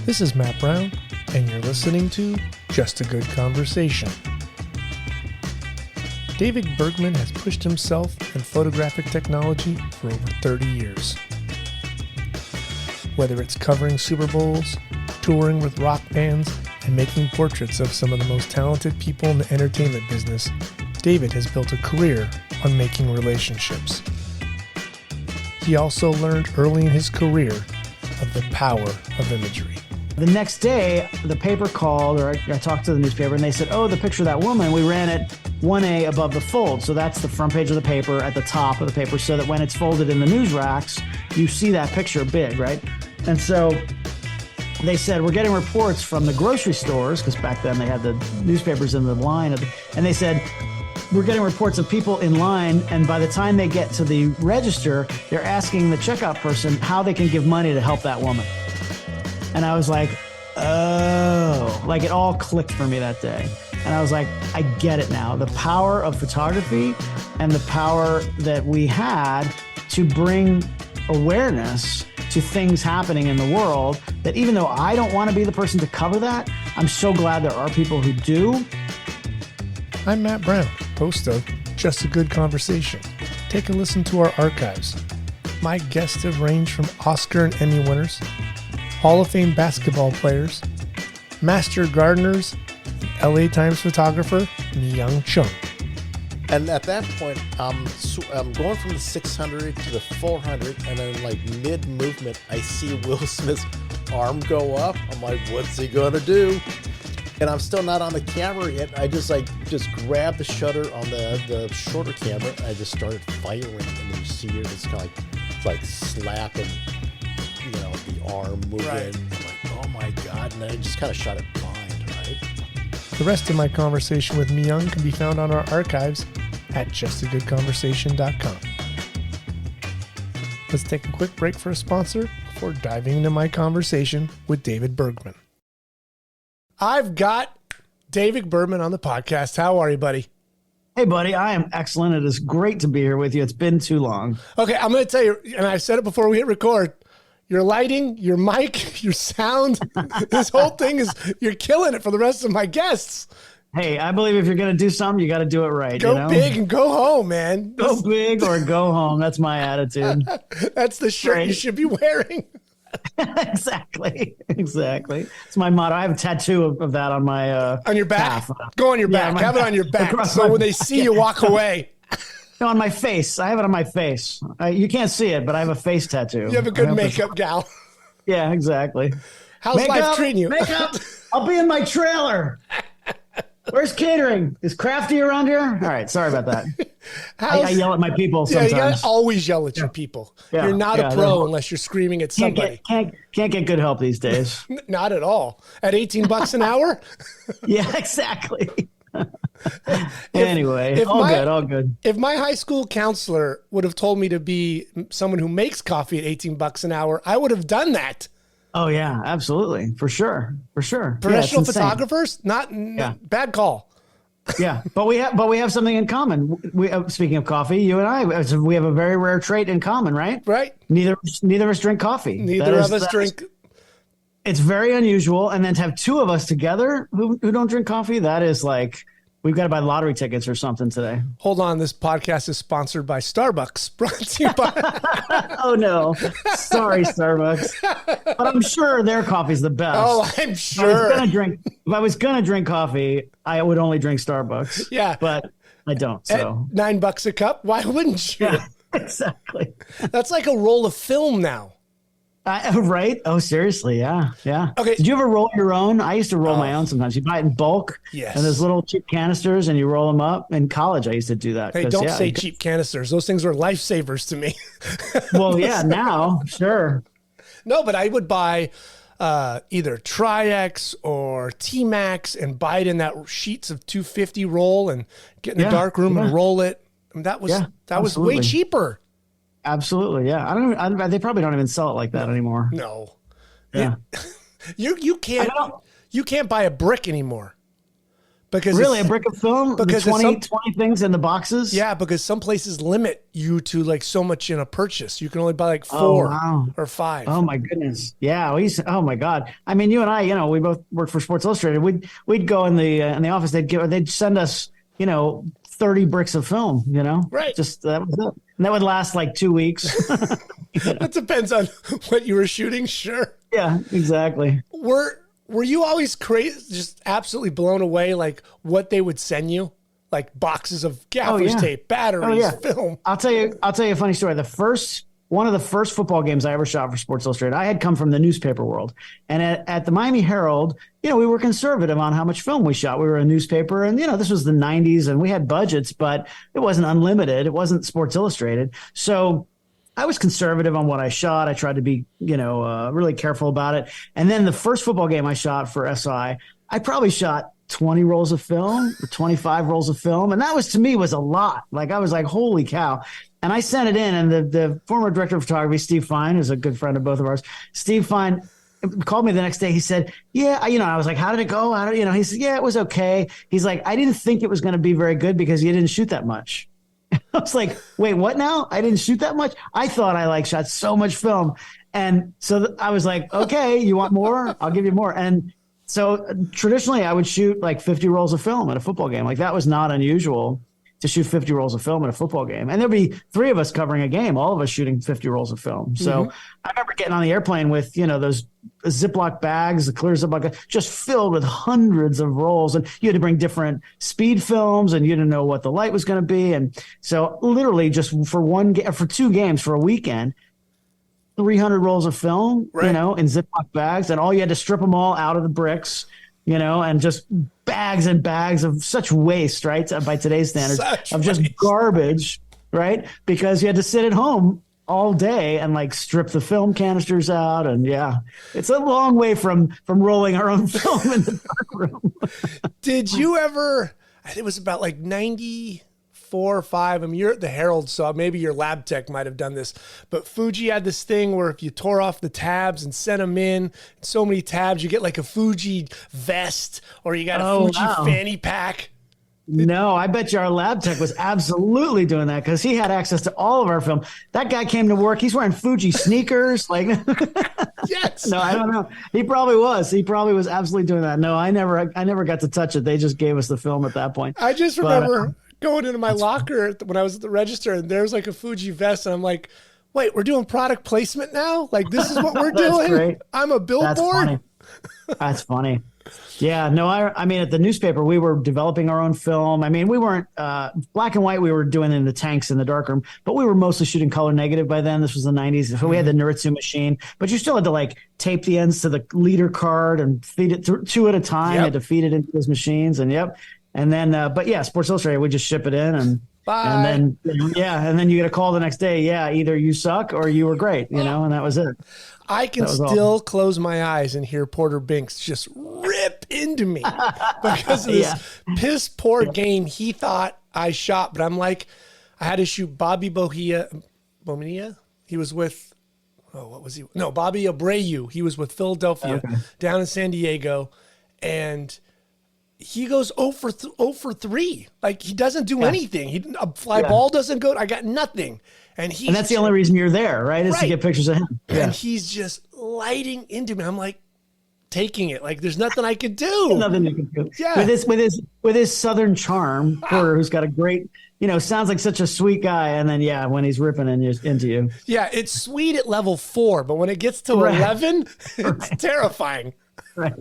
This is Matt Brown, and you're listening to Just a Good Conversation. David Bergman has pushed himself in photographic technology for over 30 years. Whether it's covering Super Bowls, touring with rock bands, and making portraits of some of the most talented people in the entertainment business, David has built a career on making relationships. He also learned early in his career of the power of imagery. The next day, the paper called, or I talked to the newspaper, and they said, oh, the picture of that woman, we ran it 1A above the fold. So that's the front page of the paper at the top of the paper, so that when it's folded in the news racks, you see that picture big, right? And so they said, we're getting reports from the grocery stores, because back then they had the newspapers in the line, and they said, we're getting reports of people in line, and by the time they get to the register, they're asking the checkout person how they can give money to help that woman. And I was like, oh, like it all clicked for me that day. And I was like, I get it now. The power of photography and the power that we had to bring awareness to things happening in the world, that even though I don't want to be the person to cover that, I'm so glad there are people who do. I'm Matt Brown, host of Just a Good Conversation. Take a listen to our archives. My guests have ranged from Oscar and Emmy winners, Hall of Fame basketball players, master gardeners, LA Times photographer, Mi-Young Chung. And at that point, I'm going from the 600 to the 400, and then like mid-movement, I see Will Smith's arm go up. I'm like, what's he gonna do? And I'm still not on the camera yet. I just grabbed the shutter on the shorter camera, and I just started firing, and then you see it. It's kind of like slapping, the arm moving. Right. I'm like, oh my God. And I just kind of shot it blind, right? The rest of my conversation with Mi-Young can be found on our archives at justagoodconversation.com. Let's take a quick break for a sponsor before diving into my conversation with David Bergman. I've got David Bergman on the podcast. How are you, buddy? Hey, buddy, I am excellent. It is great to be here with you. It's been too long. Okay, I'm going to tell you, and I said it before we hit record, your lighting, your mic, your sound, this whole thing you're killing it for the rest of my guests. Hey, I believe if you're going to do something, you got to do it right. Go big and go home, man. Go big or go home. That's my attitude. That's the shirt you should be wearing. Exactly. It's my motto. I have a tattoo of that on my on your back. Calf. Go on your back. Have it on your back. So when they see you walk away. No, on my face. I have it on my face. You can't see it, but I have a face tattoo. You have a good makeup gal. Yeah, exactly. How's life treating you? Makeup. I'll be in my trailer. Where's catering? Is Crafty around here? All right, sorry about that. I yell at my people sometimes. Yeah, you gotta always yell at your people. Yeah, you're not a pro unless you're screaming at somebody. Can't get good help these days. Not at all. At $18 an hour? Yeah, exactly. Anyway, all good. If my high school counselor would have told me to be someone who makes coffee at $18 an hour, I would have done that. Oh yeah, absolutely. For sure. Professional photographers? Bad call. Yeah, but we have something in common. Speaking of coffee, you and I, we have a very rare trait in common, right? Right. Neither of us drink coffee. Neither of us drink. It's very unusual, and then to have two of us together who don't drink coffee, that is like, we've got to buy lottery tickets or something today. Hold on, this podcast is sponsored by Starbucks. Brought to you by... Oh no, sorry Starbucks, but I'm sure their coffee's the best. Oh, I'm sure. If I was gonna drink coffee, I would only drink Starbucks. Yeah, but I don't. So at $9 a cup. Why wouldn't you? Yeah, exactly. That's like a roll of film now. Right? Oh, seriously? Yeah. Okay. Did you ever roll your own? I used to roll my own sometimes. You buy it in bulk. Yes. And there's little cheap canisters, and you roll them up. In college, I used to do that. Hey, don't say cheap canisters. Those things were lifesavers to me. Well, yeah, now, sure. No, but I would buy either Tri-X or T-Max and buy it in that sheets of 250 roll and get in the dark room and roll it. And that was way cheaper. Absolutely, yeah. They probably don't even sell it like that anymore. No. Yeah. You can't buy a brick anymore. Because really, a brick of film? Because the 20 things in the boxes? Yeah, because some places limit you to like so much in a purchase. You can only buy like 4 or 5. Oh my goodness. Yeah. Oh my God. I mean, you and I, we both worked for Sports Illustrated. We'd go in the office. They'd send us, 30 bricks of film. Right. Just that was it. And that would last like 2 weeks. That depends on what you were shooting. Sure. Yeah. Exactly. Were you always crazy, just absolutely blown away, like what they would send you, like boxes of gaffer's tape, batteries, film? I'll tell you a funny story. One of the first football games I ever shot for Sports Illustrated, I had come from the newspaper world, and at the Miami Herald, we were conservative on how much film we shot. We were a newspaper, and this was the '90s, and we had budgets, but it wasn't unlimited. It wasn't Sports Illustrated, so I was conservative on what I shot. I tried to be, really careful about it. And then the first football game I shot for SI, I probably shot 20 rolls of film or 25 rolls of film. And that to me was a lot. Like, I was like, holy cow. And I sent it in, and the former director of photography, Steve Fine, who's a good friend of both of ours, Steve Fine called me the next day. He said, yeah, I was like, how did it go? He said, yeah, it was okay. He's like, I didn't think it was going to be very good because you didn't shoot that much. I was like, wait, what now? I didn't shoot that much? I thought I shot so much film. And so I was like, okay, you want more? I'll give you more. And so traditionally I would shoot like 50 rolls of film at a football game. Like, that was not unusual to shoot 50 rolls of film at a football game. And there'd be 3 of us covering a game, all of us shooting 50 rolls of film. So I remember getting on the airplane with, those Ziploc bags, the clear Ziploc, just filled with hundreds of rolls. And you had to bring different speed films, and you didn't know what the light was going to be. And so literally just for 2 games for a weekend, 300 rolls of film, in Ziploc bags. And all you had to strip them all out of the bricks, and just bags and bags of such waste, right? By today's standards, just garbage, right? Because you had to sit at home all day and strip the film canisters out. And it's a long way from rolling our own film in the dark room. Did you ever, I think it was about 94 or 5. I mean, you're at the Herald, so maybe your lab tech might have done this, but Fuji had this thing where if you tore off the tabs and sent them in so many tabs, you get a Fuji vest, or you got a Fuji fanny pack. No, I bet you our lab tech was absolutely doing that because he had access to all of our film. That guy came to work. He's wearing Fuji sneakers. Yes. No, I don't know. He probably was. He probably was absolutely doing that. No, I never got to touch it. They just gave us the film at that point. I just remember going into my locker when I was at the register, and there's a Fuji vest, and I'm like, wait, we're doing product placement now? This is what we're doing? Great. I'm a billboard? That's funny. Yeah, no, I mean, at the newspaper, we were developing our own film. I mean, we weren't black and white. We were doing in the tanks in the darkroom, but we were mostly shooting color negative by then. This was the 90s. So we had the Niritsu machine, but you still had to tape the ends to the leader card and feed it 2 at a time. You had to feed it into those machines. And and then, but yeah, Sports Illustrated, we just ship it in and then, and then you get a call the next day. Yeah, either you suck or you were great, and that was it. I can still close my eyes and hear Porter Binks just rip into me because of this piss poor game he thought I shot. But I'm like, I had to shoot Bobby Bonilla. He was with, what was he? No, Bobby Abreu. He was with Philadelphia down in San Diego. And he goes 0 for 3. He doesn't do anything. A fly ball doesn't go. I got nothing. And that's the only reason you're there, right? Is to get pictures of him. Yeah. And he's just lighting into me. I'm like, taking it. There's nothing I could do. Nothing you can do. Yeah. With his Southern charm, Porter, who's got a great, sounds like such a sweet guy. And then, when he's ripping into you. Yeah, it's sweet at level 4, but when it gets to 11, it's terrifying. Right.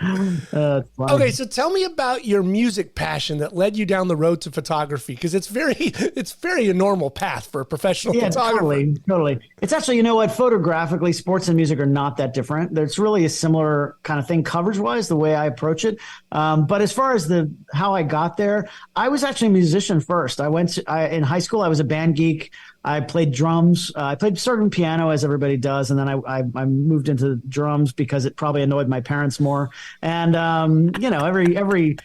Okay, so tell me about your music passion that led you down the road to photography, because it's very a normal path for a professional photographer. Totally. It's actually, photographically, sports and music are not that different. It's really a similar kind of thing coverage-wise, the way I approach it. But as far as how I got there, I was actually a musician first. In high school, I was a band geek. I played drums. I started in piano, as everybody does, and then I moved into drums because it probably annoyed my parents more. And every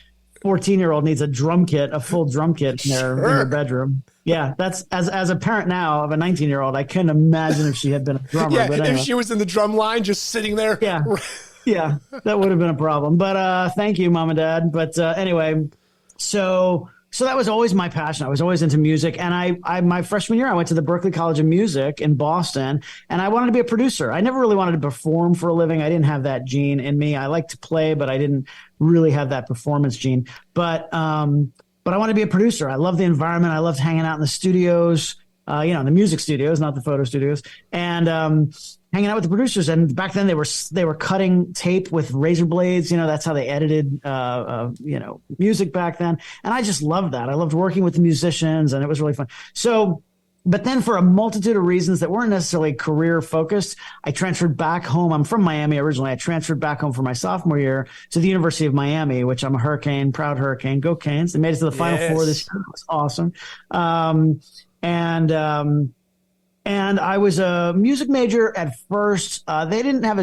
14-year-old needs a full drum kit in their bedroom. Yeah, that's as a parent now of a 19-year-old, I couldn't imagine if she had been a drummer. Yeah, but anyway. If she was in the drum line, just sitting there. Yeah. Yeah, that would have been a problem. But thank you, Mom and Dad. But anyway, so that was always my passion. I was always into music. And I my freshman year, I went to the Berklee College of Music in Boston, and I wanted to be a producer. I never really wanted to perform for a living. I didn't have that gene in me. I liked to play, but I didn't really have that performance gene. But I wanted to be a producer. I loved the environment. I loved hanging out in the studios, the music studios, not the photo studios, and hanging out with the producers. And back then they were cutting tape with razor blades. That's how they edited, music back then. And I just loved that. I loved working with the musicians, and it was really fun. So, but then for a multitude of reasons that weren't necessarily career focused, I transferred back home. I'm from Miami originally. I transferred back home for my sophomore year to the University of Miami, which I'm a Hurricane, proud Hurricane. Go Canes. They made it to the Final Four this year. It was awesome. And I was a music major at first. They didn't have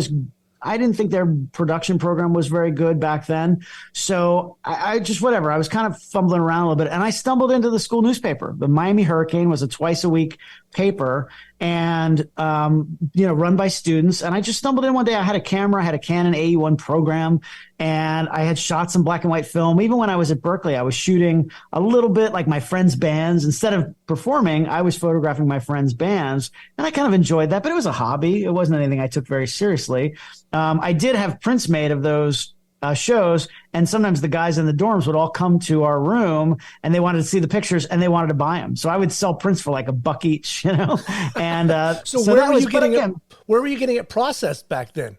I didn't think their production program was very good back then. So I just, whatever. I was kind of fumbling around a little bit, and I stumbled into the school newspaper. The Miami Hurricane was a twice a week paper, and, run by students. And I just stumbled in one day. I had a camera, I had a Canon AE1 program, and I had shot some black and white film. Even when I was at Berklee, I was shooting a little bit like my friends' bands. Instead of performing, I was photographing my friends' bands, and I kind of enjoyed that, but it was a hobby. It wasn't anything I took very seriously. I did have prints made of those shows, and sometimes the guys in the dorms would all come to our room, and they wanted to see the pictures, and they wanted to buy them. So I would sell prints for like $1 each, And so where were you getting it processed back then?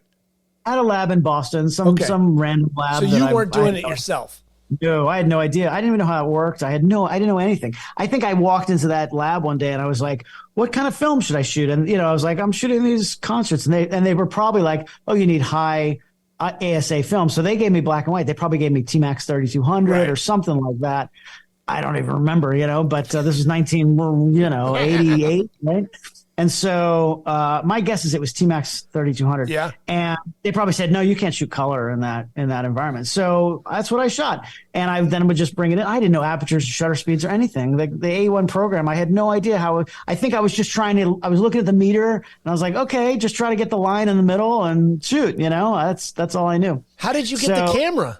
At a lab in Boston, some random lab. So you weren't doing it yourself? No, I had no idea. I didn't even know how it worked. I didn't know anything. I think I walked into that lab one day and I was like, what kind of film should I shoot? And, I was like, I'm shooting these concerts. And they were probably like, oh, you need high ASA film. So they gave me black and white. They probably gave me T-Max 3200 or something like that. I don't even remember, but this was 1988, right? And so my guess is it was T-Max 3200. Yeah. And they probably said, no, you can't shoot color in that environment. So that's what I shot. And I then would just bring it in. I didn't know apertures or shutter speeds or anything. The A1 program, I had no idea how. I think I was just I was looking at the meter, and I was like, okay, just try to get the line in the middle and shoot. That's all I knew. How did you get the camera?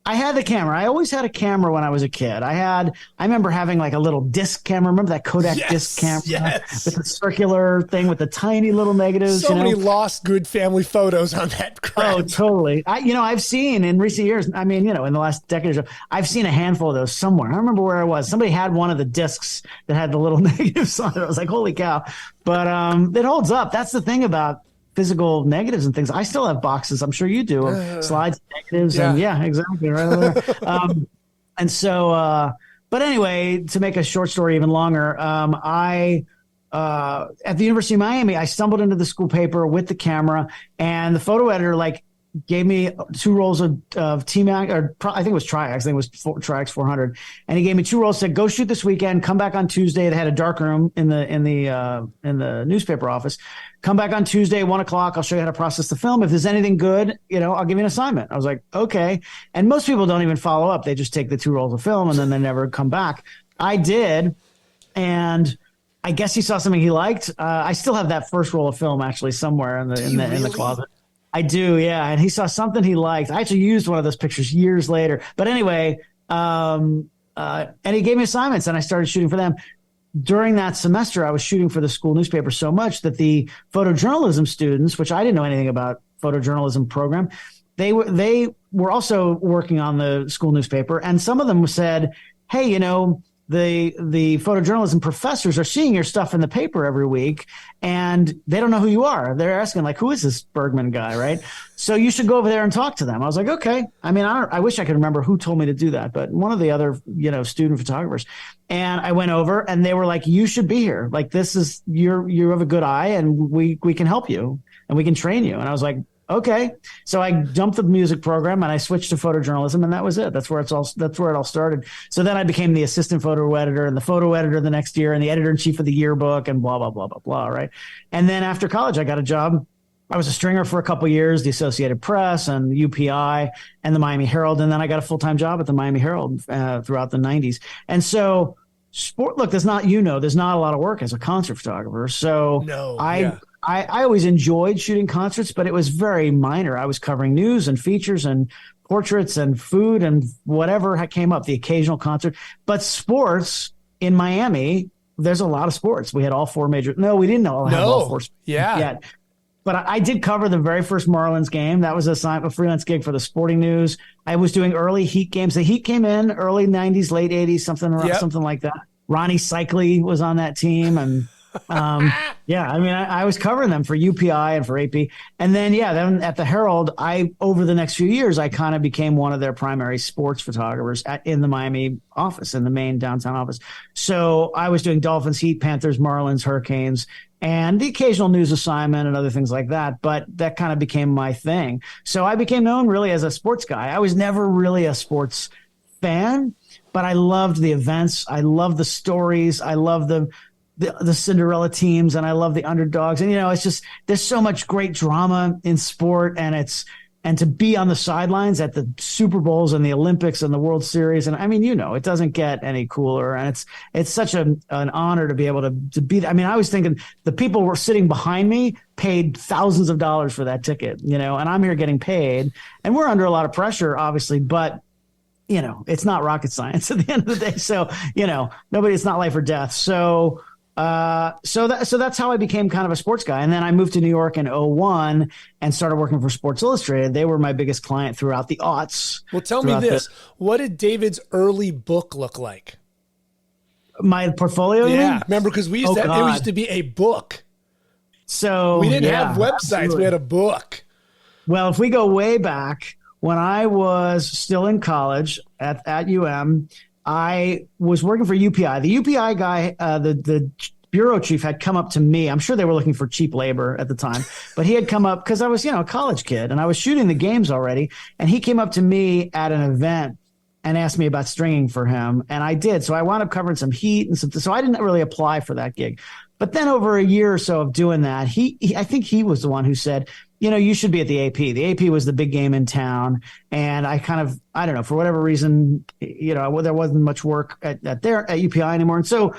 I had the camera. I always had a camera when I was a kid. I remember having like a little disc camera. Remember that Kodak disc camera with the circular thing with the tiny little negatives? So many lost good family photos on that crap. Oh, totally. I've seen in recent years, in the last decade or so, I've seen a handful of those somewhere. I don't remember where I was. Somebody had one of the discs that had the little negatives on it. I was like, holy cow. But it holds up. That's the thing about physical negatives and things. I still have boxes. I'm sure you do, of slides, negatives, and exactly. Right there. And so, but anyway, to make a short story even longer, at the University of Miami, I stumbled into the school paper with the camera, and the photo editor gave me 2 rolls of T-Max, or I think it was Tri-X. I think it was Tri-X 400. And he gave me 2 rolls, said, go shoot this weekend, come back on Tuesday. They had a dark room in the newspaper office. Come back on Tuesday, 1:00. I'll show you how to process the film. If there's anything good, I'll give you an assignment. I was like, okay. And most people don't even follow up. They just take the 2 rolls of film and then they never come back. I did. And I guess he saw something he liked. I still have that first roll of film actually somewhere in the closet. I do, yeah. And he saw something he liked. I actually used one of those pictures years later. But anyway, and he gave me assignments, and I started shooting for them. During that semester, I was shooting for the school newspaper so much that the photojournalism students, which I didn't know anything about photojournalism program, they were also working on the school newspaper. And some of them said, hey, the photojournalism professors are seeing your stuff in the paper every week, and they don't know who you are. They're asking, like, who is this Bergman guy, right? So you should go over there and talk to them. I was like, okay. I wish I could remember who told me to do that, but one of the other, student photographers. And I went over, and they were like, you should be here. Like, you have a good eye, and we can help you, and we can train you. And I was like, okay. So I dumped the music program and I switched to photojournalism, and that was it. That's where it all started. So then I became the assistant photo editor and the photo editor the next year and the editor in chief of the yearbook and blah, blah, blah, blah, blah. Right. And then after college, I got a job. I was a stringer for a couple of years, the Associated Press and UPI and the Miami Herald. And then I got a full-time job at the Miami Herald throughout the 90s. And so there's not a lot of work as a concert photographer. So I always enjoyed shooting concerts, but it was very minor. I was covering news and features and portraits and food and whatever came up, the occasional concert. But sports in Miami, there's a lot of sports. We had all four major. No, we didn't all have all four yet. But I did cover the very first Marlins game. That was a freelance gig for the Sporting News. I was doing early Heat games. The Heat came in early 90s, late 80s, something like that. Ronnie Cycli was on that team. And I was covering them for UPI and for AP. And then at the Herald, over the next few years, I kind of became one of their primary sports photographers in the Miami office, in the main downtown office. So I was doing Dolphins, Heat, Panthers, Marlins, Hurricanes, and the occasional news assignment and other things like that. But that kind of became my thing. So I became known really as a sports guy. I was never really a sports fan, but I loved the events. I loved the stories. I loved the Cinderella teams, and I love the underdogs. And, it's just, there's so much great drama in sport, and to be on the sidelines at the Super Bowls and the Olympics and the World Series. And I mean, it doesn't get any cooler. And it's such an honor to be able to be. I mean, I was thinking the people were sitting behind me paid thousands of dollars for that ticket, and I'm here getting paid, and we're under a lot of pressure, obviously, but it's not rocket science at the end of the day. So, it's not life or death. So that's how I became kind of a sports guy. And then I moved to New York in 2001 and started working for Sports Illustrated. They were my biggest client throughout the aughts. Well, tell me this. What did David's early book look like? My portfolio? Yeah. Remember, because it used to be a book. So we didn't have websites. Absolutely. We had a book. Well, if we go way back, when I was still in college at UM, I was working for UPI. The UPI guy, the bureau chief, had come up to me. I'm sure they were looking for cheap labor at the time, but he had come up because I was, a college kid, and I was shooting the games already. And he came up to me at an event and asked me about stringing for him, and I did. So I wound up covering some Heat and so I didn't really apply for that gig. But then over a year or so of doing that, I think he was the one who said, you should be at the AP. The AP was the big game in town. And I don't know, for whatever reason, there wasn't much work at UPI anymore. And so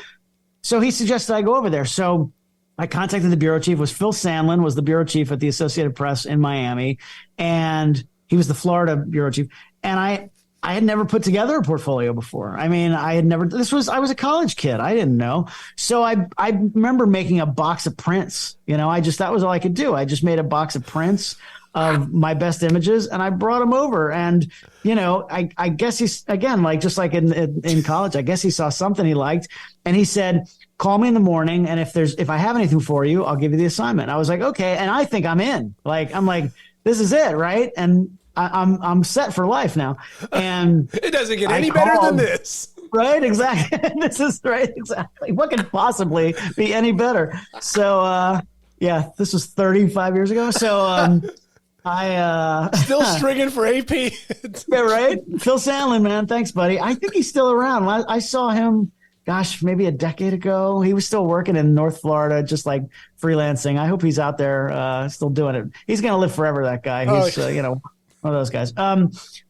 he suggested I go over there. So I contacted the bureau chief. Phil Sandlin was the bureau chief at the Associated Press in Miami. And he was the Florida bureau chief. And I had never put together a portfolio before. I mean, I was a college kid. I didn't know. So I remember making a box of prints. That was all I could do. I just made a box of prints of my best images, and I brought them over. And, I guess he's, again, just like in college, I guess he saw something he liked, and he said, call me in the morning. And if I have anything for you, I'll give you the assignment. I was like, okay. And I think I'm in. I'm like, this is it. Right. And I'm set for life now, and it doesn't get any better than this. Right, exactly. This is right, exactly. What could possibly be any better? So, this was 35 years ago. So, I still stringing for AP. Yeah, right. Phil Sandlin, man, thanks, buddy. I think he's still around. I saw him, maybe a decade ago. He was still working in North Florida, just like freelancing. I hope he's out there still doing it. He's gonna live forever. That guy. He's one of those guys.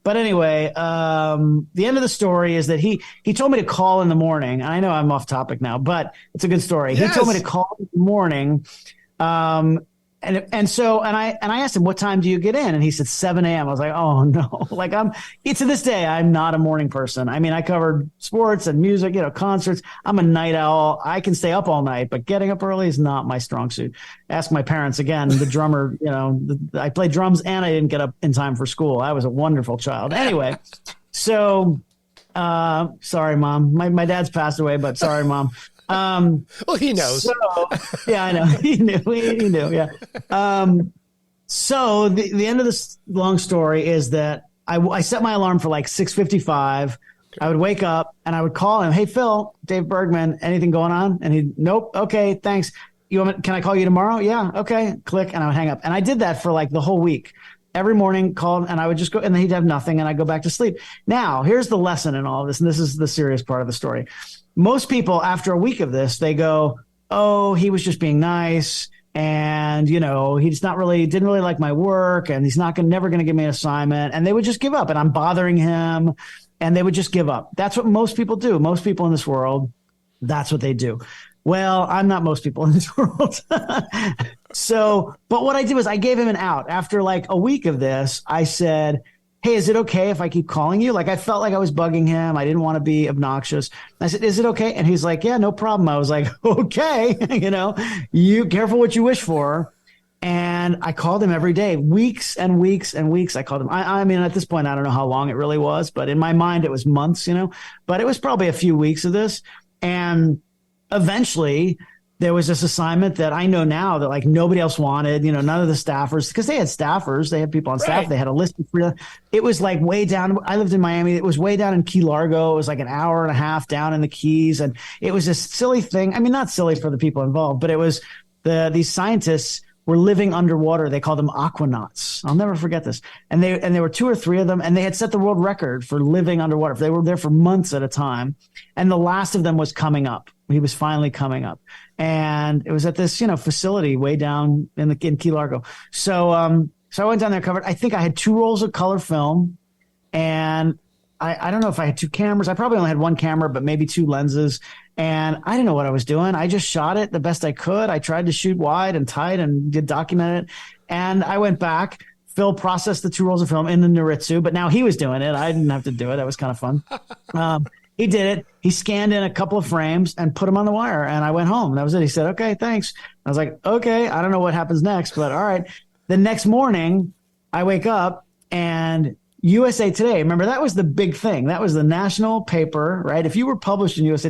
But anyway, the end of the story is that he told me to call in the morning. I know I'm off topic now, but it's a good story. Yes. He told me to call in the morning. And I asked him, what time do you get in? And he said 7 a.m. I was like, oh no. To this day, I'm not a morning person. I mean, I covered sports and music, concerts. I'm a night owl. I can stay up all night, but getting up early is not my strong suit. Ask my parents again, the drummer, I played drums and I didn't get up in time for school. I was a wonderful child. Anyway, so, sorry, Mom. My dad's passed away, but sorry, Mom. Well, he knows. So, yeah, I know. He knew. Yeah. So the end of this long story is that I set my alarm for 6:55. I would wake up and I would call him. Hey, Phil, Dave Bergman, anything going on? And he'd, nope. Okay, thanks. Can I call you tomorrow? Yeah. Okay. Click. And I would hang up. And I did that for the whole week. Every morning called, and I would just go, and then he'd have nothing, and I'd go back to sleep. Now, here's the lesson in all of this, and this is the serious part of the story. Most people, after a week of this, they go, oh, he was just being nice, and, he's not really, didn't really like my work, and he's never going to give me an assignment, and they would just give up, and I'm bothering him, and they would just give up. That's what most people do. Most people in this world, that's what they do. Well, I'm not most people in this world. So, but what I did was I gave him an out. After like a week of this, I said, hey, is it okay if I keep calling you? Like, I felt like I was bugging him. I didn't want to be obnoxious. I said, is it okay? And he's like, yeah, no problem. I was like, okay, you careful what you wish for. And I called him every day, weeks and weeks and weeks. I called him. I mean, at this point, I don't know how long it really was, but in my mind, it was months, but it was probably a few weeks of this. And eventually there was this assignment that I know now that like nobody else wanted, none of the staffers, because they had staffers, they had people on staff. Right. They had a list of free. It was like way down. I lived in Miami. It was way down in Key Largo. It was like an hour and a half down in the Keys. And it was this silly thing. I mean, not silly for the people involved, but it was these scientists were living underwater. They called them aquanauts. I'll never forget this. And there were 2 or 3 of them, and they had set the world record for living underwater. They were there for months at a time. And the last of them was coming up. He was finally coming up. And it was at this, facility way down in Key Largo. So I went down there, covered. I think I had 2 rolls of color film, and I don't know if I had 2 cameras. I probably only had 1 camera, but maybe 2 lenses. And I didn't know what I was doing. I just shot it the best I could. I tried to shoot wide and tight and document it. And I went back. Phil processed the 2 rolls of film in the Noritsu, but now he was doing it. I didn't have to do it. That was kind of fun. He did it. He scanned in a couple of frames and put them on the wire, and I went home. That was it. He said, okay, thanks. I was like, okay, I don't know what happens next, but all right. The next morning, I wake up and USA Today, remember, that was the big thing. That was the national paper, right? If you were published in USA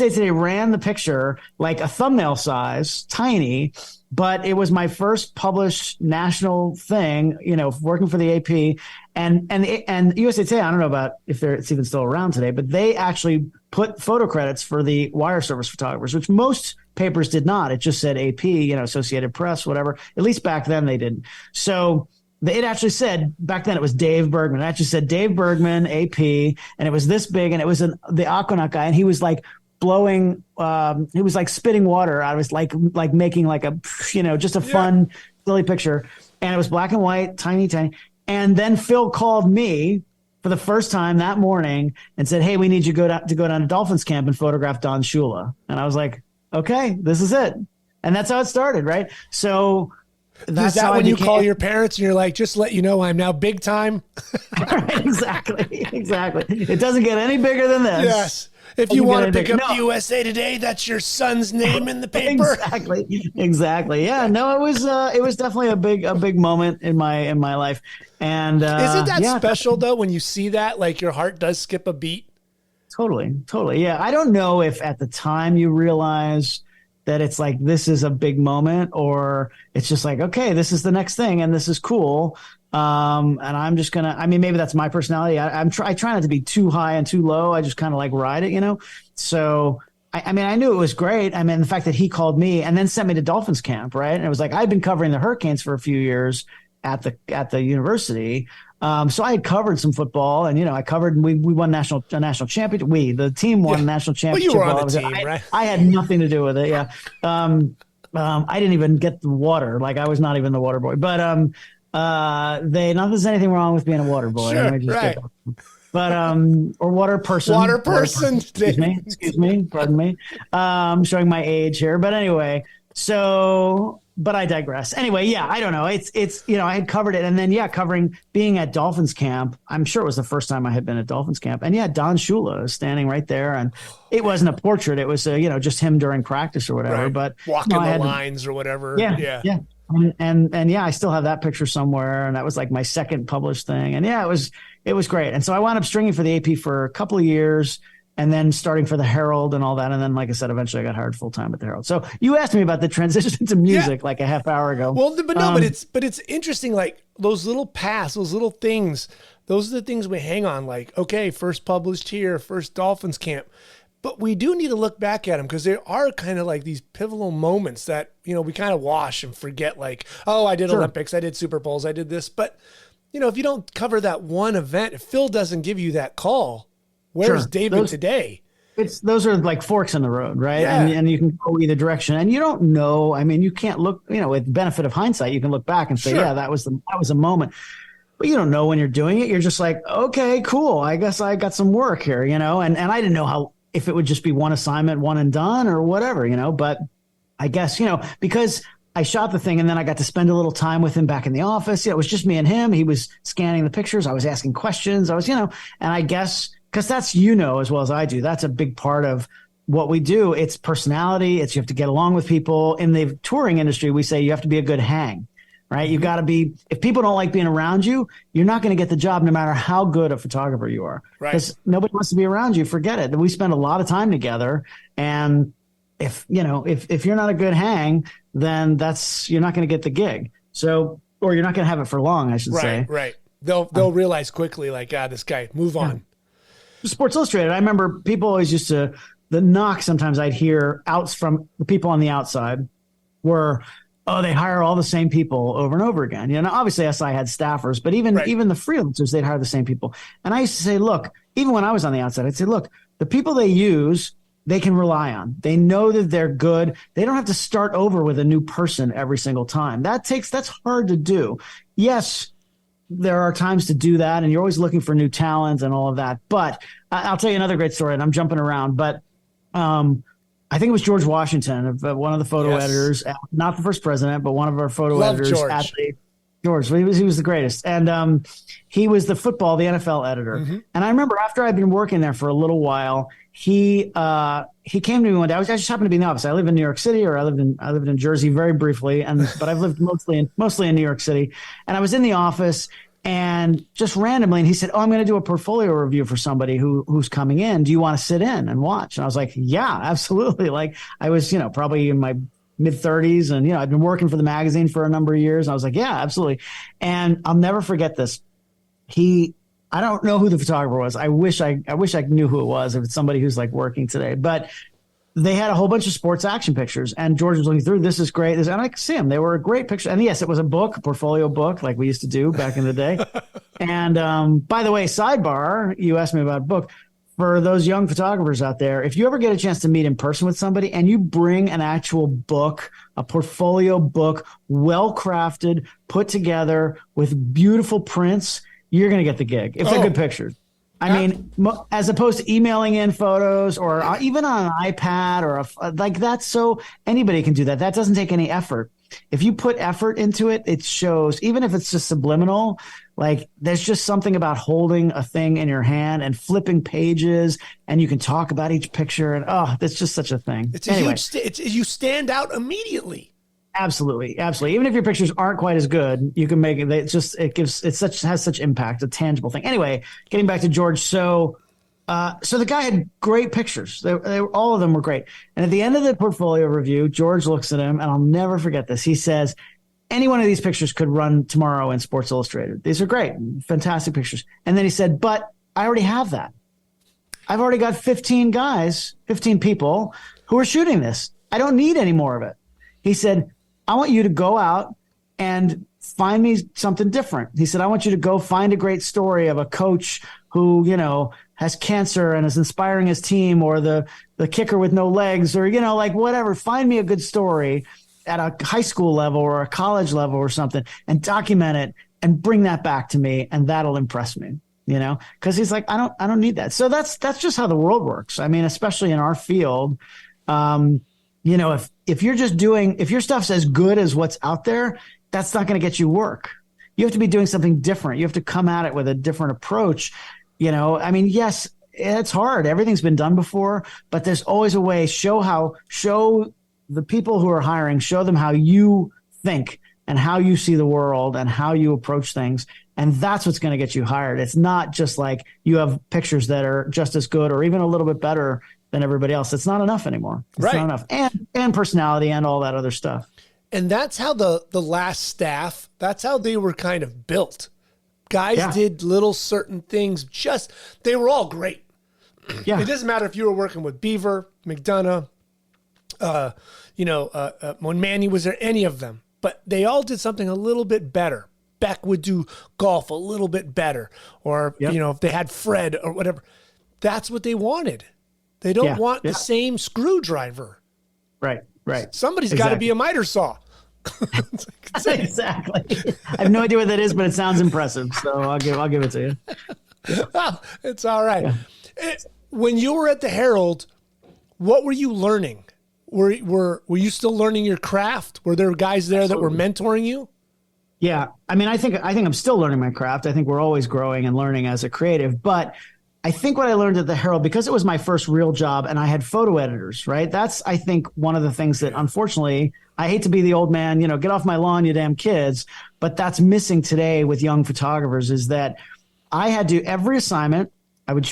Today ran the picture like a thumbnail size, tiny, but it was my first published national thing, working for the AP. And USA Today, I don't know about if it's even still around today, but they actually put photo credits for the wire service photographers, which most papers did not. It just said AP, Associated Press, whatever. At least back then they didn't. So it actually said, back then it was Dave Bergman. It actually said Dave Bergman, AP, and it was this big, and it was the Aquanaut guy, and he was like blowing, he was like spitting water out of his, like making like a, just a fun, silly picture. And it was black and white, tiny. And then Phil called me for the first time that morning and said, hey, we need you to go down to Dolphins camp and photograph Don Shula. And I was like, okay, this is it. And that's how it started, right? So is that when you call your parents and you're like, just let you know I'm now big time? Right, exactly. It doesn't get any bigger than this. Yes. If you want to pick up USA Today, that's your son's name in the paper. Exactly. Yeah. No, it was definitely a big moment in my life. And isn't that special though when you see that, like your heart does skip a beat? Totally. Yeah. I don't know if at the time you realize that it's like, this is a big moment, or it's just like, okay, this is the next thing and this is cool. And I'm just maybe that's my personality. I try not to be too high and too low. I just kind of like ride it, So I knew it was great. I mean, the fact that he called me and then sent me to Dolphins camp, right? And it was like, I'd been covering the Hurricanes for a few years at the university. So I had covered some football, and I covered. We won a national championship. The team won a national championship. Well, you were on the team, right? I had nothing to do with it. Yeah, I didn't even get the water. Like I was not even the water boy. But not that there's anything wrong with being a water boy. Sure, right. But or water person. Water person. Excuse me. Pardon me. Showing my age here, but anyway. So. But I digress. Anyway, yeah, I don't know. It's I had covered it, and then being at Dolphins camp. I'm sure it was the first time I had been at Dolphins camp, and Don Shula was standing right there, and it wasn't a portrait. It was just him during practice or whatever. Right. But walking the lines or whatever. Yeah. And I still have that picture somewhere, and that was like my second published thing, and it was great. And so I wound up stringing for the AP for a couple of years. And then starting for the Herald and all that. And then, like I said, eventually I got hired full time at the Herald. So you asked me about the transition to music like a half hour ago. Well, but it's interesting. Like those little paths, those little things, those are the things we hang on. Like, okay, first published here, first Dolphins camp. But we do need to look back at them because there are kind of like these pivotal moments that, we kind of wash and forget, like, oh, I did Olympics, I did Super Bowls, I did this. But, if you don't cover that one event, if Phil doesn't give you that call, where's David today? Those are like forks in the road, right? Yeah. And you can go either direction, and you don't know. I mean, you can't look. With benefit of hindsight, you can look back and say, yeah, that was a moment. But you don't know when you're doing it. You're just like, okay, cool. I guess I got some work here, And I didn't know if it would just be one assignment, one and done or whatever, but I guess, because I shot the thing and then I got to spend a little time with him back in the office. It was just me and him. He was scanning the pictures. I was asking questions. I was, and I guess because that's, as well as I do, that's a big part of what we do. It's personality. It's you have to get along with people. In the touring industry, we say you have to be a good hang, right? You got to be, if people don't like being around you, you're not going to get the job no matter how good a photographer you are. Right. Because nobody wants to be around you. Forget it. We spend a lot of time together. And if you're not a good hang, then you're not going to get the gig. So, or you're not going to have it for long, I should say. Right. They'll realize quickly, like, this guy, move on. Sports Illustrated. I remember people always used to, the knock sometimes I'd hear out from the people on the outside were, they hire all the same people over and over again. Obviously SI had staffers, but even the freelancers, they'd hire the same people. And I used to say, look, even when I was on the outside, I'd say, look, the people they use, they can rely on. They know that they're good. They don't have to start over with a new person every single time. That's hard to do. Yes, there are times to do that, and you're always looking for new talent and all of that. But I'll tell you another great story, and I'm jumping around, but I think it was George Washington, one of the photo editors, not the first president, but one of our photo editors. George, he was the greatest. And he was the NFL editor. Mm-hmm. And I remember after I'd been working there for a little while, he came to me one day. I just happened to be in the office. I live in New York City, or I lived in Jersey very briefly, but I've lived mostly in New York City. And I was in the office, and just randomly, and he said, I'm going to do a portfolio review for somebody who's coming in. Do you want to sit in and watch? And I was like, yeah, absolutely. Like I was, probably in my mid-30s, and I'd been working for the magazine for a number of years. And I was like, yeah, absolutely. And I'll never forget this. I don't know who the photographer was. I wish I knew who it was, if it's somebody who's like working today. But they had a whole bunch of sports action pictures, and George was looking through. This is great. And I could see them. They were a great picture. And yes, it was a portfolio book, like we used to do back in the day. And by the way, sidebar, you asked me about a book. For those young photographers out there, if you ever get a chance to meet in person with somebody and you bring an actual book, a portfolio book, well crafted, put together with beautiful prints, you're going to get the gig if they're good pictures. I mean, as opposed to emailing in photos or even on an iPad or like that. So anybody can do that. That doesn't take any effort. If you put effort into it, it shows, even if it's just subliminal. Like there's just something about holding a thing in your hand and flipping pages, and you can talk about each picture, and that's just such a thing. It's a huge, you stand out immediately. Absolutely. Even if your pictures aren't quite as good, you can make it. Has such impact, a tangible thing. Anyway, getting back to George. So the guy had great pictures. All of them were great. And at the end of the portfolio review, George looks at him, and I'll never forget this. He says, any one of these pictures could run tomorrow in Sports Illustrated. These are great, fantastic pictures. And then he said, but I already have that. I've already got 15 people who are shooting this. I don't need any more of it. He said, I want you to go out and find me something different. He said, I want you to go find a great story of a coach who, has cancer and is inspiring his team, or the kicker with no legs, or, like whatever. Find me a good story at a high school level or a college level or something, and document it and bring that back to me. And that'll impress me, because he's like, I don't need that. So that's just how the world works. I mean, especially in our field, if you're just if your stuff's as good as what's out there, that's not going to get you work. You have to be doing something different. You have to come at it with a different approach. I mean, yes, it's hard. Everything's been done before, but there's always a way. Show the people who are hiring, show them how you think and how you see the world and how you approach things. And that's what's going to get you hired. It's not just like you have pictures that are just as good or even a little bit better than everybody else. It's not enough anymore. It's not enough. And personality and all that other stuff. And that's how the last staff, that's how they were kind of built. Guys did little certain things, they were all great. Yeah. It doesn't matter if you were working with Beaver, McDonough, when Manny was there, any of them, but they all did something a little bit better. Beck would do golf a little bit better, or, if they had Fred or whatever, that's what they wanted. They don't want the same screwdriver. Right. Somebody's got to be a miter saw. Exactly. I have no idea what that is, but it sounds impressive. So I'll give it to you. Well, it's all right. when you were at the Herald, what were you learning? Were you still learning your craft? Were there guys there that were mentoring you? Yeah. I mean, I think I'm still learning my craft. I think we're always growing and learning as a creative, but I think what I learned at the Herald, because it was my first real job and I had photo editors, right? That's, I think, one of the things that, unfortunately, I hate to be the old man, get off my lawn, you damn kids, but that's missing today with young photographers, is that I had to, every assignment,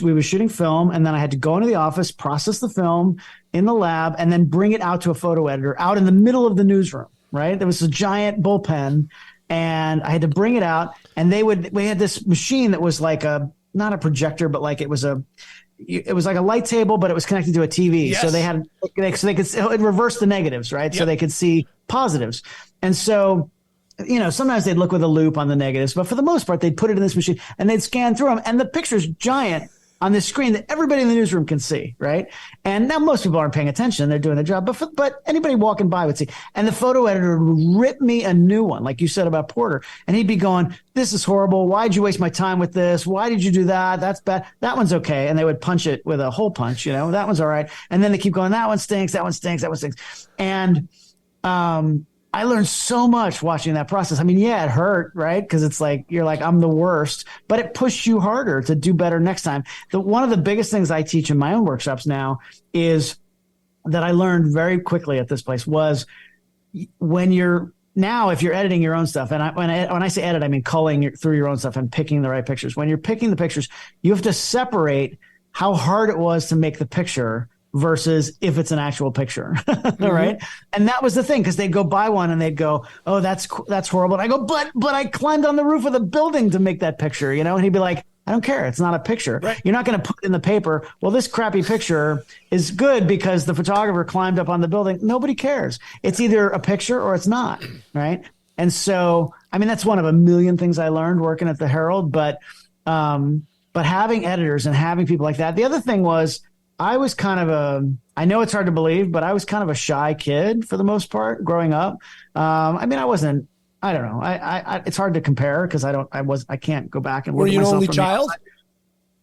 we were shooting film, and then I had to go into the office, process the film in the lab, and then bring it out to a photo editor out in the middle of the newsroom, right? There was a giant bullpen, and I had to bring it out, and we had this machine that was like not a projector, but like it was like a light table, but it was connected to a TV. Yes. So it reversed the negatives, right? Yep. So they could see positives. And so, sometimes they'd look with a loop on the negatives, but for the most part, they'd put it in this machine and they'd scan through them. And the picture's giant on this screen that everybody in the newsroom can see, right? And now most people aren't paying attention. They're doing their job, but anybody walking by would see. And the photo editor would rip me a new one, like you said about Porter. And he'd be going, this is horrible. Why'd you waste my time with this? Why did you do that? That's bad. That one's okay. And they would punch it with a hole punch, that one's all right. And then they keep going, that one stinks, that one stinks, that one stinks. And, I learned so much watching that process. I mean, yeah, it hurt, right? Because it's like, you're like, I'm the worst, but it pushed you harder to do better next time. One of the biggest things I teach in my own workshops now is that I learned very quickly at this place was if you're editing your own stuff, and when I say edit, I mean culling through your own stuff and picking the right pictures. When you're picking the pictures, you have to separate how hard it was to make the picture versus if it's an actual picture, right? And that was the thing, because they'd go buy one and they'd go, oh, that's horrible. And I go, but I climbed on the roof of the building to make that picture, And he'd be like, I don't care. It's not a picture. Right. You're not going to put in the paper, well, this crappy picture is good because the photographer climbed up on the building. Nobody cares. It's either a picture or it's not, right? And so, I mean, that's one of a million things I learned working at the Herald, but having editors and having people like that. The other thing was, I was kind of I know it's hard to believe, but I was kind of a shy kid for the most part growing up. I mean, I don't know. It's hard to compare because I can't go back and look at myself. Were you an only child?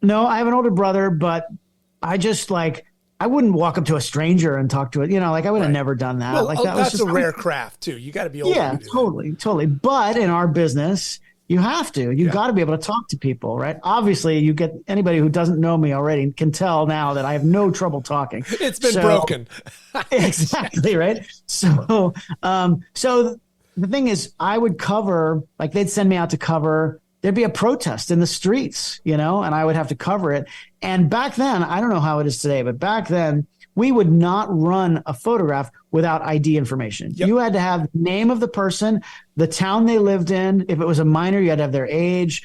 No, I have an older brother, but I just I wouldn't walk up to a stranger and talk to it. I would have never done that. Well, that that's a rare craft too. You got to be old. Yeah, totally. But in our business, you have to. You got to be able to talk to people, right? Obviously, you get anybody who doesn't know me already can tell now that I have no trouble talking. It's been broken. Exactly, right? So the thing is, I would cover, they'd send me out to cover. There'd be a protest in the streets, and I would have to cover it. And back then, I don't know how it is today, but back then, we would not run a photograph without ID information. Yep. You had to have the name of the person, the town they lived in. If it was a minor, you had to have their age.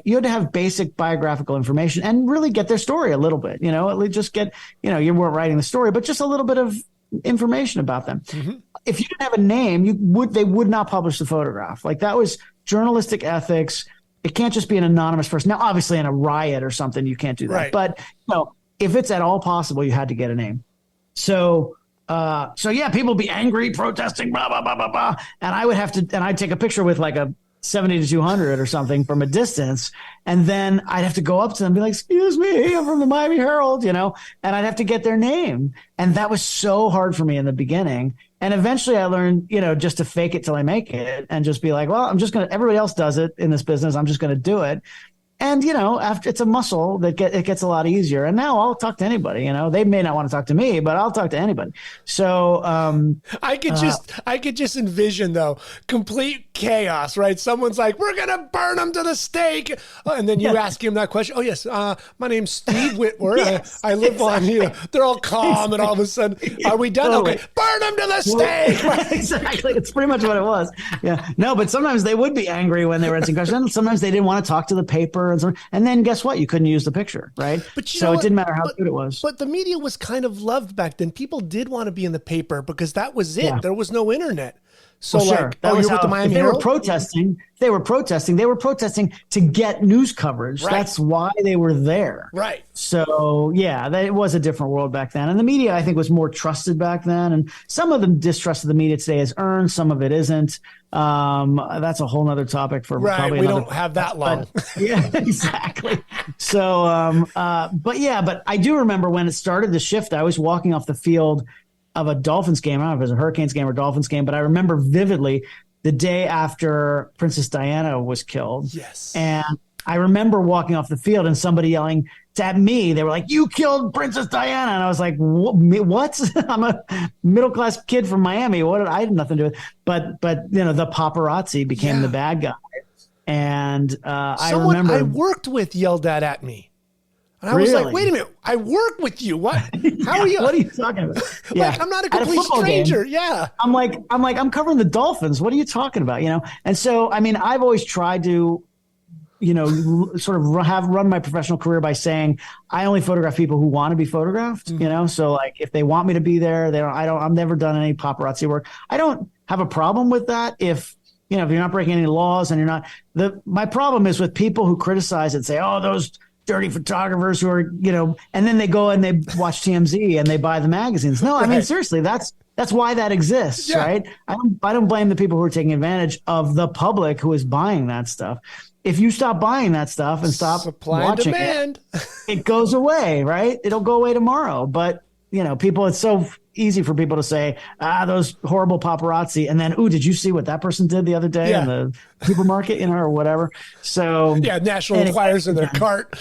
You had to have basic biographical information and really get their story a little bit, at least just get, you weren't writing the story, but just a little bit of information about them. Mm-hmm. If you didn't have a name, they would not publish the photograph. That was journalistic ethics. It can't just be an anonymous person. Now, obviously in a riot or something, you can't do that. Right. But if it's at all possible, you had to get a name. So yeah, people would be angry, protesting, blah, blah, blah, blah, blah. And I'd take a picture with a 70 to 200 or something from a distance. And then I'd have to go up to them and be like, excuse me, I'm from the Miami Herald, and I'd have to get their name. And that was so hard for me in the beginning. And eventually I learned, just to fake it till I make it and just be like, well, everybody else does it in this business. I'm just going to do it. And, after it's a muscle that it gets a lot easier. And now I'll talk to anybody, they may not want to talk to me, but I'll talk to anybody. So, I could just envision though, complete chaos, right? Someone's like, we're going to burn them to the stake. And then you ask him that question. Oh yes. My name's Steve Whitworth. Yes, I live exactly. on, they're all calm and all of a sudden, are we done? Totally. Okay. Burn them to the stake. Exactly. It's pretty much what it was. Yeah. No, but sometimes they would be angry when they were answering questions. Sometimes they didn't want to talk to the paper. And then guess what? You couldn't use the picture, right? But so it didn't matter how good it was. But the media was kind of loved back then. People did want to be in the paper because that was it. Yeah. There was no internet. So Well, sure. like, oh, you're with the Miami if they Herald? they were protesting to get news coverage. Right. That's why they were there. Right. So yeah, it was a different world back then. And the media, I think, was more trusted back then. And some of them distrust of the media today is earned. Some of it isn't. That's a whole nother topic for probably we another. don't have that long. Yeah, exactly. So, but I do remember when it started to shift. I was walking off the field of a Dolphins game. I don't know if it was a Hurricanes game or Dolphins game, but I remember vividly the day after Princess Diana was killed. Yes. And I remember walking off the field and somebody yelling at me. They were like, "You killed Princess Diana." And I was like, "What? I'm a middle-class kid from Miami. I had nothing to do with it." But the paparazzi became the bad guy. And I remember I worked with yelled that at me. And I was like, wait a minute, I work with you. What? How are you? What are you talking about? Like, I'm not a complete stranger. Game, yeah. I'm covering the Dolphins. What are you talking about? And so, I mean, I've always tried to, sort of run my professional career by saying I only photograph people who want to be photographed, So like if they want me to be there, I've never done any paparazzi work. I don't have a problem with that if you're not breaking any laws and you're not my problem is with people who criticize and say, "Oh, those dirty photographers who are, and then they go and they watch TMZ and they buy the magazines." No, I mean, seriously, that's why that exists, right? I don't blame the people who are taking advantage of the public who is buying that stuff. If you stop buying that stuff and stop watching it goes away, right? It'll go away tomorrow. But, it's so easy for people to say, those horrible paparazzi. And then, did you see what that person did the other day in the supermarket, or whatever? So National Enquirer's in their cart.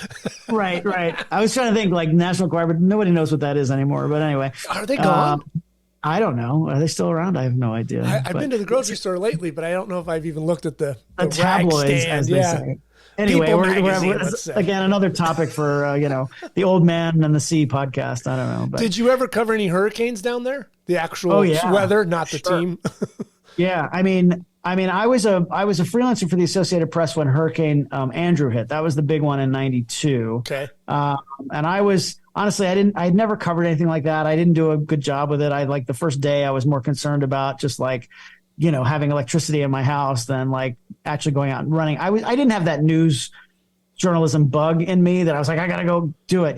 Right. I was trying to think like National Enquirer, but nobody knows what that is anymore. But anyway. Are they gone? I don't know. Are they still around? I have no idea. I've been to the grocery store lately, but I don't know if I've even looked at the tabloids, as they say. Anyway, we're again another topic for the Old Man and the Sea podcast. I don't know. But. Did you ever cover any hurricanes down there? The actual weather, not the team. Yeah, I mean, I was a freelancer for the Associated Press when Hurricane Andrew hit. That was the big one in '92. Okay. And I was honestly, I'd never covered anything like that. I didn't do a good job with it. Like the first day, I was more concerned about just like, having electricity in my house than like actually going out and running. I didn't have that news journalism bug in me that I was like, I got to go do it,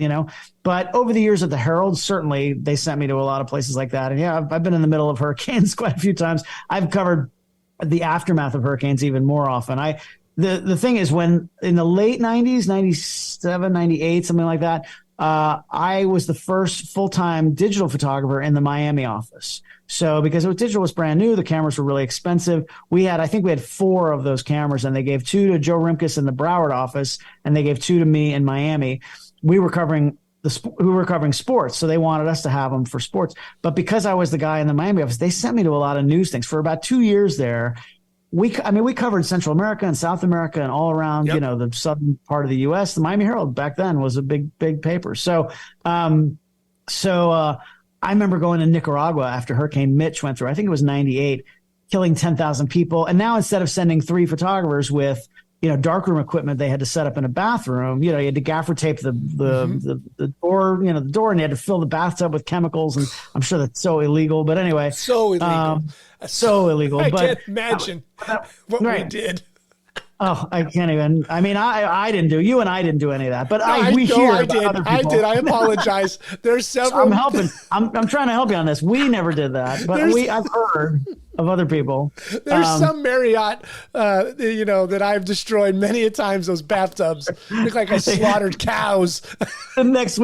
But over the years at the Herald, certainly they sent me to a lot of places like that. And I've been in the middle of hurricanes quite a few times. I've covered the aftermath of hurricanes even more often. The thing is, when in the late 90s, 97, 98, something like that, I was the first full-time digital photographer in the Miami office. So because digital was brand new, the cameras were really expensive. I think we had 4 of those cameras, and they gave 2 to Joe Rimkus in the Broward office, and they gave 2 to me in Miami. We were covering sports, so they wanted us to have them for sports. But because I was the guy in the Miami office, they sent me to a lot of news things for about 2 years there. We covered Central America and South America and all around, the southern part of the U.S. The Miami Herald back then was a big paper. So I remember going to Nicaragua after Hurricane Mitch went through. I think it was '98, killing 10,000 people. And now instead of sending 3 photographers with darkroom equipment they had to set up in a bathroom, you had to gaffer tape the door, the door, and you had to fill the bathtub with chemicals. And I'm sure that's so illegal. But anyway, so illegal. So illegal. I but can't imagine what we did. Oh, I can't even. I mean, I didn't do. You and I didn't do any of that. But I did. I apologize. There's several. I'm helping. I'm trying to help you on this. We never did that, but I've heard of other people. There's some Marriott, that I've destroyed many a times. Those bathtubs look like I slaughtered cows. The next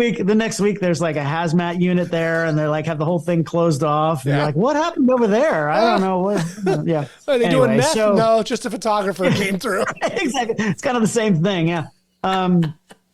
week, there's like a hazmat unit there, and they're like have the whole thing closed off. And you're like, what happened over there? I don't know. Yeah. Are they doing meth? No, just a photographer came through. Exactly. It's kind of the same thing. Yeah.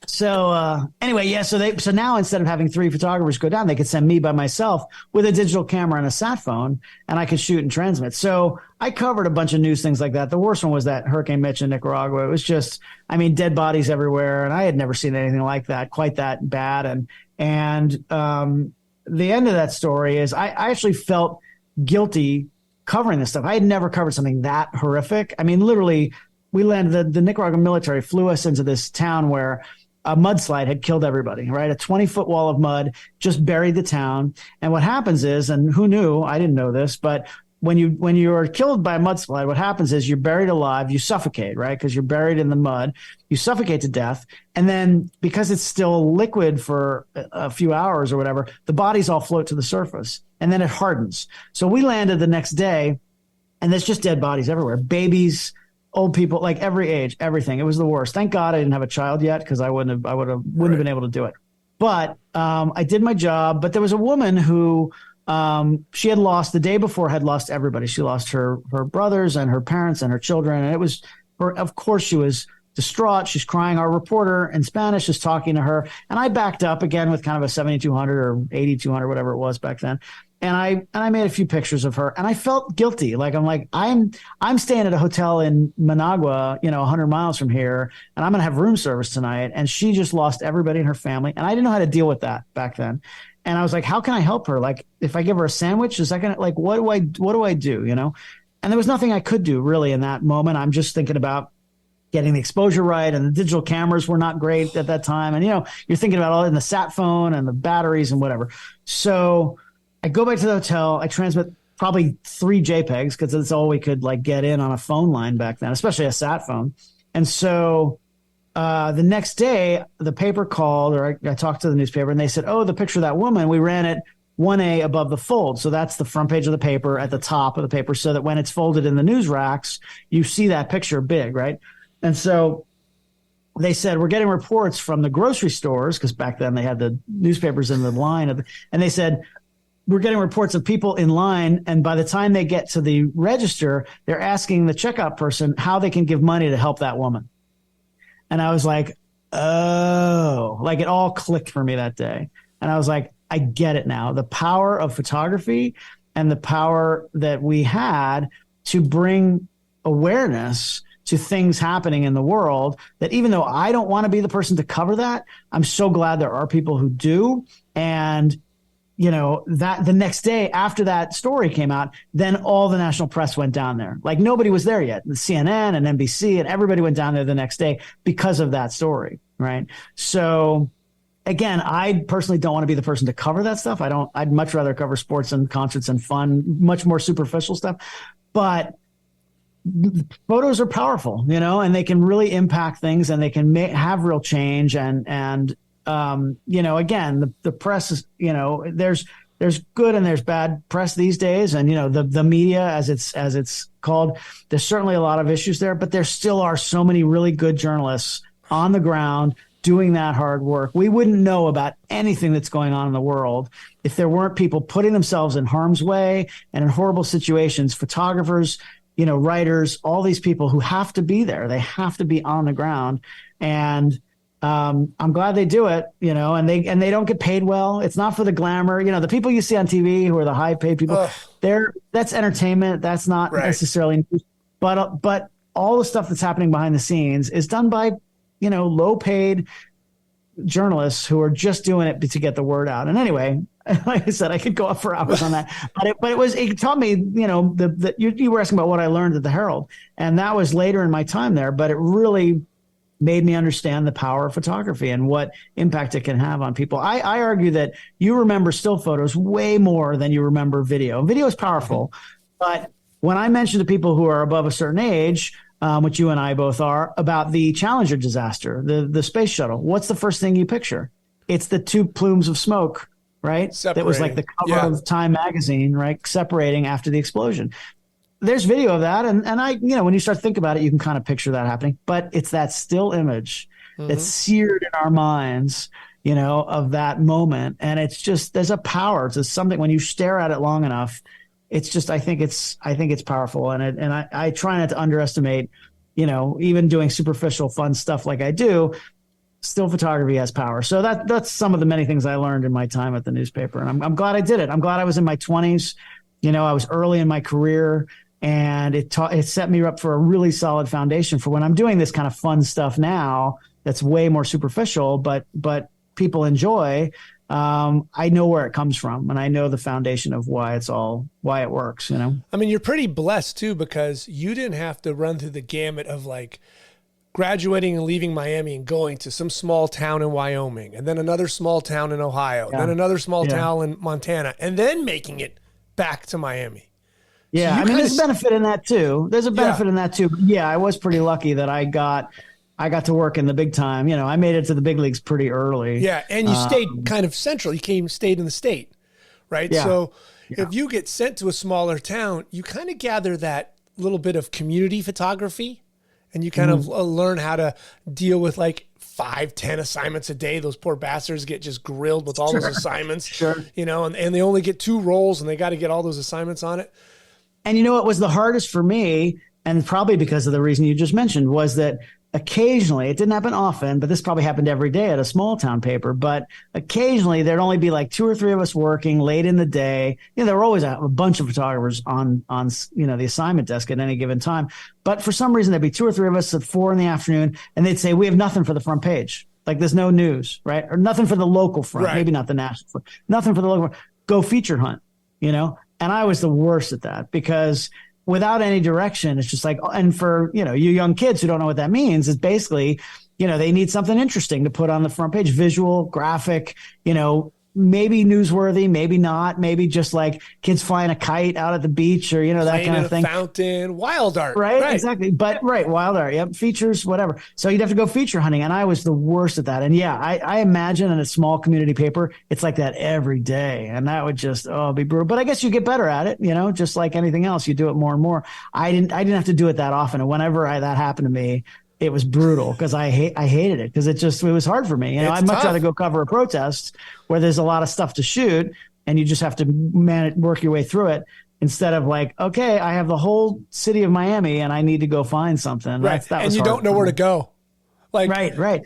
So now instead of having 3 photographers go down, they could send me by myself with a digital camera and a sat phone, and I could shoot and transmit. So I covered a bunch of news things like that. The worst one was that Hurricane Mitch in Nicaragua. It was just, dead bodies everywhere. And I had never seen anything like that, quite that bad. And the end of that story is I actually felt guilty covering this stuff. I had never covered something that horrific. Literally, we landed, the Nicaraguan military flew us into this town where a mudslide had killed everybody, right? A 20-foot wall of mud just buried the town. And what happens is, and who knew, I didn't know this, but when you are killed by a mudslide, what happens is you're buried alive, you suffocate, right? Because you're buried in the mud, you suffocate to death. And then because it's still liquid for a few hours or whatever, the bodies all float to the surface and then it hardens. So we landed the next day and there's just dead bodies everywhere. Babies, old people, like every age, everything. It was the worst. Thank God I didn't have a child yet because I wouldn't have been able to do it. But I did my job. But there was a woman who she had lost the day before, had lost everybody. She lost her brothers and her parents and her children. And it was her, of course, she was distraught. She's crying. Our reporter in Spanish is talking to her. And I backed up again with kind of a 7,200 or 8,200, whatever it was back then. And I made a few pictures of her and I felt guilty. I'm staying at a hotel in Managua, 100 miles from here, and I'm going to have room service tonight. And she just lost everybody in her family. And I didn't know how to deal with that back then. And I was like, how can I help her? Like, if I give her a sandwich, is that going to, like, what do I do? And there was nothing I could do really in that moment. I'm just thinking about getting the exposure right. And the digital cameras were not great at that time. And, you're thinking about all in the sat phone and the batteries and whatever. So I go back to the hotel. I transmit probably 3 JPEGs because that's all we could get in on a phone line back then, especially a sat phone. And so the next day, the paper called, or I talked to the newspaper, and they said, oh, the picture of that woman, we ran it 1A above the fold. So that's the front page of the paper at the top of the paper so that when it's folded in the news racks, you see that picture big, right? And so they said, we're getting reports from the grocery stores, because back then they had the newspapers in the line, and they said, we're getting reports of people in line, and by the time they get to the register, they're asking the checkout person how they can give money to help that woman. And I was like, oh, it all clicked for me that day. And I was like, I get it now. The power of photography and the power that we had to bring awareness to things happening in the world, that even though I don't want to be the person to cover that, I'm so glad there are people who do. And that the next day after that story came out, then all the national press went down there. Nobody was there yet. The CNN and NBC and everybody went down there the next day because of that story. Right. So again, I personally don't want to be the person to cover that stuff. I'd much rather cover sports and concerts and fun, much more superficial stuff. But photos are powerful, and they can really impact things and they can have real change. And again, the press is, there's good and there's bad press these days. And, the media, as it's called, there's certainly a lot of issues there, but there still are so many really good journalists on the ground doing that hard work. We wouldn't know about anything that's going on in the world if there weren't people putting themselves in harm's way and in horrible situations, photographers, writers, all these people who have to be there. They have to be on the ground. And I'm glad they do it, and they don't get paid well. It's not for the glamour. The people you see on TV who are the high paid people, that's entertainment. That's not necessarily, but all the stuff that's happening behind the scenes is done by, low paid journalists who are just doing it to get the word out. And anyway, like I said, I could go up for hours on that, but it taught me, you were asking about what I learned at the Herald, and that was later in my time there, but it really made me understand the power of photography and what impact it can have on people. I argue that you remember still photos way more than you remember video. Video is powerful, but when I mention to people who are above a certain age, which you and I both are, about the Challenger disaster, the space shuttle, what's the first thing you picture? It's the 2 plumes of smoke, right? That was like the cover of Time magazine, right? Separating after the explosion. There's video of that. And I, when you start to think about it, you can kind of picture that happening, but it's that still image that's seared in our minds, of that moment. And it's just, there's a power to something when you stare at it long enough. It's just, I think it's powerful. And I try not to underestimate, even doing superficial fun stuff like I do, still photography has power. So that's some of the many things I learned in my time at the newspaper. And I'm glad I did it. I'm glad I was in my 20s. I was early in my career. And it set me up for a really solid foundation for when I'm doing this kind of fun stuff now that's way more superficial, but people enjoy. I know where it comes from, and I know the foundation of why it works, I mean, you're pretty blessed too, because you didn't have to run through the gamut of graduating and leaving Miami and going to some small town in Wyoming, and then another small town in Ohio, and then another small town in Montana, and then making it back to Miami. Yeah, So I mean, there's a benefit in that too. There's a benefit in that too. But yeah, I was pretty lucky that I got to work in the big time. You know, I made it to the big leagues pretty early. Yeah, and you stayed kind of central. You stayed in the state, right? Yeah. So if you get sent to a smaller town, you kind of gather that little bit of community photography, and you kind of learn how to deal with like 5-10 assignments a day. Those poor bastards get just grilled with all those assignments, you know, and they only get 2 rolls and they got to get all those assignments on it. And you know what was the hardest for me, and probably because of the reason you just mentioned, was that occasionally, it didn't happen often, but this probably happened every day at a small town paper, but occasionally there'd only be like 2 or 3 of us working late in the day. You know, there were always a bunch of photographers on you know, the assignment desk at any given time. But for some reason, there'd be 2 or 3 of us at 4 PM, and they'd say, we have nothing for the front page. Like there's no news, right? Or nothing for the local front, maybe not the national front, nothing for the local front. Go feature hunt, you know? And I was the worst at that because without any direction, it's just like, and for, you know, you young kids who don't know what that means, is basically, you know, they need something interesting to put on the front page, visual, graphic, you know, maybe newsworthy, maybe not, maybe just like kids flying a kite out at the beach or, you know, that kind of thing. Fountain, wild art. Right, exactly. But wild art. Yep. Features, whatever. So you'd have to go feature hunting. And I was the worst at that. And yeah, I imagine in a small community paper, it's like that every day. And that would just, be brutal. But I guess you get better at it, you know, just like anything else, you do it more and more. I didn't have to do it that often. And whenever that happened to me, it was brutal because I hated it because it was hard for me. You know, I'd much rather go cover a protest where there's a lot of stuff to shoot and you just have to work your way through it instead of like, okay, I have the whole city of Miami and I need to go find something. Right. And you don't know where to go. Like, right.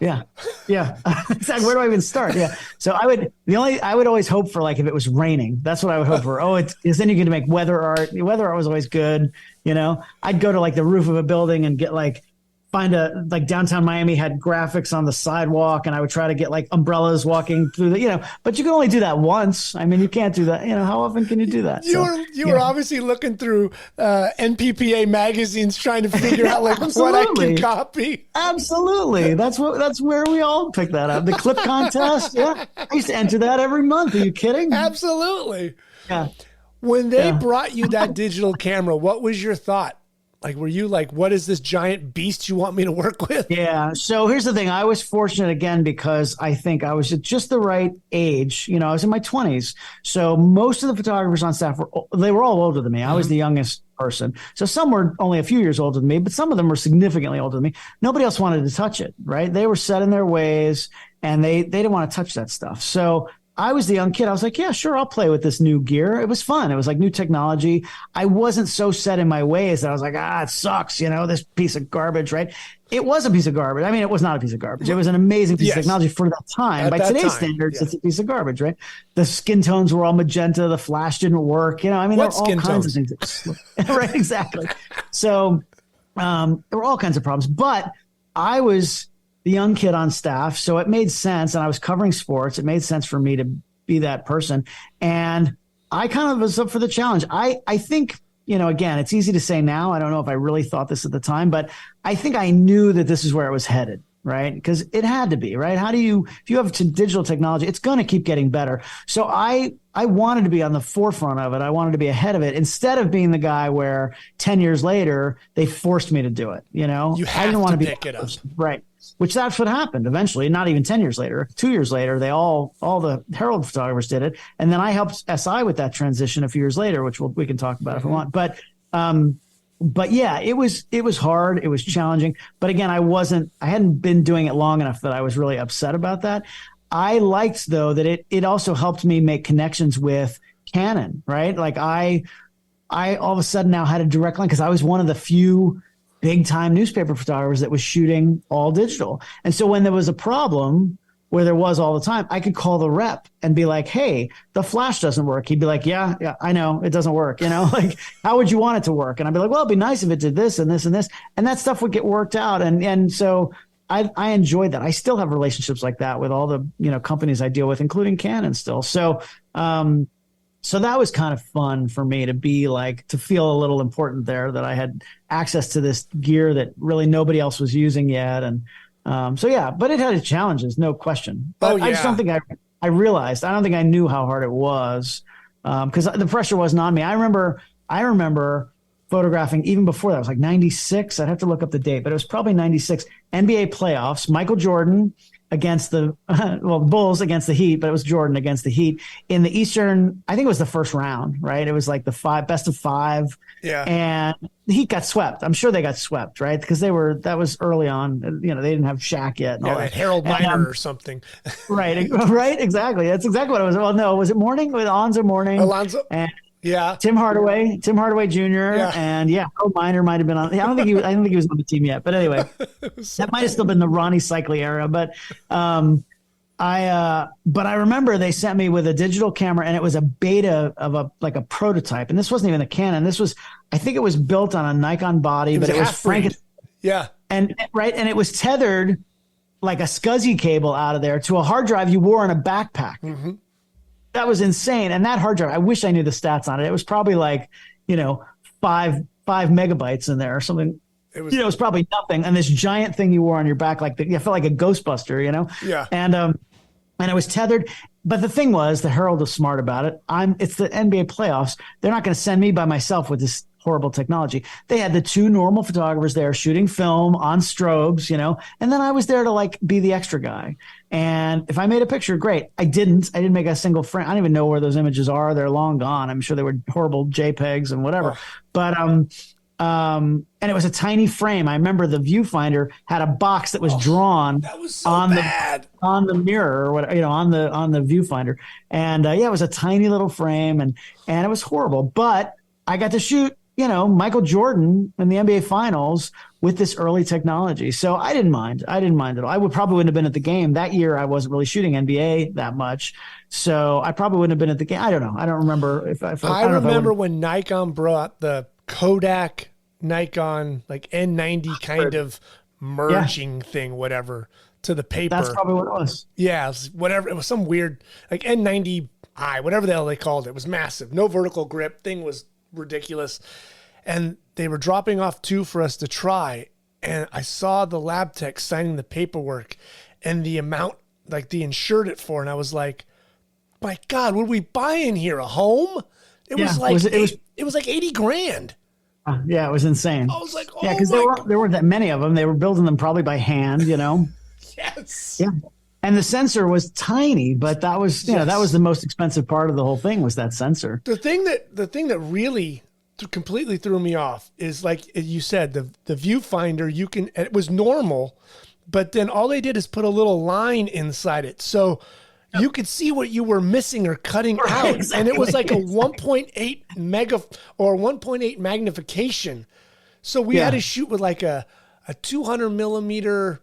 Yeah. Exactly. Where do I even start? Yeah. So I would always hope for like, if it was raining, that's what I would hope for. Because then you get to make weather art. Weather art was always good. You know, I'd go to like the roof of a building and get find like downtown Miami had graphics on the sidewalk and I would try to get like umbrellas walking through the, you know, but you can only do that once. I mean, you can't do that. You know, how often can you do that? You were obviously looking through NPPA magazines trying to figure out like what I can copy. Absolutely. That's where we all pick that up. The clip contest. Yeah. I used to enter that every month. Are you kidding? Absolutely. Yeah. When they brought you that digital camera, what was your thought? Like, were you like, what is this giant beast you want me to work with? Yeah. So here's the thing. I was fortunate again, because I think I was at just the right age. You know, I was in my 20s. So most of the photographers on staff they were all older than me. I was the youngest person. So some were only a few years older than me, but some of them were significantly older than me. Nobody else wanted to touch it, right? They were set in their ways and they didn't want to touch that stuff. So I was the young kid. I was like, yeah, sure, I'll play with this new gear. It was fun. It was like new technology. I wasn't so set in my ways that I was like, it sucks, you know, this piece of garbage, right? It was a piece of garbage. I mean, it was not a piece of garbage. It was an amazing piece of technology for that time. By today's standards, it's a piece of garbage, right? The skin tones were all magenta. The flash didn't work. You know, I mean, there were all kinds of things. Right, exactly. So there were all kinds of problems. But I was the young kid on staff. So it made sense. And I was covering sports. It made sense for me to be that person. And I kind of was up for the challenge. I think, you know, again, it's easy to say now. I don't know if I really thought this at the time, but I think I knew that this is where it was headed, right? Because it had to be, right? If you have digital technology, it's going to keep getting better. So I wanted to be on the forefront of it. I wanted to be ahead of it instead of being the guy where 10 years later, they forced me to do it. You know, I didn't want to pick it up. Right. Which that's what happened eventually. Not even 10 years later, 2 years later, they all the Herald photographers did it. And then I helped SI with that transition a few years later, which we can talk about if we want. But yeah, it was hard. It was challenging. But again, I hadn't been doing it long enough that I was really upset about that. I liked though that it also helped me make connections with Canon, right? Like I all of a sudden now had a direct line because I was one of the few big time newspaper photographers that was shooting all digital. And so when there was a problem where there was all the time, I could call the rep and be like, hey, the flash doesn't work. He'd be like, yeah, I know it doesn't work. You know, like, how would you want it to work? And I'd be like, well, it'd be nice if it did this and this and this. And that stuff would get worked out. And so I enjoyed that. I still have relationships like that with all the, you know, companies I deal with, including Canon still. So that was kind of fun for me to be like, to feel a little important there that I had access to this gear that really nobody else was using yet. And but it had its challenges, no question. But I just don't think I realized, I don't think I knew how hard it was because the pressure wasn't on me. I remember I remember photographing even before that. It was like 96. I'd have to look up the date, but it was probably 96. NBA playoffs, Michael Jordan against the Bulls against the Heat, but it was Jordan against the Heat in the Eastern. I think it was the first round, right? It was like the best of 5. Yeah. And the Heat got swept. I'm sure they got swept, right? Because that was early on. They didn't have Shaq yet. And all that. Harold Miner or something. Right. Right. Exactly. That's exactly what it was. Well, no, was it Morning with Alonzo Mourning? Alonzo. And yeah. Tim Hardaway Jr. Yeah. And Harold Miner might have been on. I don't think he was on the team yet. But anyway, that might have still been the Ronnie Cycli era. But I remember they sent me with a digital camera, and it was a beta of a prototype. And this wasn't even a Canon. I think it was built on a Nikon body, but it was Frankenstein. Yeah. And it was tethered like a SCSI cable out of there to a hard drive you wore in a backpack. Mm-hmm. That was insane. And that hard drive, I wish I knew the stats on it. It was probably like, 5 megabytes in there or something. It was probably nothing. And this giant thing you wore on your back, I felt like a Ghostbuster, Yeah. And it was tethered. But the thing was, the Herald was smart about it. It's the NBA playoffs. They're not going to send me by myself with this horrible technology. They had the 2 normal photographers there shooting film on strobes, and then I was there to be the extra guy. And if I made a picture, great. I didn't make a single frame. I don't even know where those images are. They're long gone. I'm sure they were horrible JPEGs and whatever. Oh. But, and it was a tiny frame. I remember the viewfinder had a box that was drawn that was so on bad. the mirror or what, on the viewfinder. And it was a tiny little frame and it was horrible, but I got to shoot, Michael Jordan in the NBA finals with this early technology. So I didn't mind. I didn't mind at all. I probably wouldn't have been at the game that year. I wasn't really shooting NBA that much. So I probably wouldn't have been at the game. I don't know. I don't remember I remember when Nikon brought the Kodak Nikon N90 kind of merging thing, whatever, to the paper. That's probably what it was. Yeah, whatever. It was some weird N90i, whatever the hell they called it. It was massive. No vertical grip. Thing was ridiculous. And they were dropping off 2 for us to try. And I saw the lab tech signing the paperwork and the amount they insured it for. And I was like, my God, what are we buying here? A home? It was like 80 grand. Yeah, it was insane. I was like, oh, yeah, because there weren't that many of them. They were building them probably by hand, Yes. Yeah. And the sensor was tiny, but that was, that was the most expensive part of the whole thing was that sensor. The thing that really completely threw me off is, like you said, the viewfinder, it was normal, but then all they did is put a little line inside it. So you could see what you were missing or cutting out. Exactly. And it was like a 1.8 mega or 1.8 magnification. So we had to shoot with a 200 millimeter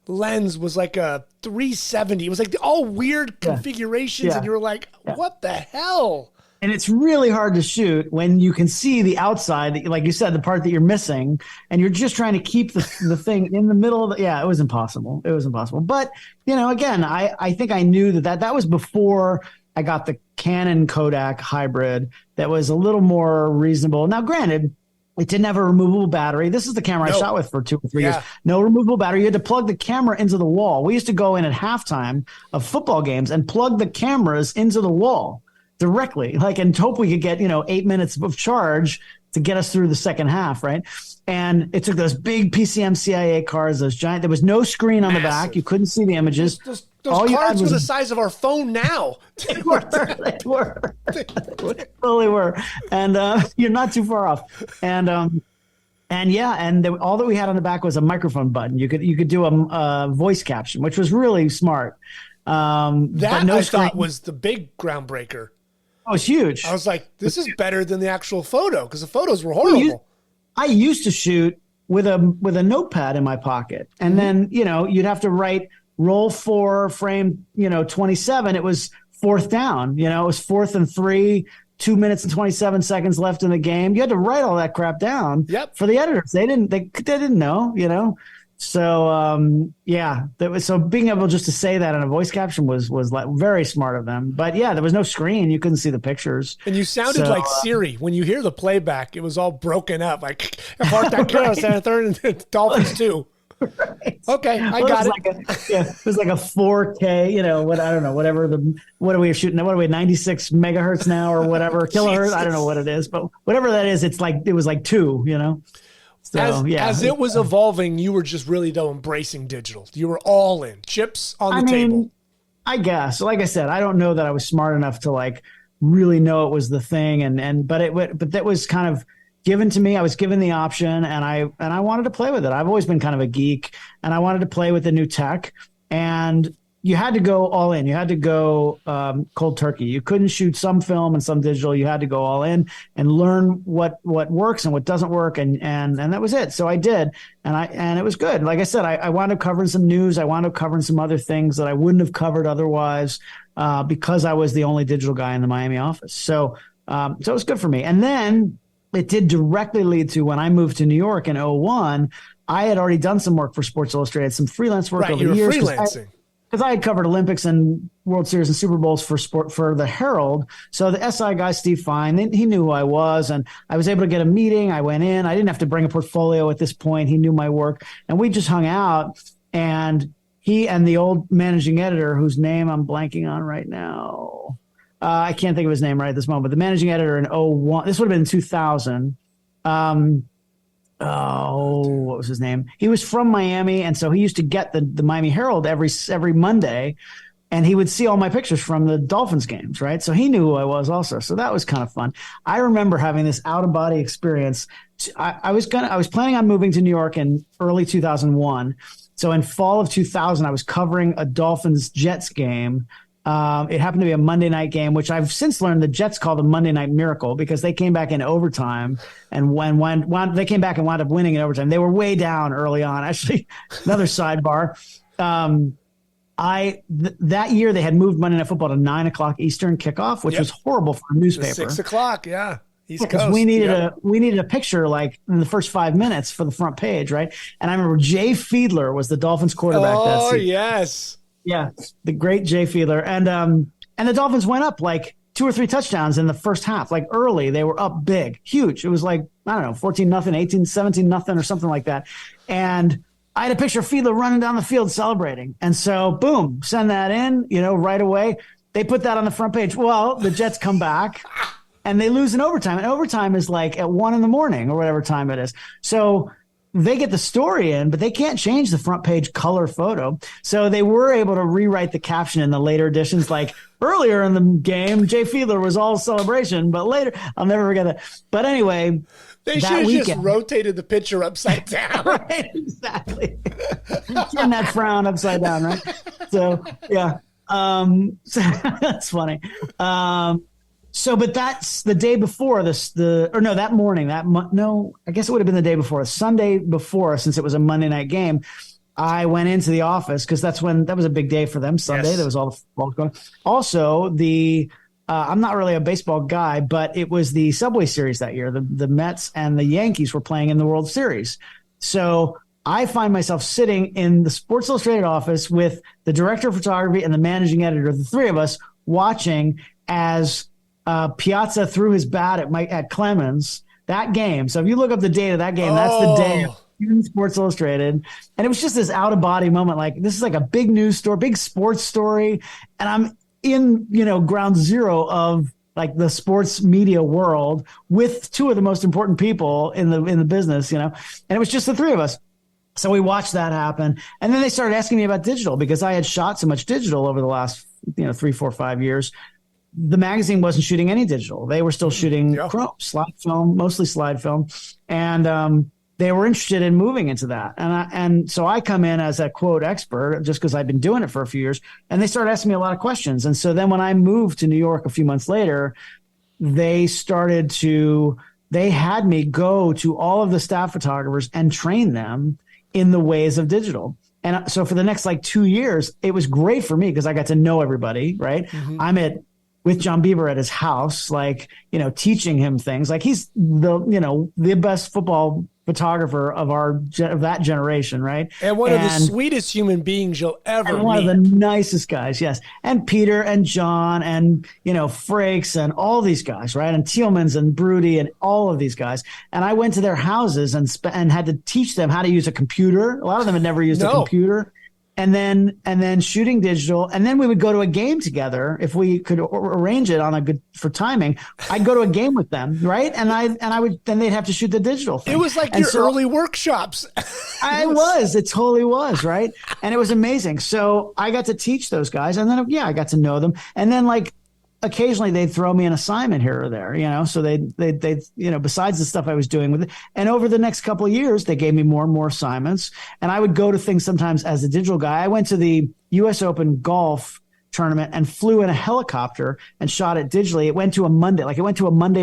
lens was like a 370. It was all weird configurations. And you were like, what the hell? And it's really hard to shoot when you can see the outside, like you said, the part that you're missing, and you're just trying to keep the thing in the middle of it was impossible. It was impossible. But, again, I think I knew that was before I got the Canon Kodak hybrid that was a little more reasonable. Now, granted, it didn't have a removable battery. This is the camera I shot with for 2 or 3 years. No removable battery. You had to plug the camera into the wall. We used to go in at halftime of football games and plug the cameras into the wall directly, and hope we could get, 8 minutes of charge to get us through the second half, right? And it took those big PCM CIA cards, those giant, there was no screen on the back. You couldn't see the images. Those cards were the size of our phone now. They were. They totally were. And you're not too far off. And all that we had on the back was a microphone button. You could do a voice caption, which was really smart. I thought was the big groundbreaker. Oh, it's huge. I was like, this is better than the actual photo because the photos were horrible. I used to shoot with a notepad in my pocket, and then you'd have to write roll 4 frame 27. It was 4th down. It was 4th and 3. 2 minutes and 27 seconds left in the game. You had to write all that crap down. For the editors. They didn't know. So so being able just to say that in a voice caption was very smart of them. But there was no screen; you couldn't see the pictures. And you sounded like Siri when you hear the playback. It was all broken up, like third and Dolphins too. Right. Okay, I Well, got it. It was like a 4K, I don't know, what are we shooting? What are we, 96 megahertz now or whatever, kilohertz? I don't know what it is, but whatever that is, it was like 2. So, As it was evolving, you were just really embracing digital. You were all in, chips on the table. I guess, like I said, I don't know that I was smart enough to like really know it was the thing. But that was kind of given to me. I was given the option and I wanted to play with it. I've always been kind of a geek and I wanted to play with the new tech, and you had to go all in. You had to go cold turkey. You couldn't shoot some film and some digital. You had to go all in and learn what works and what doesn't work. And that was it. So I did. And it was good. Like I said, I wound up covering some news. I wound up covering some other things that I wouldn't have covered otherwise because I was the only digital guy in the Miami office. So it was good for me. And then it did directly lead to when I moved to New York in 2001, I had already done some work for Sports Illustrated, some freelance work over the years. Freelancing. Because I had covered Olympics and World Series and Super Bowls for the Herald. So the SI guy, Steve Fine, he knew who I was, and I was able to get a meeting. I went in. I didn't have to bring a portfolio at this point. He knew my work, and we just hung out. And he and the old managing editor, whose name I'm blanking on right now, I can't think of his name right at this moment, but the managing editor in 2001, this would have been in 2000. What was his name? He was from Miami, and so he used to get the Miami Herald every Monday, and he would see all my pictures from the Dolphins games, right? So he knew who I was also. So that was kind of fun. I remember having this out-of-body experience. I was planning on moving to New York in early 2001. So in fall of 2000, I was covering a Dolphins-Jets game. It happened to be a Monday night game, which I've since learned the Jets called a Monday Night Miracle because they came back in overtime, and when they came back and wound up winning in overtime, they were way down early on. Actually, another sidebar. That year they had moved Monday Night Football to 9:00 Eastern kickoff, which was horrible for a newspaper. 6:00, yeah. East Coast. We needed a picture like in the first 5 minutes for the front page, right? And I remember Jay Fiedler was the Dolphins quarterback that season. Oh yes. Yeah, the great Jay Fiedler. And the Dolphins went up like 2 or 3 touchdowns in the first half. Like early, they were up big, huge. It was like, I don't know, 14-0, 17-0 or something like that. And I had a picture of Fiedler running down the field celebrating. And so, boom, send that in, right away. They put that on the front page. Well, the Jets come back and they lose in overtime. And overtime is like at 1 a.m. or whatever time it is. So they get the story in, but they can't change the front page color photo. So they were able to rewrite the caption in the later editions. Like earlier in the game, Jay Fiedler was all celebration, but later, I'll never forget that. But anyway, they should have just rotated the picture upside down. Right, exactly. Turn that frown upside down, right? So, yeah. So that's funny. But that's the day before that morning, I guess it would have been the day before, Sunday before, since it was a Monday night game. I went into the office because that was a big day for them. Sunday, yes. There was all the football going. Also, I'm not really a baseball guy, but it was the Subway Series that year. The Mets and the Yankees were playing in the World Series. So I find myself sitting in the Sports Illustrated office with the director of photography and the managing editor, the three of us, watching as Piazza threw his bat at Clemens that game. So if you look up the date of that game, that's the day in Sports Illustrated. And it was just this out of body moment. Like, this is like a big news story, big sports story. And I'm in, ground zero of like the sports media world with two of the most important people in the business, and it was just the three of us. So we watched that happen. And then they started asking me about digital because I had shot so much digital over the last, 3, 4, 5 years. The magazine wasn't shooting any digital. They were still shooting chrome, slide film, mostly slide film. And they were interested in moving into that. And so I come in as a quote expert just because I've been doing it for a few years. And they started asking me a lot of questions. And so then when I moved to New York a few months later, they had me go to all of the staff photographers and train them in the ways of digital. And so for the next 2 years, it was great for me because I got to know everybody, right? Mm-hmm. I'm with John Bieber at his house, teaching him things. Like, he's the best football photographer of that generation, right? And one of the sweetest human beings you'll ever meet. One of the nicest guys, yes. And Peter and John and, Frakes and all these guys, right? And Tealman's and Broody and all of these guys. And I went to their houses and had to teach them how to use a computer. A lot of them had never used a computer. And then shooting digital, and then we would go to a game together if we could arrange it for timing. I'd go to a game with them, right? Then they'd have to shoot the digital thing. It was like your early workshops. It totally was, right? And it was amazing. So I got to teach those guys, and then I got to know them, and then occasionally they'd throw me an assignment here or there, so they besides the stuff I was doing with it. And over the next couple of years, they gave me more and more assignments, and I would go to things sometimes as a digital guy. I went to the US Open golf tournament and flew in a helicopter and shot it digitally. It went to a Monday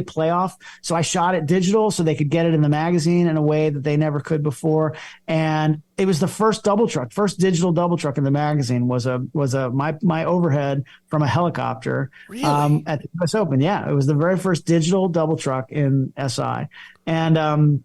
playoff. So I shot it digital so they could get it in the magazine in a way that they never could before. And it was the first digital double truck in the magazine was my overhead from a helicopter. Really? At the US Open. Yeah. It was the very first digital double truck in SI. And,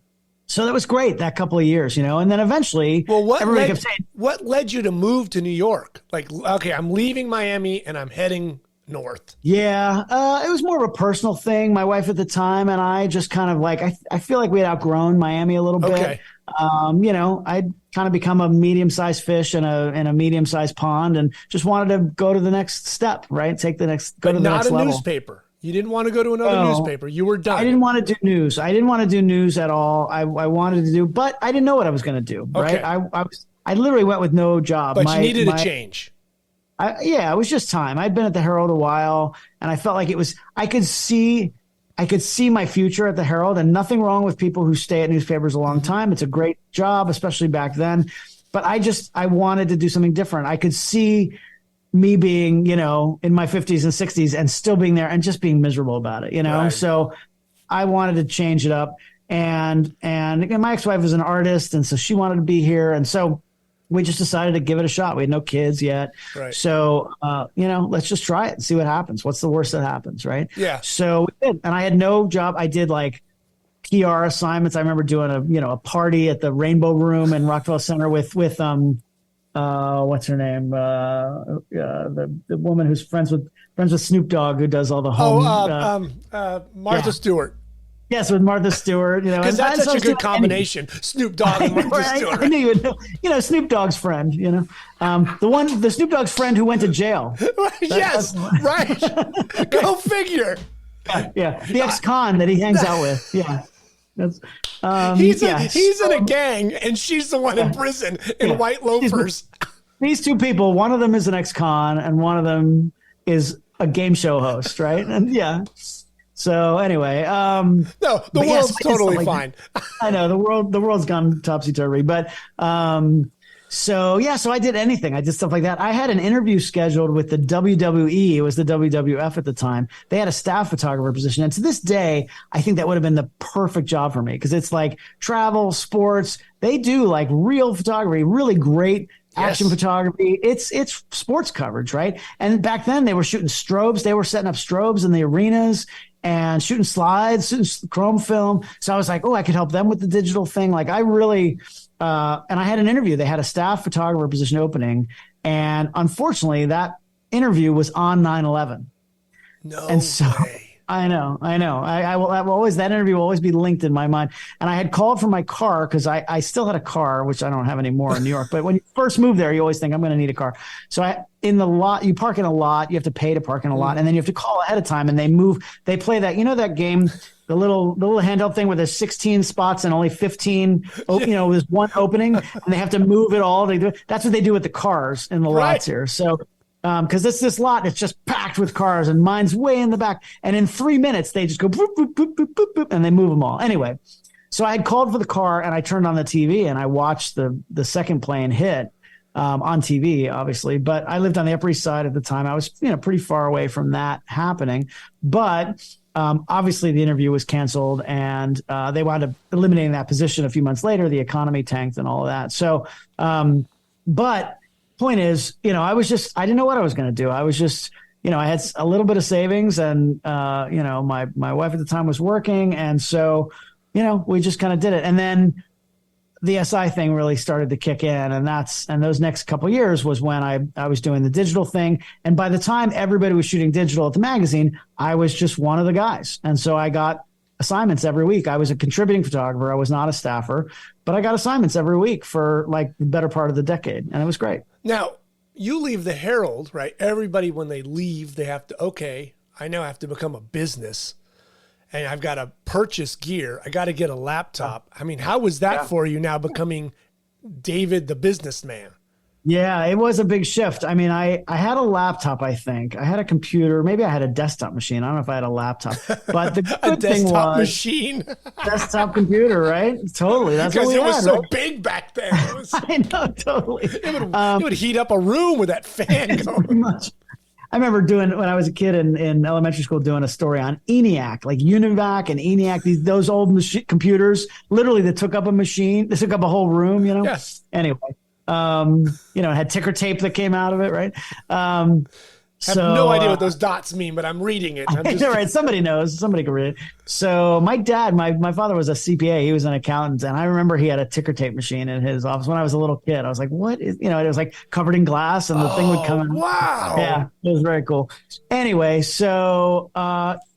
so that was great that couple of years, and then eventually what led you to move to New York? Like, okay, I'm leaving Miami and I'm heading north. Yeah. It was more of a personal thing. My wife at the time and I just kind of I feel like we had outgrown Miami a little bit. Okay. I'd kind of become a medium-sized fish in a medium-sized pond and just wanted to go to the next step, right? Go to the next level. Not a newspaper. You didn't want to go to another newspaper. You were done. I didn't want to do news. I didn't want to do news at all. I wanted to do, but I didn't know what I was going to do. Right. I literally went with no job. But you needed a change. It was just time. I'd been at the Herald a while and I felt like I could see my future at the Herald, and nothing wrong with people who stay at newspapers a long time. It's a great job, especially back then. But I wanted to do something different. I could see me being, in my 50s and 60s and still being there and just being miserable about it, Right. So I wanted to change it up. And again, my ex-wife was an artist, and so she wanted to be here. And so we just decided to give it a shot. We had no kids yet. Right. So, let's just try it and see what happens. What's the worst that happens, right? Yeah. So we did. And I had no job. I did PR assignments. I remember doing a party at the Rainbow Room in Rockefeller Center with what's her name? The woman who's friends with Snoop Dogg, who does all the home. Martha Stewart. Yes, with Martha Stewart. Because that's such a good combination. Snoop Dogg and Martha Stewart. I knew you would know. Snoop Dogg's friend. The Snoop Dogg's friend who went to jail. Yes, right. Go figure. Yeah, the ex-con that he hangs out with. Yeah. That's, he's in a gang, and she's the one in prison in white loafers. These two people, one of them is an ex-con, and one of them is a game show host, right? And so anyway, no, the world's totally fine. I know the world's gone topsy-turvy, but so I did anything. I did stuff like that. I had an interview scheduled with the WWE. It was the WWF at the time. They had a staff photographer position. And to this day, I think that would have been the perfect job for me because it's like travel, sports. They do real photography, really great action photography. It's sports coverage, right? And back then they were shooting strobes. They were setting up strobes in the arenas and shooting slides, shooting chrome film. So I was like, I could help them with the digital thing. I really... and I had an interview. They had a staff photographer position opening. And unfortunately, that interview was on 9/11. No and so, way. I know. I will always, that interview will always be linked in my mind. And I had called for my car because I still had a car, which I don't have anymore in New York. But when you first move there, you always think I'm going to need a car. So in the lot, you park in a lot, you have to pay to park in a lot. And then you have to call ahead of time and they play that, that game, the little handheld thing where there's 16 spots and only 15, there's one opening and they have to move it all. That's what they do with the cars in the lots here. So, because this lot, it's just packed with cars and mine's way in the back. And in 3 minutes, they just go boop, boop, boop, boop, boop, boop, and they move them all. Anyway, so I had called for the car and I turned on the TV and I watched the second plane hit on TV, obviously. But I lived on the Upper East Side at the time. I was, pretty far away from that happening. But obviously, the interview was canceled and they wound up eliminating that position a few months later. The economy tanked and all of that. So, but point is, I didn't know what I was going to do. I was just, I had a little bit of savings and, my wife at the time was working. And so, we just kind of did it. And then the SI thing really started to kick in, and those next couple of years was when I was doing the digital thing. And by the time everybody was shooting digital at the magazine, I was just one of the guys. And so I got assignments every week. I was a contributing photographer. I was not a staffer, but I got assignments every week for like the better part of the decade. And it was great. Now, you leave the Herald, right? Everybody, when they leave, they have to, okay, I now have to become a business. And I've got to purchase gear. I got to get a laptop. I mean, how was that for you now becoming David the businessman? Yeah, it was a big shift. I mean, I had a laptop, I think. I had a computer. Maybe I had a desktop machine. I don't know if I had a laptop. But the good thing was machine. Desktop computer, right? Totally. That's what we had. Because it was so right? big back then. I know, totally. It would heat up a room with that fan going. Pretty much. I remember when I was a kid in elementary school, doing a story on ENIAC, like Univac and ENIAC, those old computers, literally that took up a machine. They took up a whole room, you know? Yes. Anyway, it had ticker tape that came out of it, right? I have no idea what those dots mean, but I'm reading it. I'm just... right. Somebody knows. Somebody can read it. So my dad, my father was a CPA. He was an accountant. And I remember he had a ticker tape machine in his office when I was a little kid. I was like, what is, it was like covered in glass and the thing would come in. Wow. Yeah, it was very cool. Anyway, so,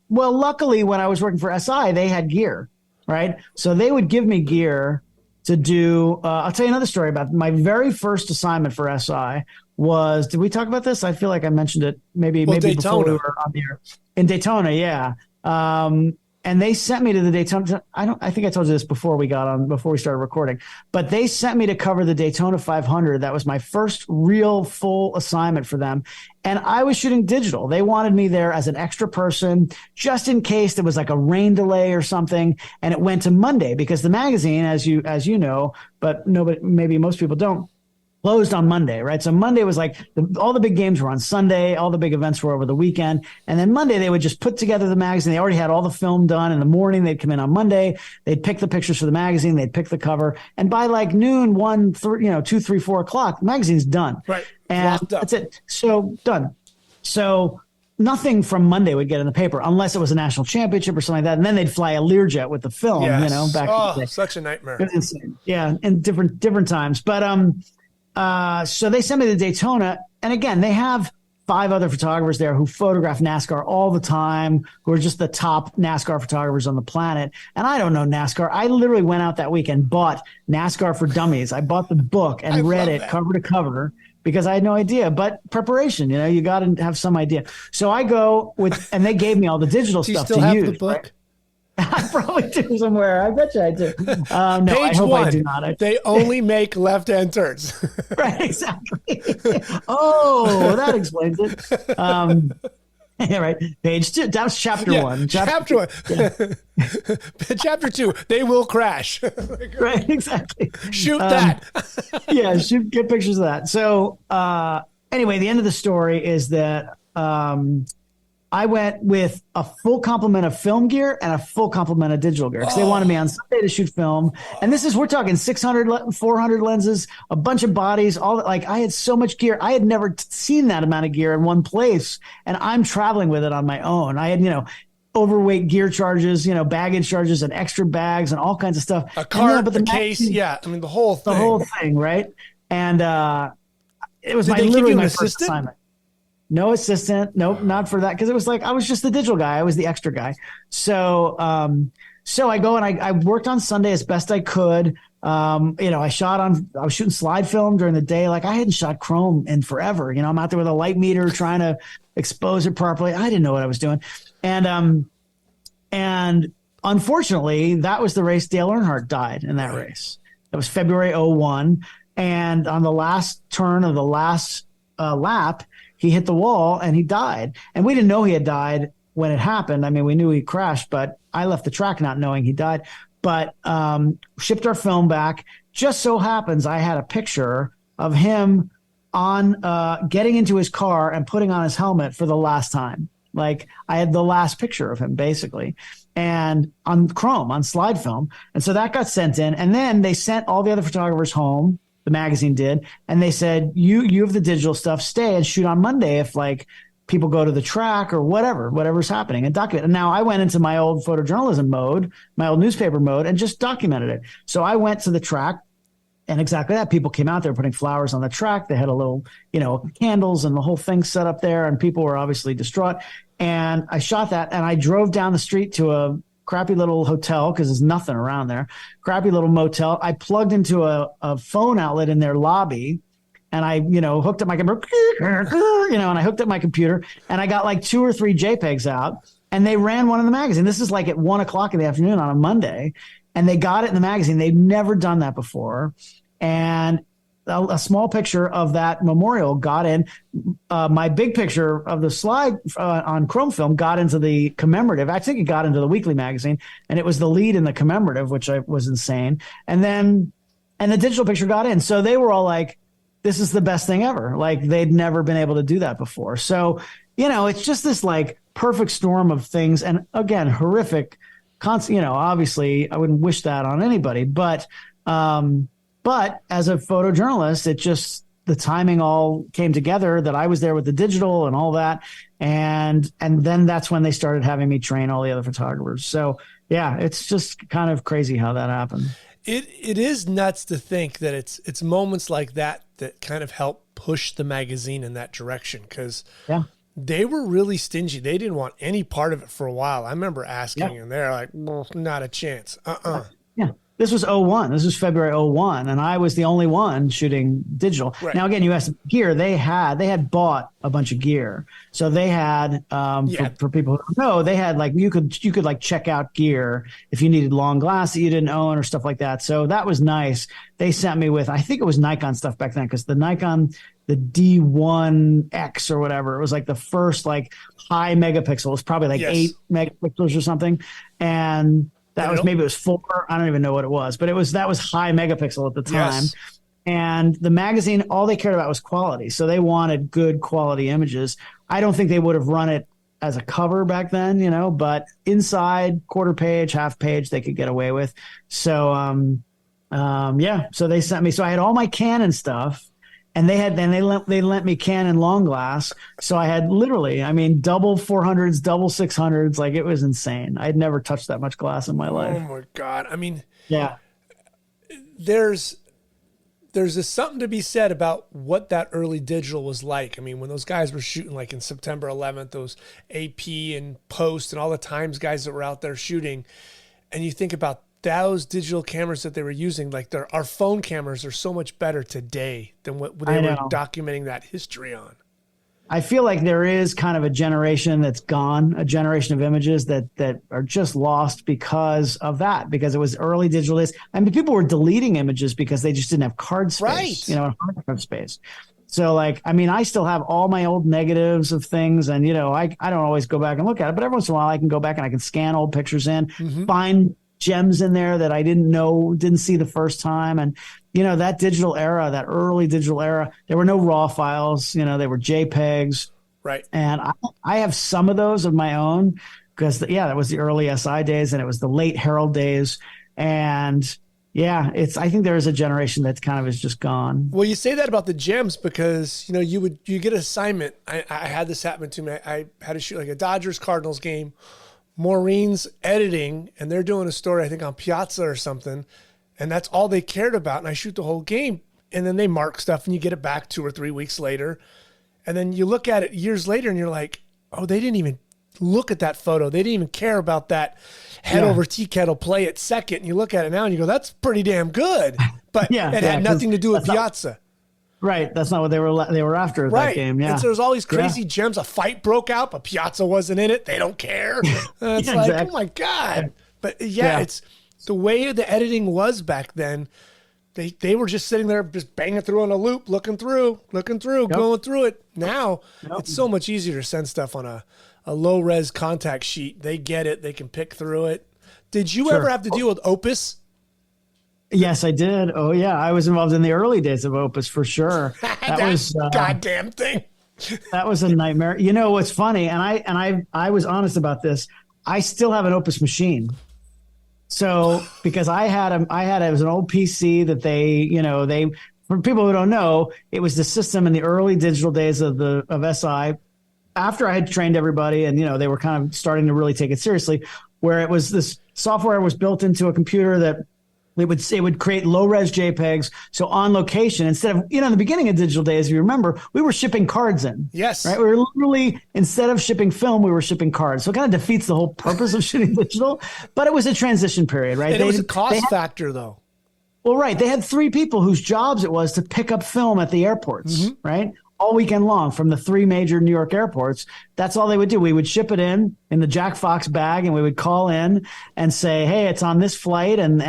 luckily when I was working for SI, they had gear, right? So they would give me gear to do, I'll tell you another story about my very first assignment for SI was, did we talk about this? I feel like I mentioned it maybe Daytona. Before we were on the air. In Daytona, yeah. And they sent me to the Daytona. I think I told you this before we started recording, but they sent me to cover the Daytona 500. That was my first real full assignment for them. And I was shooting digital. They wanted me there as an extra person, just in case there was like a rain delay or something. And it went to Monday because the magazine, as you know, but maybe most people don't, closed on Monday, right? So Monday was like all the big games were on Sunday. All the big events were over the weekend. And then Monday, they would just put together the magazine. They already had all the film done in the morning. They'd come in on Monday. They'd pick the pictures for the magazine. They'd pick the cover. And by like noon, 2, 3, 4 o'clock, the magazine's done. Right. And that's it. So done. So nothing from Monday would get in the paper unless it was a national championship or something like that. And then they'd fly a Learjet with the film, yes. Back in the day. Such a nightmare. It was insane. Yeah. And different times. But, so they sent me to Daytona, and again, they have 5 other photographers there who photograph NASCAR all the time, who are just the top NASCAR photographers on the planet. And I don't know NASCAR. I literally went out that week and bought NASCAR for Dummies. I bought the book and read it cover to cover because I had no idea. But preparation, you got to have some idea. So I go and they gave me all the digital stuff to use. Do you still have the book? Right? I probably do somewhere. I bet you I do. No, Page I hope 1, I do not. They only make left-hand turns. Right, exactly. Oh, that explains it. Yeah, right. Page 2. That was chapter 1. Chapter 1. Yeah. Chapter 2. They will crash. Right, exactly. Shoot that. Yeah, get pictures of that. So anyway, the end of the story is that I went with a full complement of film gear and a full complement of digital gear because they wanted me on Sunday to shoot film. And we're talking 600, 400 lenses, a bunch of bodies, I had so much gear. I had never seen that amount of gear in one place. And I'm traveling with it on my own. I had, overweight gear charges, baggage charges and extra bags and all kinds of stuff. A cart, the case. Yeah. I mean, the whole thing. The whole thing. Right. And it was literally my first assignment. No assistant. Nope, not for that. Because it was I was just the digital guy. I was the extra guy. So I go and I worked on Sunday as best I could. I was shooting slide film during the day. I hadn't shot chrome in forever. I'm out there with a light meter trying to expose it properly. I didn't know what I was doing. And unfortunately, that was the race Dale Earnhardt died in that race. That was February 01. And on the last turn of the last lap, he hit the wall and he died. And we didn't know he had died when it happened. I mean, we knew he crashed, but I left the track not knowing he died. But shipped our film back. Just so happens I had a picture of him on getting into his car and putting on his helmet for the last time. I had the last picture of him, basically, and on chrome, on slide film. And so that got sent in. And then they sent all the other photographers home. The magazine did. And they said, you have the digital stuff, stay and shoot on Monday if people go to the track or whatever's happening and document. And now I went into my old photojournalism mode, my old newspaper mode and just documented it. So I went to the track, exactly that. People came out, they were putting flowers on the track. They had a little, candles and the whole thing set up there, and people were obviously distraught. And I shot that, and I drove down the street to a crappy little hotel because there's nothing around there. Crappy little motel. I plugged into a phone outlet in their lobby, and I, hooked up my computer, and I hooked up my computer, and I got like 2 or 3 JPEGs out, and they ran one in the magazine. This is like at 1:00 in the afternoon on a Monday, and they got it in the magazine. They'd never done that before. And a small picture of that memorial got in. My big picture of the slide on chrome film got into the commemorative. I think it got into the weekly magazine, and it was the lead in the commemorative, which was insane. And the digital picture got in. So they were all like, this is the best thing ever. Like, they'd never been able to do that before. So, it's just this like perfect storm of things. And again, horrific, obviously I wouldn't wish that on anybody, but as a photojournalist, it just, the timing all came together that I was there with the digital and all that. And then that's when they started having me train all the other photographers. So yeah, it's just kind of crazy how that happened. It is nuts to think that it's moments like that kind of help push the magazine in that direction. Cause they were really stingy. They didn't want any part of it for a while. I remember asking and they're like, well, not a chance. Yeah. This was 2001. This was February 2001, and I was the only one shooting digital. Right. Now, again, you asked gear. They had bought a bunch of gear, so they had for people who don't know, they had like you could like check out gear if you needed long glass that you didn't own or stuff like that. So that was nice. They sent me with, I think it was Nikon stuff back then, because the Nikon, the D1X or whatever, it was like the first like high megapixel. It was probably like 8 megapixels or something, and that was, maybe it was 4. I don't even know what it was, but that was high megapixel at the time. Yes. And the magazine, all they cared about was quality. So they wanted good quality images. I don't think they would have run it as a cover back then, but inside, quarter page, half page, they could get away with. So, so they sent me, so I had all my Canon stuff. And they lent me Canon long glass. So I had literally, double 400s, double 600s. Like, it was insane. I'd never touched that much glass in my life. Oh my God. There's something to be said about what that early digital was like. When those guys were shooting like in September 11th, those AP and Post and all the Times guys that were out there shooting, and you think about those digital cameras that they were using, like our phone cameras are so much better today than what they were documenting that history on. I feel like there is kind of a generation that's gone, a generation of images that are just lost because of that, because it was early digital days. People were deleting images because they just didn't have card space, hard drive space. So I still have all my old negatives of things, and, I don't always go back and look at it, but every once in a while I can go back and I can scan old pictures in, find gems in there that I didn't see the first time. And, that digital era, that early digital era, there were no raw files, they were JPEGs. Right. And I have some of those of my own because, that was the early SI days and it was the late Herald days. And I think there is a generation that's kind of is just gone. Well, you say that about the gems because, you get an assignment. I had this happen to me. I had to shoot like a Dodgers Cardinals game. Maureen's editing, and they're doing a story, I think, on Piazza or something, and that's all they cared about. And I shoot the whole game, and then they mark stuff, and you get it back 2 or 3 weeks later, and then you look at it years later, and you're like, oh, they didn't even look at that photo. They didn't even care about that head over tea kettle play at second. And you look at it now, and you go, that's pretty damn good, but it had nothing to do with Piazza. Right, that's not what they were after at that game. Yeah, and so there's all these crazy gems. A fight broke out, but Piazza wasn't in it. They don't care. It's like, exactly. Oh my God! But it's the way the editing was back then. They were just sitting there, just banging through on a loop, looking through, going through it. Now it's so much easier to send stuff on a low res contact sheet. They get it. They can pick through it. Did you ever have to deal with Opus? Yes, I did. Oh yeah, I was involved in the early days of Opus for sure. That was goddamn thing. That was a nightmare. You know what's funny? And I was honest about this. I still have an Opus machine. So because it was an old PC that they for people who don't know, it was the system in the early digital days of SI. After I had trained everybody, and they were kind of starting to really take it seriously, where it was this software was built into a computer that It would create low res JPEGs. So on location, instead of, in the beginning of digital days, if you remember, we were shipping cards in. Yes. Right. We were literally, instead of shipping film, we were shipping cards. So it kind of defeats the whole purpose of shooting digital. But it was a transition period, right? And it was a cost factor, though. Well, right. They had 3 people whose jobs it was to pick up film at the airports, right? All weekend long from the 3 major New York airports. That's all they would do. We would ship it in the Jack Fox bag, and we would call in and say, hey, it's on this flight. And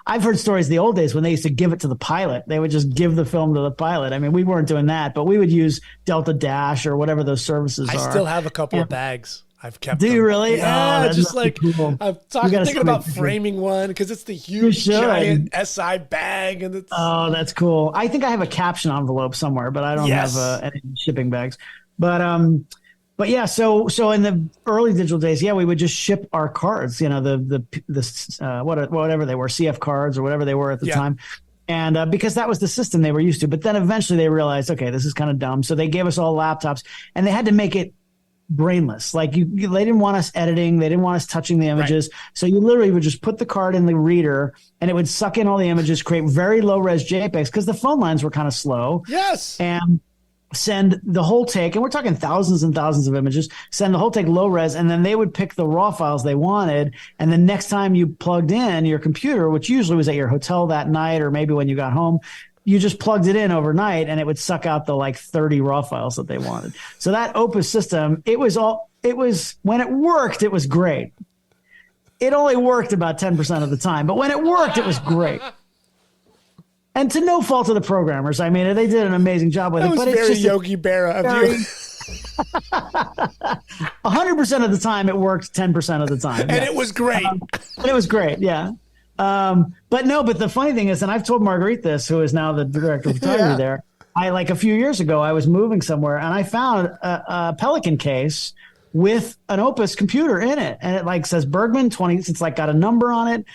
I've heard stories the old days when they used to give it to the pilot. They would just give the film to the pilot. I mean, we weren't doing that, but we would use Delta Dash or whatever those services are. I still have a couple of bags. I've kept Do them. you really? Yeah, Oh, just like cool. I'm thinking about framing one because it's the huge giant SI bag, and it's that's cool. I think I have a caption envelope somewhere, but I don't have any shipping bags. But yeah, so in the early digital days, we would just ship our cards, whatever they were, CF cards or whatever they were at the time. And because that was the system they were used to. But then eventually they realized, okay, this is kind of dumb. So they gave us all laptops, and they had to make it brainless. Like they didn't want us editing. They didn't want us touching the images. Right. So you literally would just put the card in the reader, and it would suck in all the images, create very low res JPEGs because the phone lines were kind of slow. Yes. And send the whole take, and we're talking thousands and thousands of images, send the whole take low res, and then they would pick the raw files they wanted. And the next time you plugged in your computer, which usually was at your hotel that night or maybe when you got home, you just plugged it in overnight, and it would suck out the 30 raw files that they wanted. So that Opus system, when it worked, it was great. It only worked about 10% of the time, but when it worked, it was great. And to no fault of the programmers, I mean, they did an amazing job with it. But very it's just Yogi Berra of you. 100% of the time, it worked 10% of the time. And it was great. And it was great, yeah. But the funny thing is, and I've told Marguerite this, who is now the director of photography there, a few years ago, I was moving somewhere and I found a Pelican case with an Opus computer in it. And it says Bergman 20, it's got a number on it.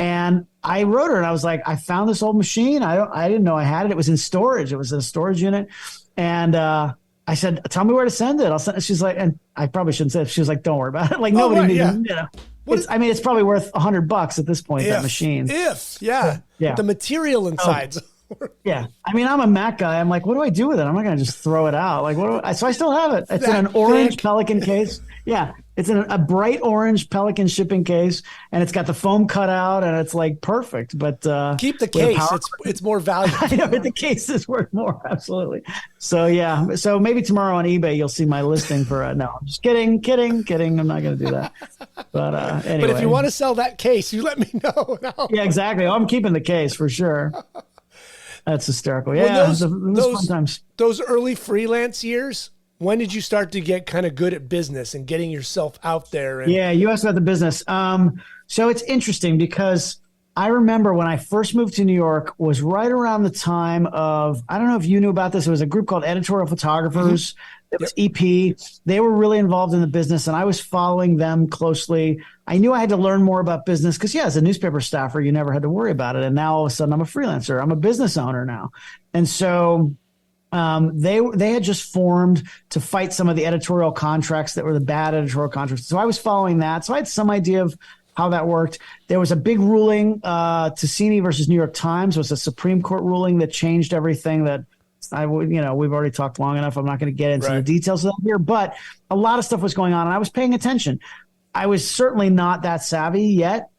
And I wrote her and I was like, I found this old machine. I didn't know I had it. It was in storage. It was in a storage unit. And, I said, tell me where to send it. I'll send it. She's like, and I probably shouldn't say it. She was like, don't worry about it. Nobody needs it. It's probably worth $100 at this point, that machine. The material inside. Yeah. I mean, I'm a Mac guy. I'm like, what do I do with it? I'm not going to just throw it out. So I still have it. It's in an orange Pelican case. Yeah. It's in a bright orange Pelican shipping case, and it's got the foam cut out, and it's perfect. But keep the case. It's more valuable. I know, but the case is worth more. Absolutely. So yeah. So maybe tomorrow on eBay you'll see my listing for. No, I'm just kidding. I'm not going to do that. But anyway. But if you want to sell that case, you let me know. No. Yeah, exactly. I'm keeping the case for sure. That's hysterical. Yeah, those fun times. Those early freelance years. When did you start to get kind of good at business and getting yourself out there? Yeah, you asked about the business. So it's interesting because I remember when I first moved to New York was right around the time of, I don't know if you knew about this. It was a group called Editorial Photographers. It was EP. They were really involved in the business, and I was following them closely. I knew I had to learn more about business because, as a newspaper staffer, you never had to worry about it. And now all of a sudden I'm a freelancer. I'm a business owner now. And so they had just formed to fight some of the editorial contracts that were the bad editorial contracts. So I was following that. So I had some idea of how that worked. There was a big ruling, Ticini versus New York Times was a Supreme Court ruling that changed everything that we've already talked long enough. I'm not going to get into the details of that here, but a lot of stuff was going on and I was paying attention. I was certainly not that savvy yet,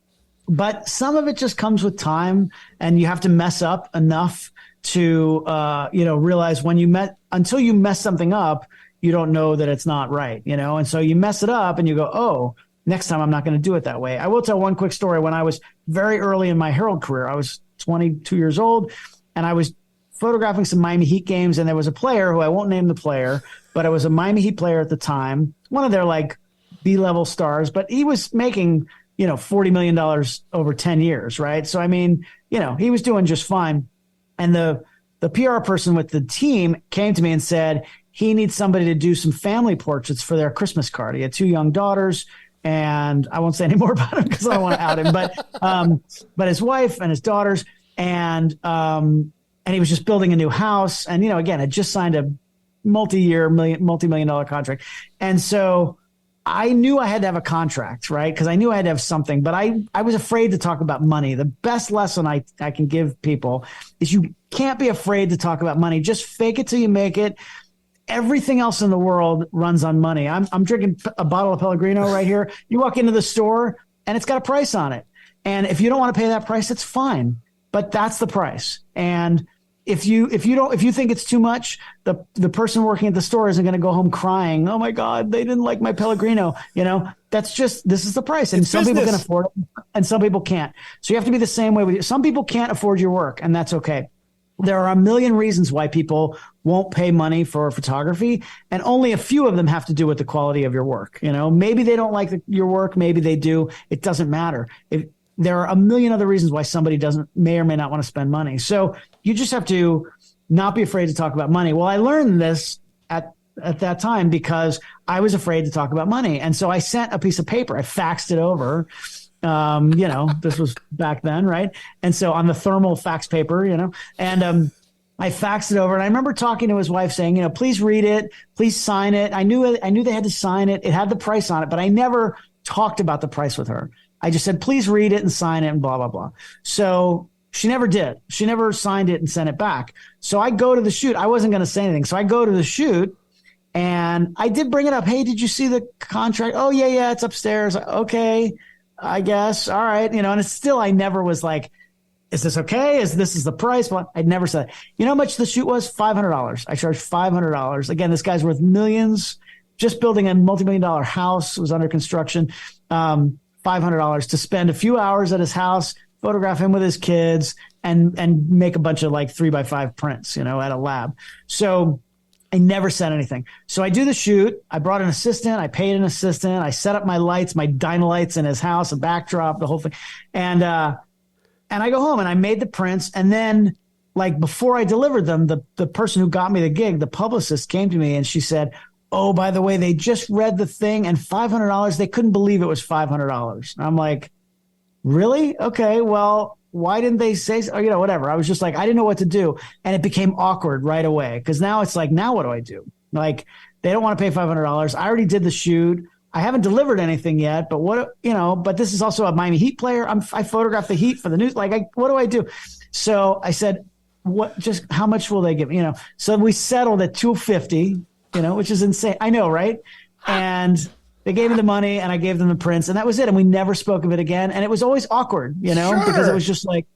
but some of it just comes with time and you have to mess up enough to, realize until you mess something up, you don't know that it's not right, And so you mess it up and you go, oh, next time I'm not going to do it that way. I will tell one quick story. When I was very early in my Herald career, I was 22 years old and I was photographing some Miami Heat games. And there was a player who I won't name the player, but it was a Miami Heat player at the time, one of their B-level stars, but he was making, $40 million over 10 years. Right. So, I mean, he was doing just fine. And the PR person with the team came to me and said he needs somebody to do some family portraits for their Christmas card. He had 2 young daughters, and I won't say any more about him because I don't want to out him. But his wife and his daughters, and he was just building a new house, and again, had just signed a multi-million-dollar contract, and so I knew I had to have a contract, right? Because I knew I had to have something, but I was afraid to talk about money. The best lesson I can give people is you can't be afraid to talk about money. Just fake it till you make it. Everything else in the world runs on money. I'm drinking a bottle of Pellegrino right here. You walk into the store and it's got a price on it. And if you don't want to pay that price, it's fine. But that's the price. And if you think it's too much, the person working at the store isn't going to go home crying, oh my God, they didn't like my Pellegrino. That's just, this is the price. And some people can afford it and some people can't. So you have to be the same way with you. Some people can't afford your work, and that's okay. There are a million reasons why people won't pay money for photography, and only a few of them have to do with the quality of your work. Maybe they don't like your work. Maybe they do. It doesn't matter. There are a million other reasons why somebody may or may not want to spend money. So you just have to not be afraid to talk about money. Well, I learned this at that time because I was afraid to talk about money. And so I sent a piece of paper. I faxed it over. This was back then, right? And so on the thermal fax paper, and I faxed it over. And I remember talking to his wife saying, please read it, please sign it. I knew they had to sign it. It had the price on it, but I never talked about the price with her. I just said, please read it and sign it and blah, blah, blah. So she never did. She never signed it and sent it back. So I go to the shoot. I wasn't going to say anything. So I go to the shoot and I did bring it up. Hey, did you see the contract? Oh, yeah, it's upstairs. Okay, I guess. All right. And it's still, I never was like, is this okay? This is the price? Well, I'd never said, how much the shoot was? $500. I charged $500. Again, this guy's worth millions, just building a multi-million-dollar house, was under construction. $500 to spend a few hours at his house, photograph him with his kids, and make a bunch of like 3x5 prints, at a lab. So I never said anything. So I do the shoot. I brought an assistant. I paid an assistant. I set up my lights, my Dynalights in his house, a backdrop, the whole thing. And I go home and I made the prints. And then like before I delivered them, the person who got me the gig, the publicist, came to me and she said, oh, by the way, they just read the thing and $500, they couldn't believe it was $500. And I'm like, really? Okay, well, why didn't they say, whatever. I was just like, I didn't know what to do. And it became awkward right away. Cause now it's like, now what do I do? Like, they don't want to pay $500. I already did the shoot. I haven't delivered anything yet, but but this is also a Miami Heat player. I photographed the Heat for the news. Like, what do I do? So I said, how much will they give me? So we settled at $250. Which is insane. I know, right? And they gave me the money and I gave them the prints and that was it. And we never spoke of it again. And it was always awkward, Sure. Because it was just like,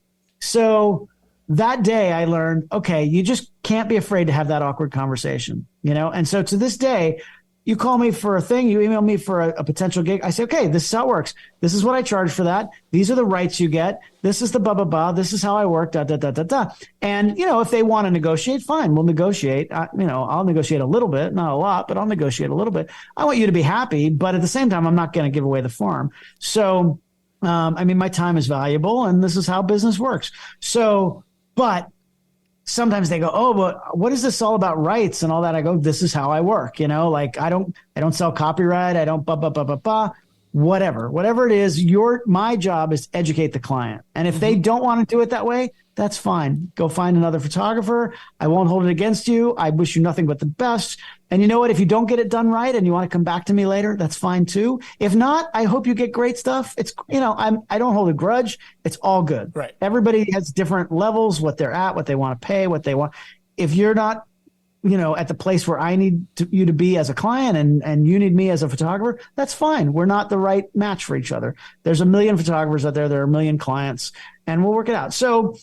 so that day I learned, okay, you just can't be afraid to have that awkward conversation, And so to this day, you call me for a thing, you email me for a potential gig. I say, okay, this is how it works. This is what I charge for that. These are the rights you get. This is the blah, blah, blah. This is how I work, da, da, da, da, da. And, if they want to negotiate, fine, we'll negotiate. I'll negotiate a little bit, not a lot, but I'll negotiate a little bit. I want you to be happy, but at the same time, I'm not going to give away the farm. So, my time is valuable and this is how business works. So, but sometimes they go, oh, but what is this all about rights and all that? I go, this is how I work. Like I don't sell copyright. I don't whatever it is. My job is to educate the client. And if they don't want to do it that way, that's fine. Go find another photographer. I won't hold it against you. I wish you nothing but the best. And you know what? If you don't get it done right and you want to come back to me later, that's fine too. If not, I hope you get great stuff. It's, I don't hold a grudge. It's all good. Right. Everybody has different levels, what they're at, what they want to pay, what they want. If you're not, at the place where I need you to be as a client and you need me as a photographer, that's fine. We're not the right match for each other. There's a million photographers out there. There are a million clients and we'll work it out. So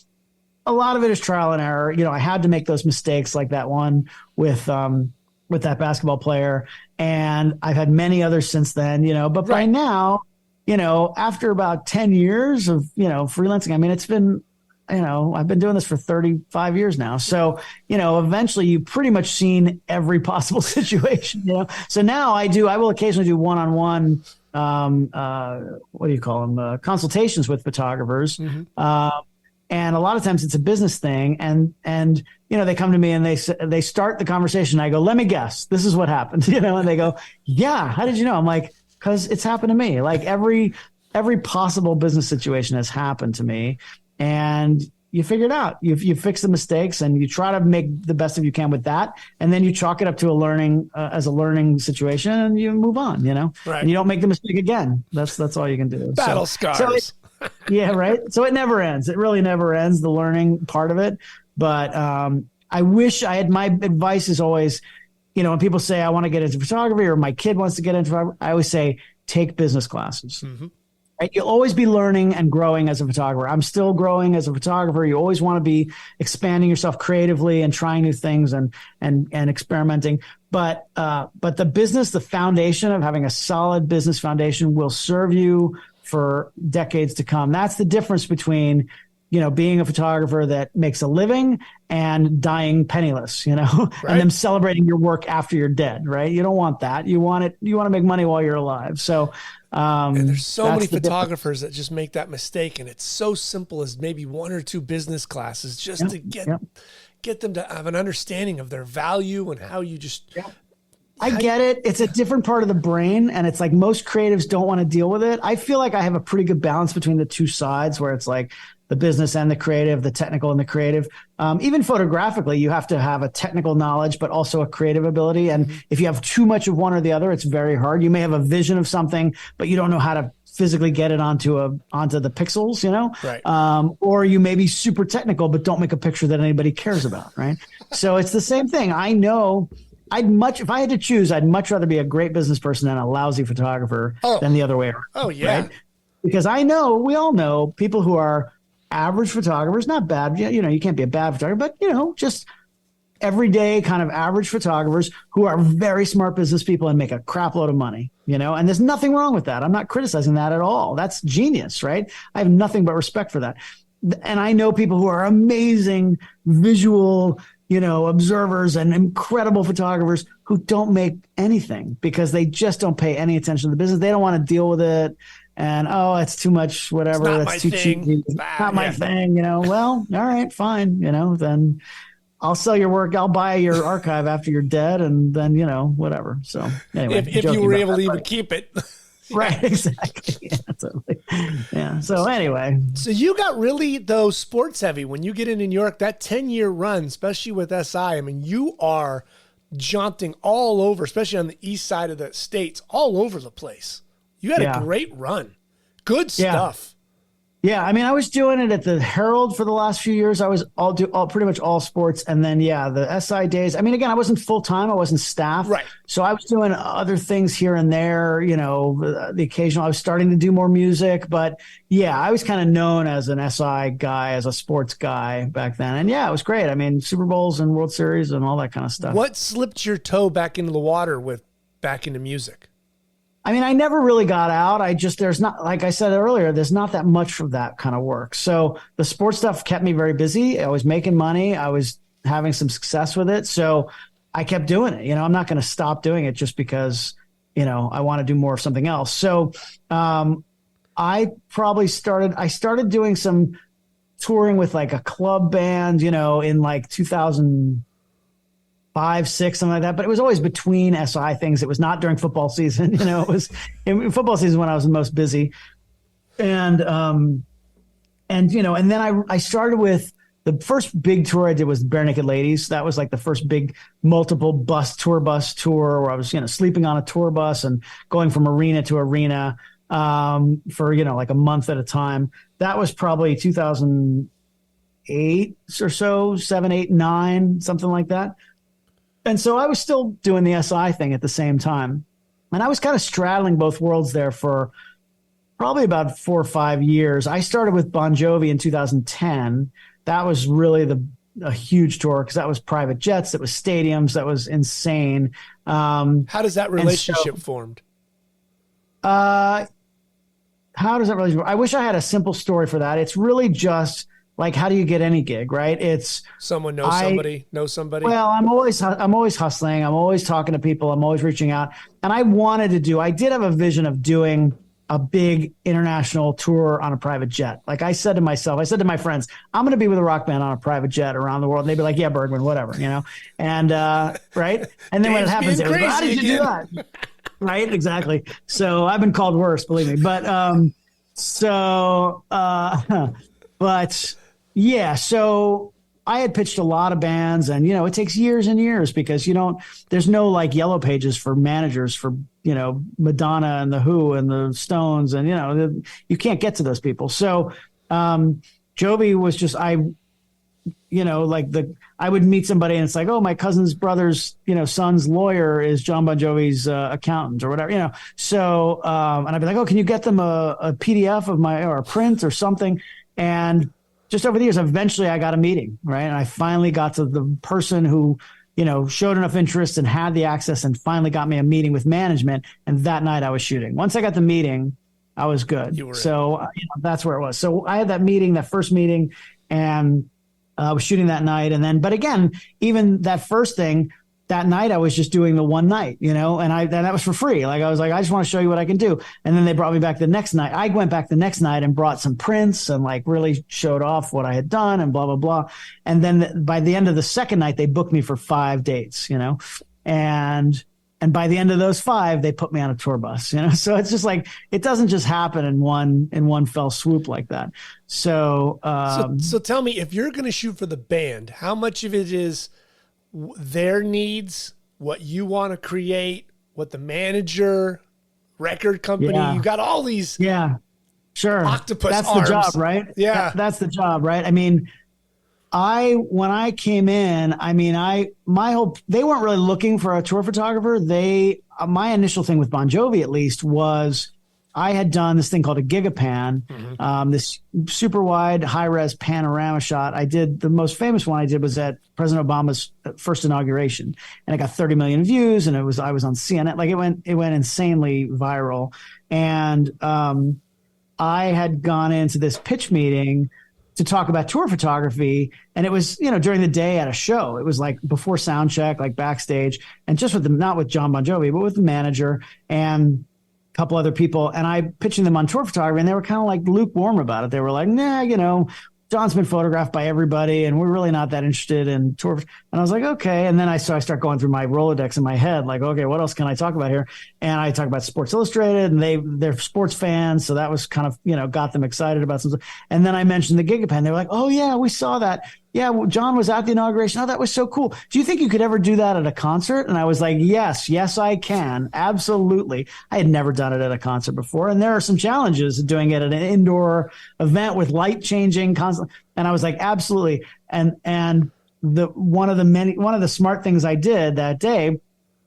a lot of it is trial and error. I had to make those mistakes like that one with that basketball player. And I've had many others since then, but by now, after about 10 years of, freelancing, it's been, I've been doing this for 35 years now. So, eventually you've pretty much seen every possible situation, So now I will occasionally do one-on-one, what do you call them? Consultations with photographers. Mm-hmm. And a lot of times it's a business thing. And they come to me and they start the conversation. I go, let me guess. This is what happened, and they go, yeah, how did you know? I'm like, because it's happened to me. Like every possible business situation has happened to me. And you figure it out. You fix the mistakes and you try to make the best of you can with that. And then you chalk it up to a learning situation and you move on, Right. And you don't make the mistake again. That's all you can do. Battle scars. Yeah. Right. So it never ends. It really never ends, the learning part of it. But I wish I had, my advice is always, when people say I want to get into photography or my kid wants to get into photography, I always say, take business classes. Mm-hmm. Right? You'll always be learning and growing as a photographer. I'm still growing as a photographer. You always want to be expanding yourself creatively and trying new things and experimenting. But the business, the foundation of having a solid business foundation will serve you for decades to come. That's the difference between being a photographer that makes a living and dying penniless, right. And them celebrating your work after you're dead, right? You don't want that. You want to make money while you're alive. So, and there's so many photographers that just make that mistake. And it's so simple as maybe 1 or 2 business classes just to get them to have an understanding of their value and how you just... I get it. It's a different part of the brain. And it's like most creatives don't want to deal with it. I feel like I have a pretty good balance between the two sides where it's like the business and the creative, the technical and the creative. Even photographically, you have to have a technical knowledge, but also a creative ability. And if you have too much of one or the other, it's very hard. You may have a vision of something, but you don't know how to physically get it onto the pixels, Right. Or you may be super technical, but don't make a picture that anybody cares about. Right. So it's the same thing. I know if I had to choose, I'd much rather be a great business person and a lousy photographer than the other way around. Oh, yeah. Right? Because we all know people who are average photographers, not bad. You can't be a bad photographer, but, just everyday kind of average photographers who are very smart business people and make a crap load of money, and there's nothing wrong with that. I'm not criticizing that at all. That's genius, right? I have nothing but respect for that. And I know people who are amazing visual observers and incredible photographers who don't make anything because they just don't pay any attention to the business. They don't want to deal with it. And, it's too much, whatever. It's too cheap. Not my thing, Well, all right, fine. Then I'll sell your work. I'll buy your archive after you're dead. And then, whatever. So anyway, if you were able to even keep it. Right, exactly. Yeah, totally. Yeah. So anyway. So you got really, though, sports heavy when you get into New York, that 10-year run, especially with SI. I mean, you are jaunting all over, especially on the east side of the States, all over the place. You had a great run. Good stuff. Yeah, I mean, I was doing it at the Herald for the last few years. I was pretty much all sports. And then, the SI days. I mean, again, I wasn't full-time. I wasn't staff. Right. So I was doing other things here and there, the occasional. I was starting to do more music. But, I was kind of known as an SI guy, as a sports guy back then. And, it was great. I mean, Super Bowls and World Series and all that kind of stuff. What slipped your toe back into the water back into music? I mean, I never really got out. There's not, like I said earlier, there's not that much of that kind of work. So the sports stuff kept me very busy. I was making money. I was having some success with it. So I kept doing it. I'm not going to stop doing it just because, I want to do more of something else. So I started doing some touring with like a club band, in like 2005, 2006, something like that. But it was always between SI things. It was not during football season. It was in football season when I was the most busy. And then I started with the first big tour I did was Bare Naked Ladies. That was like the first big multiple bus tour where I was, sleeping on a tour bus and going from arena to arena for, like a month at a time. That was probably 2008 or so, 7, 8, 9, something like that. And so I was still doing the SI thing at the same time. And I was kind of straddling both worlds there for probably about 4 or 5 years. I started with Bon Jovi in 2010. That was really a huge tour because that was private jets, that was stadiums, that was insane. How does that relationship formed? How does that relationship? I wish I had a simple story for that. It's really just like, how do you get any gig, right? It's someone knows somebody. Well, I'm always hustling. I'm always talking to people. I'm always reaching out. And I did have a vision of doing a big international tour on a private jet. Like I said to my friends, I'm going to be with a rock band on a private jet around the world. And they'd be like, yeah, Bergman, whatever, And, right. And then when it happens, they go, how did you do that? Right. Exactly. So I've been called worse, believe me. But, Yeah. So I had pitched a lot of bands, and, it takes years and years because there's no like yellow pages for managers for, Madonna and the Who and the Stones. And, you can't get to those people. So, Jovi was just, I would meet somebody and it's like, oh, my cousin's brother's, son's lawyer is Jon Bon Jovi's accountant or whatever, So, and I'd be like, oh, can you get them a PDF or a print or something? And just over the years, eventually I got a meeting, right? And I finally got to the person who, showed enough interest and had the access and finally got me a meeting with management. And that night I was shooting. Once I got the meeting, I was good. So that's where it was. So I had that first meeting, and I was shooting that night. And then, but again, even that first thing, that night I was just doing the one night, and that was for free. Like I was like, I just want to show you what I can do. And then they brought me back the next night. I went back the next night and brought some prints and like really showed off what I had done and blah, blah, blah. And then by the end of the second night, they booked me for 5 dates, and by the end of those 5, they put me on a tour bus, so it's just like, it doesn't just happen in one fell swoop like that. So tell me, if you're going to shoot for the band, how much of it is their needs, what you want to create, what the manager, record company, you got all these sure octopus that's arms. The job, right? That's the job, right? I mean, when I came in, they weren't really looking for a tour photographer. My initial thing with Bon Jovi, at least, was I had done this thing called a gigapan, this super wide high res panorama shot. The most famous one I did was at President Obama's first inauguration, and it got 30 million views, and I was on CNN. Like it went insanely viral. And I had gone into this pitch meeting to talk about tour photography. And it was, during the day at a show. It was like before sound check, like backstage, and just not with Jon Bon Jovi, but with the manager and a couple other people. And I pitching them on tour photography, and they were kind of like lukewarm about it. They were like, nah, John's been photographed by everybody, and we're really not that interested in tour. And I was like, okay. And then I start going through my Rolodex in my head, like, okay, what else can I talk about here? And I talk about Sports Illustrated, and they're sports fans. So that was kind of, got them excited about some stuff. And then I mentioned the Gigapen. They were like, oh yeah, we saw that. Yeah, well, John was at the inauguration. Oh, that was so cool. Do you think you could ever do that at a concert? And I was like, yes, I can. Absolutely. I had never done it at a concert before. And there are some challenges doing it at an indoor event with light changing constantly. And I was like, absolutely. And one of the smart things I did that day,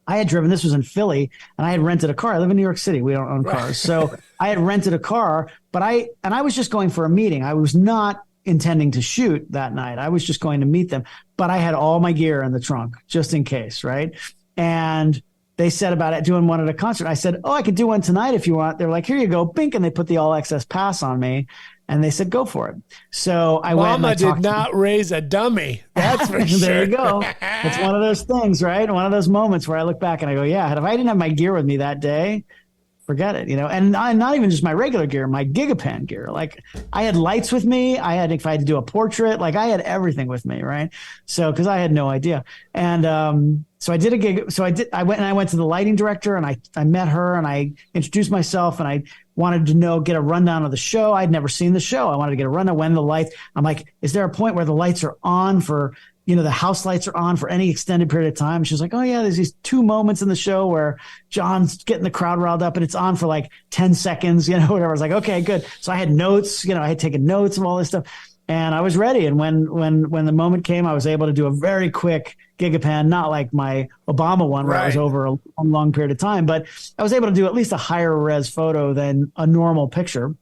I had driven, this was in Philly, and I had rented a car. I live in New York City. We don't own cars. So I had rented a car, but I was just going for a meeting. I was not intending to shoot that night. I was just going to meet them, but I had all my gear in the trunk just in case. Right. And they said about it doing one at a concert. I said, oh, I could do one tonight if you want. They were like, here you go. Bink. And they put the all access pass on me, and they said, go for it. So I went. Mama did not raise a dummy. That's for sure. There you go. It's one of those things, right? One of those moments where I look back and I go, yeah, if I didn't have my gear with me that day, forget it, and not even just my regular gear, my Gigapan gear. Like I had lights with me. If I had to do a portrait, like I had everything with me. Right. So, cause I had no idea. And, so I did a gig. So I went to the lighting director, and I met her, and I introduced myself, and I wanted to get a rundown of the show. I'd never seen the show. I wanted to get a rundown when the lights, I'm like, is there a point where the lights are on for, the house lights are on for any extended period of time? She was like, oh yeah, there's these 2 moments in the show where John's getting the crowd riled up, and it's on for like 10 seconds, whatever. I was like, okay, good. So I had notes, I had taken notes of all this stuff, and I was ready. And when the moment came, I was able to do a very quick Gigapan, not like my Obama one where I was over a long period of time, but I was able to do at least a higher res photo than a normal picture.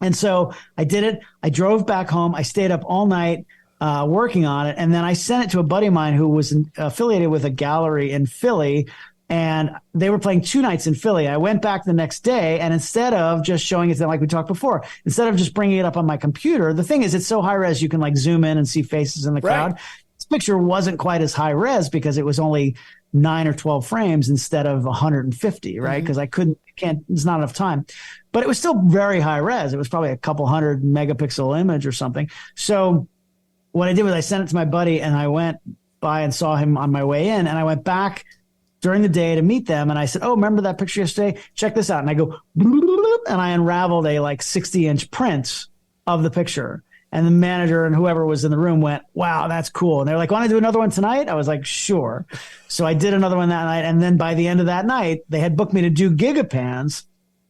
And so I did it. I drove back home. I stayed up all night working on it. And then I sent it to a buddy of mine who was affiliated with a gallery in Philly, and they were playing 2 nights in Philly. I went back the next day, and instead of just showing it to them like we talked before, instead of just bringing it up on my computer, the thing is it's so high res you can like zoom in and see faces in the crowd. This picture wasn't quite as high res because it was only 9 or 12 frames instead of 150, right? Because it's not enough time. But it was still very high res. It was probably a couple 100 megapixel image or something. So what I did was I sent it to my buddy, and I went by and saw him on my way in, and I went back during the day to meet them. And I said, oh, remember that picture yesterday? Check this out. And I go, and I unraveled a like 60-inch print of the picture. And the manager and whoever was in the room went, wow, that's cool. And they're like, want to do another one tonight? I was like, sure. So I did another one that night. And then by the end of that night, they had booked me to do Gigapans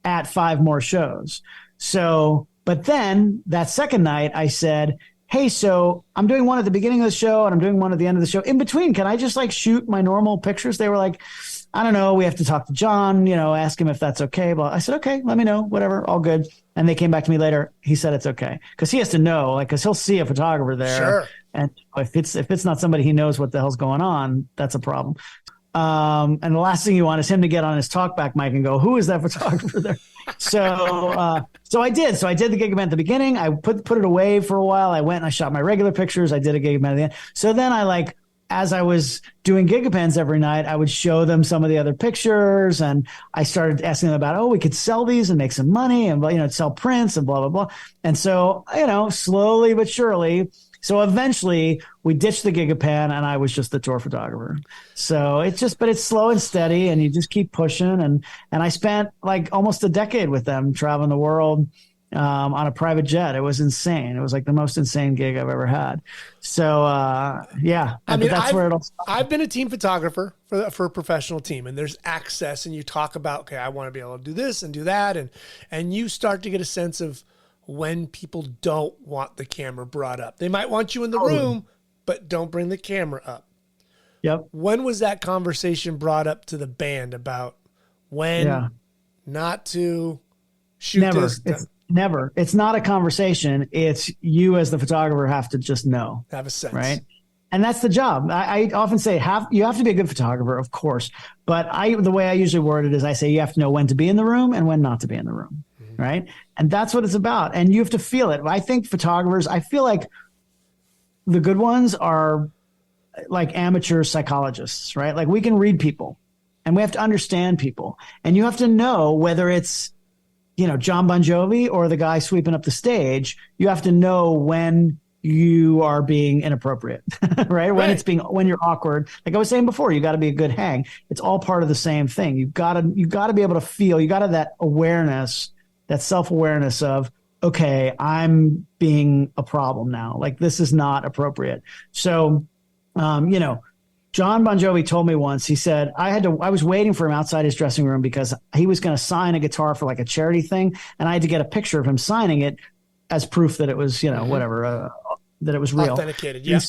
at 5 more shows. So, but then that second night I said, hey, so I'm doing one at the beginning of the show and I'm doing one at the end of the show. In between, can I just like shoot my normal pictures? They were like, I don't know. We have to talk to John, ask him if that's okay. But I said, okay, let me know, whatever, all good. And they came back to me later. He said it's okay because he has to know, like, because he'll see a photographer there. Sure. And if it's not somebody he knows what the hell's going on, that's a problem. And the last thing you want is him to get on his talkback mic and go, who is that photographer there? So I did. So I did the gig event at the beginning. I put it away for a while. I went and I shot my regular pictures. I did a gig event at the end. So then as I was doing Gigapans every night, I would show them some of the other pictures, and I started asking them about, we could sell these and make some money and, sell prints and blah, blah, blah. And so, slowly but surely. So eventually we ditched the Gigapan and I was just the tour photographer. So but it's slow and steady and you just keep pushing. And I spent like almost a decade with them traveling the world, on a private jet. It was insane. It was like the most insane gig I've ever had. So, yeah, that's where it all started. I've been a team photographer for a professional team, and there's access, and you talk about, okay, I want to be able to do this and do that. And you start to get a sense of when people don't want the camera brought up. They might want you in the room, but don't bring the camera up. Yep. When was that conversation brought up to the band about when not to shoot this? Never. It's not a conversation. It's you as the photographer have to just know. Have a sense. Right. And that's the job. I often say you have to be a good photographer, of course. But the way I usually word it is I say you have to know when to be in the room and when not to be in the room. Mm-hmm. Right. And that's what it's about. And you have to feel it. I think I feel like the good ones are like amateur psychologists, right? Like we can read people and we have to understand people. And you have to know whether it's, Jon Bon Jovi or the guy sweeping up the stage. You have to know when you are being inappropriate, right? When you're awkward. Like I was saying before, you got to be a good hang. It's all part of the same thing. You got to be able to feel, you got to have that awareness, that self-awareness of, okay, I'm being a problem now. Like this is not appropriate. So, Jon Bon Jovi told me once, he said, I was waiting for him outside his dressing room because he was going to sign a guitar for like a charity thing. And I had to get a picture of him signing it as proof that it was, that it was real. Authenticated. Yeah. And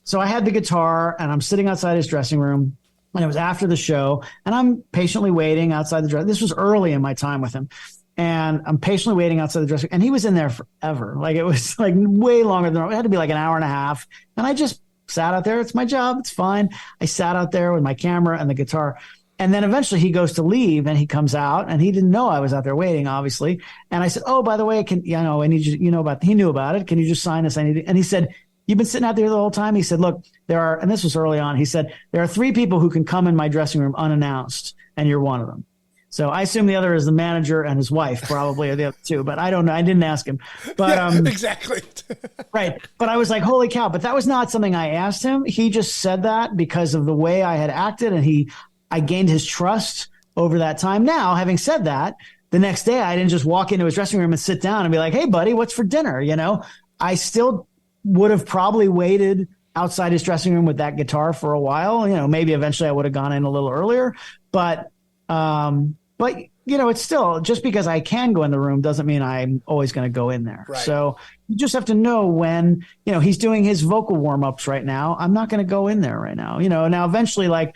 so I had the guitar and I'm sitting outside his dressing room and it was after the show and I'm patiently waiting outside the dressing room. This was early in my time with him. And I'm patiently waiting outside the dressing room. And he was in there forever. Like it was like way longer than it had to be like an hour and a half. And I just sat out there. It's my job. It's fine. I sat out there with my camera and the guitar. And then eventually he goes to leave and he comes out and he didn't know I was out there waiting, obviously. And I said, oh, by the way, I need you, he knew about it. Can you just sign this? And he said, you've been sitting out there the whole time. He said, look, and this was early on. He said, there are 3 people who can come in my dressing room unannounced and you're one of them. So I assume the other is the manager and his wife, probably, or the other 2, but I don't know. I didn't ask him. But exactly. Right. But I was like, holy cow. But that was not something I asked him. He just said that because of the way I had acted, and I gained his trust over that time. Now, having said that, the next day I didn't just walk into his dressing room and sit down and be like, hey, buddy, what's for dinner? I still would have probably waited outside his dressing room with that guitar for a while. Maybe eventually I would have gone in a little earlier, but it's still, just because I can go in the room doesn't mean I'm always going to go in there. Right. So you just have to know when, he's doing his vocal warm-ups right now. I'm not going to go in there right now. Now eventually, like,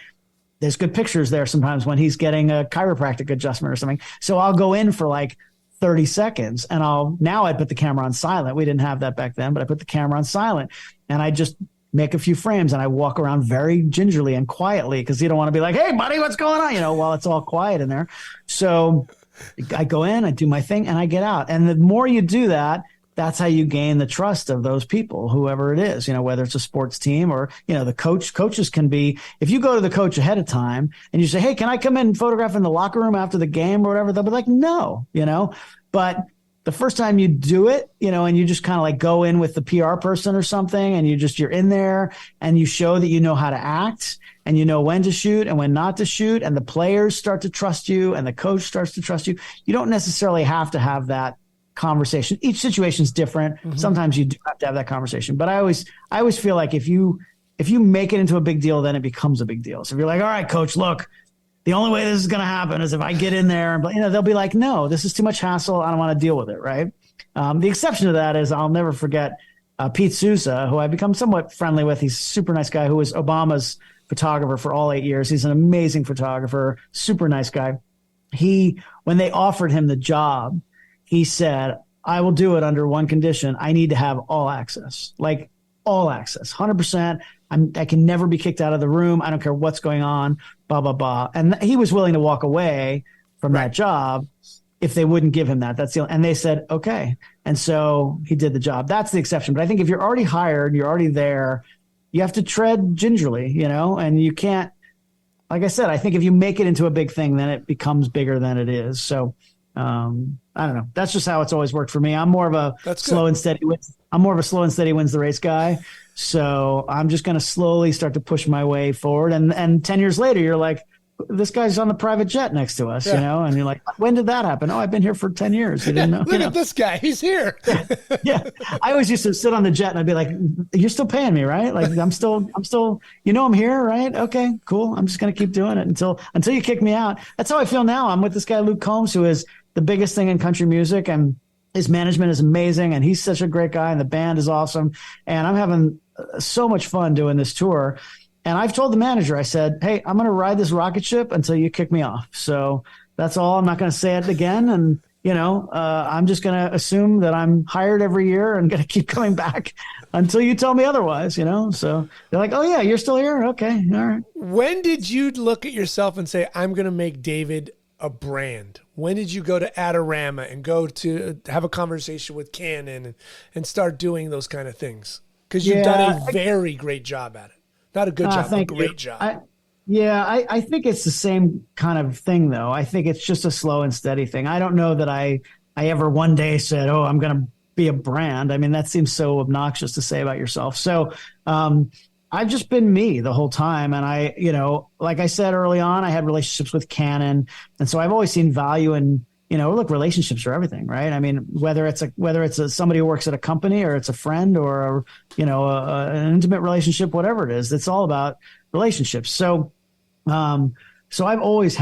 there's good pictures there sometimes when he's getting a chiropractic adjustment or something. So I'll go in for like 30 seconds and I put the camera on silent. We didn't have that back then, but I put the camera on silent and I just make a few frames and I walk around very gingerly and quietly because you don't want to be like, hey, buddy, what's going on? While it's all quiet in there. So I go in, I do my thing, and I get out. And the more you do that, that's how you gain the trust of those people, whoever it is, whether it's a sports team or, the coaches can be, if you go to the coach ahead of time and you say, hey, can I come in and photograph in the locker room after the game or whatever? They'll be like, no, but the first time you do it, and you just kind of like go in with the PR person or something and you're in there and you show that you know how to act and you know when to shoot and when not to shoot, and the players start to trust you and the coach starts to trust you. You don't necessarily have to have that conversation. Each situation is different. Sometimes you do have to have that conversation, but I always feel like if you make it into a big deal, then it becomes a big deal. So if you're like, all right, coach, look, the only way this is going to happen is if I get in there, and they'll be like, no, this is too much hassle. I don't want to deal with it. Right. The exception to that is I'll never forget Pete Sousa, who I've become somewhat friendly with. He's a super nice guy who was Obama's photographer for all 8 years. He's an amazing photographer, super nice guy. When they offered him the job, he said, I will do it under one condition. I need to have all access, like all access, 100%. I can never be kicked out of the room. I don't care what's going on, blah, blah, blah. And he was willing to walk away from that job if they wouldn't give him that. And they said, okay. And so he did the job. That's the exception. But I think if you're already hired, you're already there, you have to tread gingerly, and you can't, like I said, I think if you make it into a big thing, then it becomes bigger than it is. So I don't know. That's just how it's always worked for me. I'm more of a slow and steady wins the race guy. So I'm just going to slowly start to push my way forward. And 10 years later, you're like, this guy's on the private jet next to us, and you're like, when did that happen? Oh, I've been here for 10 years. You didn't know? Look at this guy. He's here. Yeah. I always used to sit on the jet and I'd be like, you're still paying me, right? Like I'm still, I'm here, right? Okay, cool. I'm just going to keep doing it until you kick me out. That's how I feel now. I'm with this guy, Luke Combs, who is the biggest thing in country music, and his management is amazing. And he's such a great guy, and the band is awesome. And I'm having so much fun doing this tour. And I've told the manager, I said, hey, I'm going to ride this rocket ship until you kick me off. So that's all. I'm not going to say it again. And, I'm just going to assume that I'm hired every year and going to keep coming back until you tell me otherwise, So they're like, oh, yeah, you're still here? Okay. All right. When did you look at yourself and say, I'm going to make David a brand? When did you go to Adorama and go to have a conversation with Canon and start doing those kind of things? Because you've done a very great job at it. Not a good job, but a great job. I think it's the same kind of thing, though. I think it's just a slow and steady thing. I don't know that I ever one day said, oh, I'm going to be a brand. I mean, that seems so obnoxious to say about yourself. So I've just been me the whole time. And I, like I said early on, I had relationships with Canon. And so I've always seen value in, look, relationships are everything, right? I mean, whether it's somebody who works at a company or it's a friend or, an intimate relationship, whatever it is, it's all about relationships. So I've always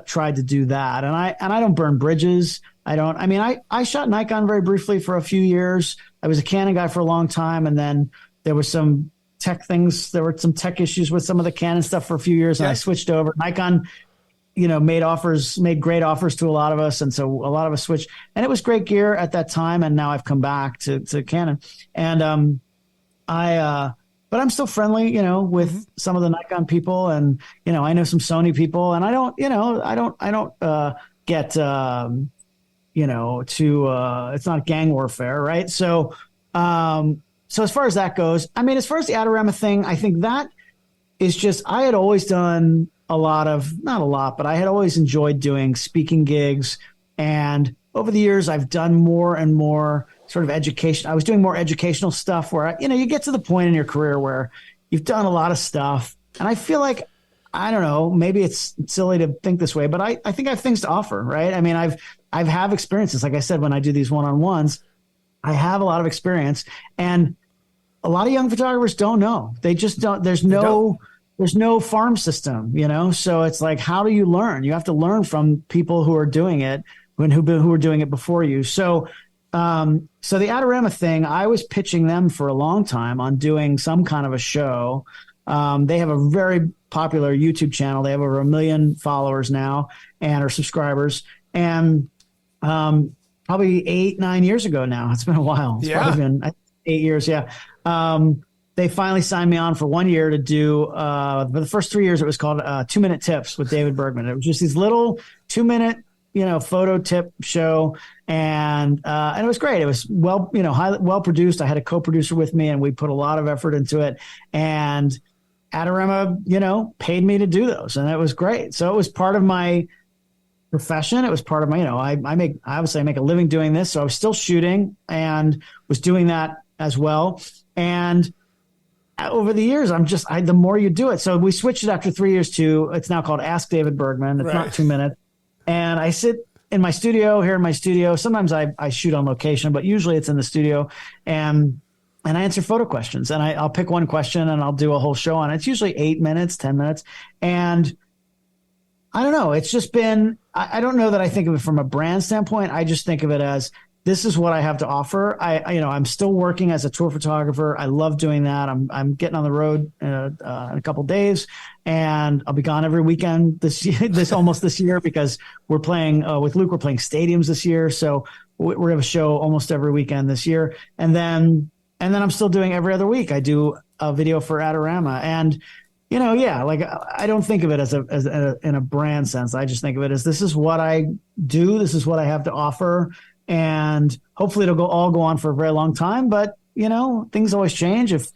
tried to do that. And I don't burn bridges. I shot Nikon very briefly for a few years. I was a Canon guy for a long time. And then there was some tech things. There were some tech issues with some of the Canon stuff for a few years. And I switched over. Nikon, made great offers to a lot of us. And so a lot of us switched, and it was great gear at that time. And now I've come back to Canon, and but I'm still friendly, with some of the Nikon people, and, I know some Sony people, and I don't get, it's not gang warfare. Right. So as far as that goes, as far as the Adorama thing, I think that is just, I had always done not a lot, but I had always enjoyed doing speaking gigs. And over the years, I've done more and more sort of education. I was doing more educational stuff where, you get to the point in your career where you've done a lot of stuff. And I feel like, I don't know, maybe it's silly to think this way, but I think I have things to offer, right? I've have experiences. Like I said, when I do these one-on-ones, I have a lot of experience, and a lot of young photographers don't know. They just don't. There's no farm system, so it's like, how do you learn? You have to learn from people who are doing it who were doing it before you. So the Adorama thing, I was pitching them for a long time on doing some kind of a show. They have a very popular YouTube channel. They have over 1 million followers now and are subscribers. And probably 8-9 years ago now, it's been a while. It's probably been 8 years. Yeah. They finally signed me on for 1 year to do, for the first 3 years, it was called 2 Minute Tips with David Bergman. It was just these little 2-minute, photo tip show. And it was great. It was well produced. I had a co-producer with me, and we put a lot of effort into it. And Adorama, paid me to do those, and it was great. So it was part of my profession. It was part of my, I make a living doing this. So I was still shooting and was doing that as well. And over the years, the more you do it. So we switched it after 3 years to, it's now called Ask David Bergman. It's not 2 minutes. And I sit in my studio, here in my studio. Sometimes I shoot on location, but usually it's in the studio. And I answer photo questions, and I'll pick one question and I'll do a whole show on it. It's usually 8 minutes, 10 minutes. And I don't know. It's just been, I don't know that I think of it from a brand standpoint. I just think of it as, this is what I have to offer. I'm still working as a tour photographer. I love doing that. I'm getting on the road in a couple of days, and I'll be gone every weekend this year because we're playing with Luke. We're playing stadiums this year, so we're gonna have a show almost every weekend this year. And then I'm still doing every other week. I do a video for Adorama, and like I don't think of it as in a brand sense. I just think of it as, this is what I do. This is what I have to offer. And hopefully it'll all go on for a very long time. But, things always change. If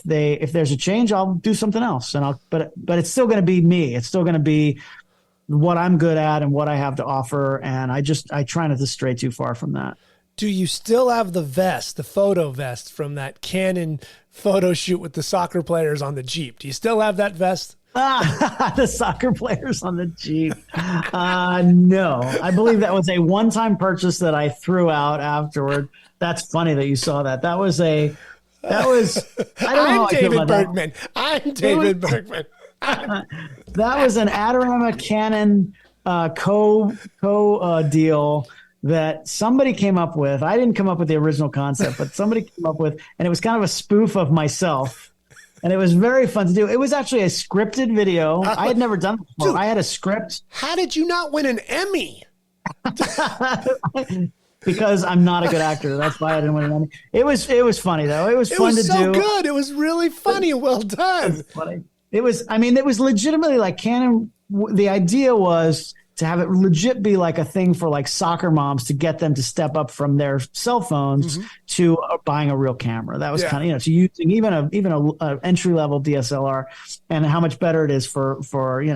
there's a change, I'll do something else. But it's still going to be me. It's still going to be what I'm good at and what I have to offer. And I try not to stray too far from that. Do you still have the vest, the photo vest from that Canon photo shoot with the soccer players on the Jeep? Do you still have that vest? The soccer players on the Jeep. No, I believe that was a one-time purchase that I threw out afterward. That's funny that you saw that. That was I don't know. I'm David Bergman. I'm David Bergman. That was an Adorama Canon deal that somebody came up with. I didn't come up with the original concept, but somebody came up with, and it was kind of a spoof of myself. And it was very fun to do. It was actually a scripted video. I had never done it before. Dude, I had a script. How did you not win an Emmy? Because I'm not a good actor. That's why I didn't win an Emmy. It was funny though. It was fun to do. It was so good. It was really funny. Well done. It was legitimately like Canon. The idea was to have it legit be like a thing for like soccer moms to get them to step up from their cell phones to buying a real camera. That was kind of, to using even a entry level DSLR, and how much better it is for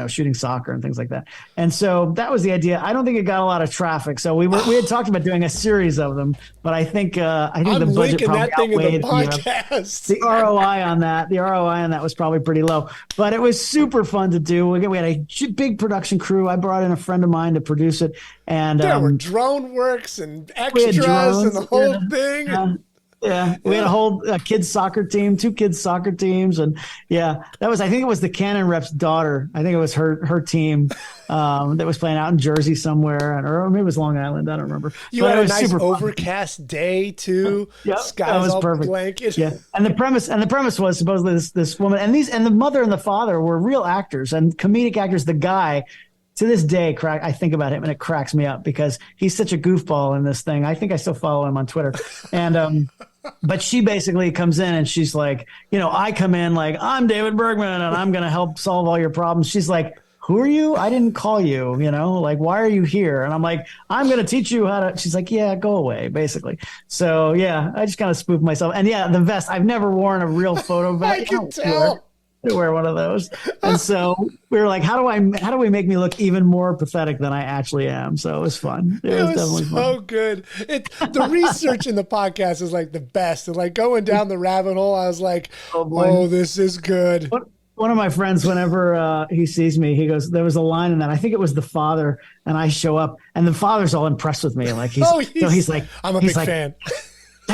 shooting soccer and things like that. And so that was the idea. I don't think it got a lot of traffic. So we had talked about doing a series of them, but I think the budget probably outweighed the ROI on that. The ROI on that was probably pretty low, but it was super fun to do. We had a big production crew. I brought in a friend of mine to produce it, and there were drone works and extras and the whole thing. We had a whole kids soccer team, 2 kids soccer teams, and I think it was the Canon rep's daughter. I think it was her team that was playing out in Jersey somewhere, or maybe it was Long Island. I don't remember. You had a nice overcast day too. Sky was all perfect. Blanket. Yeah, and the premise was supposedly this woman and the mother and the father were real actors and comedic actors. The guy, to this day, I think about him and it cracks me up because he's such a goofball in this thing. I think I still follow him on Twitter. And but she basically comes in and she's like, I come in like, I'm David Bergman and I'm going to help solve all your problems. She's like, who are you? I didn't call you, like, why are you here? And I'm like, I'm going to teach you how to. She's like, yeah, go away, basically. So, I just kind of spoofed myself. And the vest, I've never worn a real photo vest. I can tell. To wear one of those, and so we were like, how do we make me look even more pathetic than I actually am? So it was fun. It was definitely so fun. Good. The research in the podcast is like the best, and like going down the rabbit hole, I was like, oh this is good. One of my friends, whenever he sees me, he goes, there was a line in that, I think it was the father, and I show up and the father's all impressed with me, like he's like, I'm a big fan.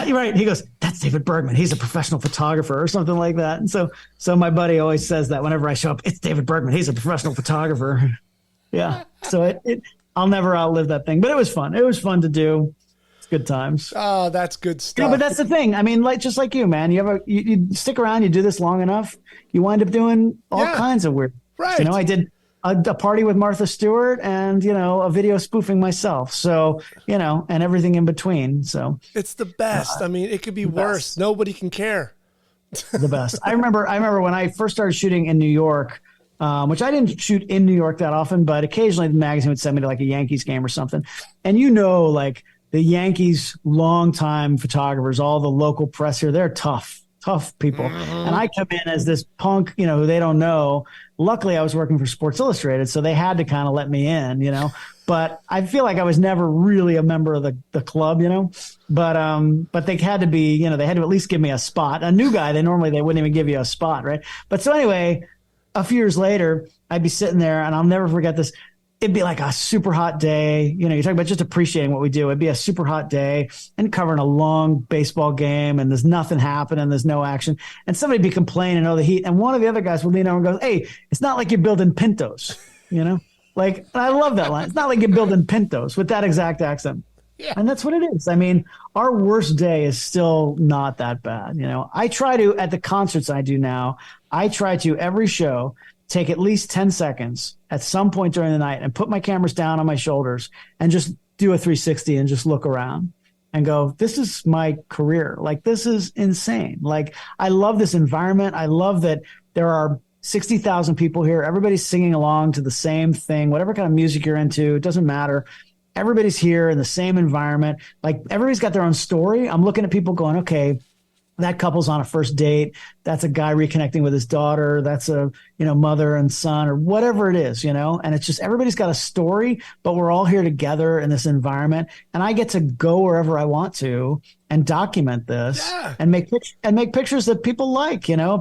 You're right. He goes, that's David Bergman. He's a professional photographer or something like that. And so my buddy always says that whenever I show up, it's David Bergman. He's a professional photographer. Yeah. So I'll never outlive that thing, but it was fun. It was fun to do. It's good times. Oh, that's good stuff. Yeah, but that's the thing. I mean, just like you, man, you stick around, you do this long enough, you wind up doing all kinds of weird. Right. I did a party with Martha Stewart and, a video spoofing myself. So, and everything in between. So it's the best. I mean, it could be worse. Best. Nobody can care. The best. I remember when I first started shooting in New York, which I didn't shoot in New York that often, but occasionally the magazine would send me to like a Yankees game or something. And like the Yankees longtime photographers, all the local press here, they're tough people. And I come in as this punk, who they don't know. Luckily, I was working for Sports Illustrated, so they had to kind of let me in, But I feel like I was never really a member of the club, But they had to be, they had to at least give me a spot. A new guy, they wouldn't even give you a spot, right? But so anyway, a few years later, I'd be sitting there, and I'll never forget this. it'd be like a super hot day. You know, you're talking about just appreciating what we do. It'd be a super hot day and covering a long baseball game and there's nothing happening. There's no action. And somebody'd be complaining, oh, the heat. And one of the other guys would lean over and go, hey, it's not like you're building Pintos, you know? Like, I love that line. It's not like you're building Pintos with that exact accent. Yeah. And that's what it is. I mean, our worst day is still not that bad. You know, I try to, at the concerts I do now, I try to every show take at least 10 seconds at some point during the night and put my cameras down on my shoulders and just do a 360 and just look around and go, this is my career. Like, this is insane. Like, I love this environment. I love that there are 60,000 people here. Everybody's singing along to the same thing, whatever kind of music you're into, it doesn't matter. Everybody's here in the same environment. Like, everybody's got their own story. I'm looking at people going, okay, that couple's on a first date. That's a guy reconnecting with his daughter. That's a, you know, mother and son or whatever it is, you know, and it's just, everybody's got a story, but we're all here together in this environment. And I get to go wherever I want to and document this and make pictures that people like, you know,